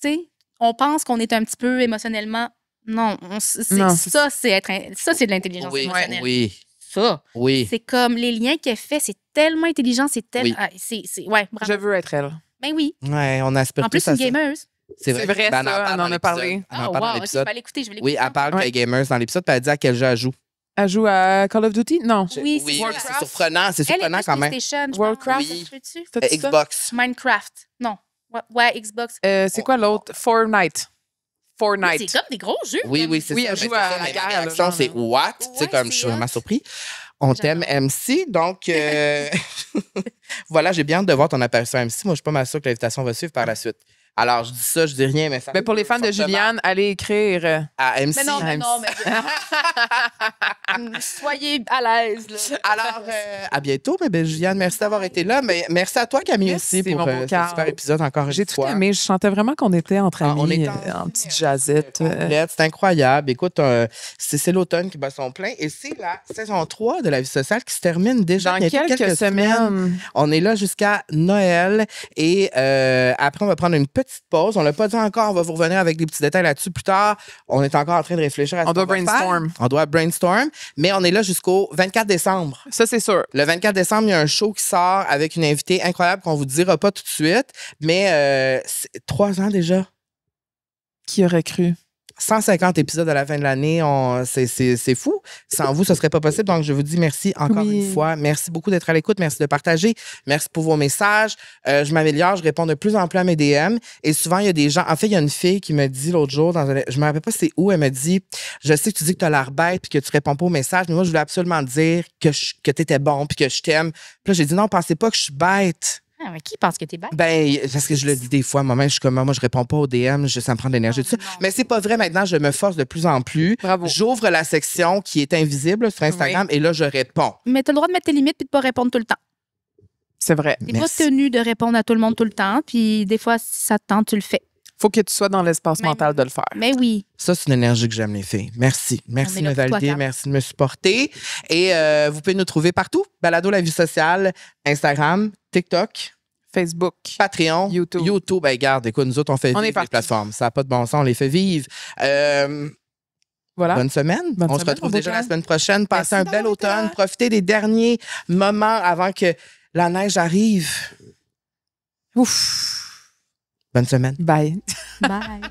tu sais, on pense qu'on est un petit peu émotionnellement. Non, Non, ça, c'est de l'intelligence Oui, émotionnelle. oui, Ça. oui. C'est comme les liens qu'elle fait, c'est tellement intelligent, c'est tellement. Oui. Ouais, bravo. Je veux être elle. Ben oui. Ouais, on aspire En plus, tous à une ça. gameuse. C'est C'est vrai, Ben, ça, parle on en dans a parlé. l'épisode. On en Oh, parle dans wow, ok, je l'épisode. vais aller écouter, je vais l'écouter. Oui, elle parle Ouais. qu'elle est gameuse dans l'épisode, puis elle dit à quel jeu elle joue. Elle joue à Call of Duty? Non. Oui, c'est ça. c'est surprenant. C'est Elle est surprenant plus quand même. PlayStation, je Worldcraft? pense. Oui. Ça se peut-tu? Fais-tu ça? Xbox. Minecraft. Non. Ouais, Xbox. C'est quoi l'autre? Fortnite. Oui, Fortnite. c'est comme des gros jeux. Oui, comme- oui, c'est Oui, ça. elle mais joue c'est à ça, la mais guerre, ma là, réaction, genre, c'est là. what? Tu sais, Ouais, comme je c'est suis hot. vraiment surpris. On t'aime, J'adore. MC. Donc, voilà, j'ai bien hâte de voir ton apparition à MC. Moi, je suis pas mal sûr que l'invitation va suivre par la suite. Alors, je dis ça, je dis rien, mais ça. Ben, pour les fans de fortement Juliane, allez écrire. À MC. Mais non, mais non, mais. Soyez à l'aise, là. Alors, à bientôt, ma belle Juliane. Merci d'avoir été là. Mais merci à toi, Camille, Merci, aussi, pour mon beau ce Carl. super épisode encore une J'ai tout fois. aimé. Je sentais vraiment qu'on était entre Ah, amis, on est en petite jazzette. Complète, c'est incroyable. Écoute, c'est l'automne qui bat son plein et c'est la saison 3 de la vie sociale qui se termine déjà. Dans bientôt quelques semaines. On est là jusqu'à Noël et après, on va prendre une petite pause. On l'a pas dit encore, on va vous revenir avec des petits détails là-dessus plus tard. On est encore en train de réfléchir à ce On doit qu'on va faire. brainstorm. On doit brainstorm, mais on est là jusqu'au 24 décembre. Ça, c'est sûr. Le 24 décembre, il y a un show qui sort avec une invitée incroyable qu'on vous dira pas tout de suite, mais c'est 3 ans déjà. Qui aurait cru? 150 épisodes à la fin de l'année, c'est fou. Sans vous, ce serait pas possible. Donc, je vous dis merci encore Oui. une fois. Merci beaucoup d'être à l'écoute. Merci de partager. Merci pour vos messages. Je m'améliore. Je réponds de plus en plus à mes DM. Et souvent, il y a des gens... En fait, il y a une fille qui me dit l'autre jour, je me rappelle pas c'est où, elle me dit, je sais que tu dis que tu as l'air bête puis que tu réponds pas aux messages, mais moi, je voulais absolument dire que tu étais bon puis que je t'aime. Puis là, j'ai dit non, pensez pas que je suis bête. Ah, mais qui pense que t'es bête? Ben, parce que je le dis des fois, moi-même, je suis comme, moi, je réponds pas aux DM, ça me prend de l'énergie, tout ça. Non. Mais c'est pas vrai maintenant, je me force de plus en plus. Bravo. J'ouvre la section qui est invisible sur Instagram et là, je réponds. Mais t'as le droit de mettre tes limites puis de pas répondre tout le temps. C'est vrai. T'es pas Merci. tenu de répondre à tout le monde tout le temps. Puis des fois, si ça te tente, tu le fais. Faut que tu sois dans l'espace Même- mental de le faire. Mais oui. Ça, c'est une énergie que j'aime, les filles. Merci. Merci est de là me pour toi, valider, Cam. merci de me supporter. Et vous pouvez nous trouver partout. Balado La Vie Sociale, Instagram, TikTok, Facebook. Patreon, YouTube. Ben, regarde, écoute, nous autres, on fait On vivre est les partout. plateformes. Ça n'a pas de bon sens, on les fait vivre. Voilà. Bonne semaine. Bonne On se semaine, retrouve mon beau déjà la Carl. semaine prochaine. Passez Merci un bel d'avoir été automne. là. Profitez des derniers moments avant que la neige arrive. Ouf. Bonne semaine. Bye. Bye.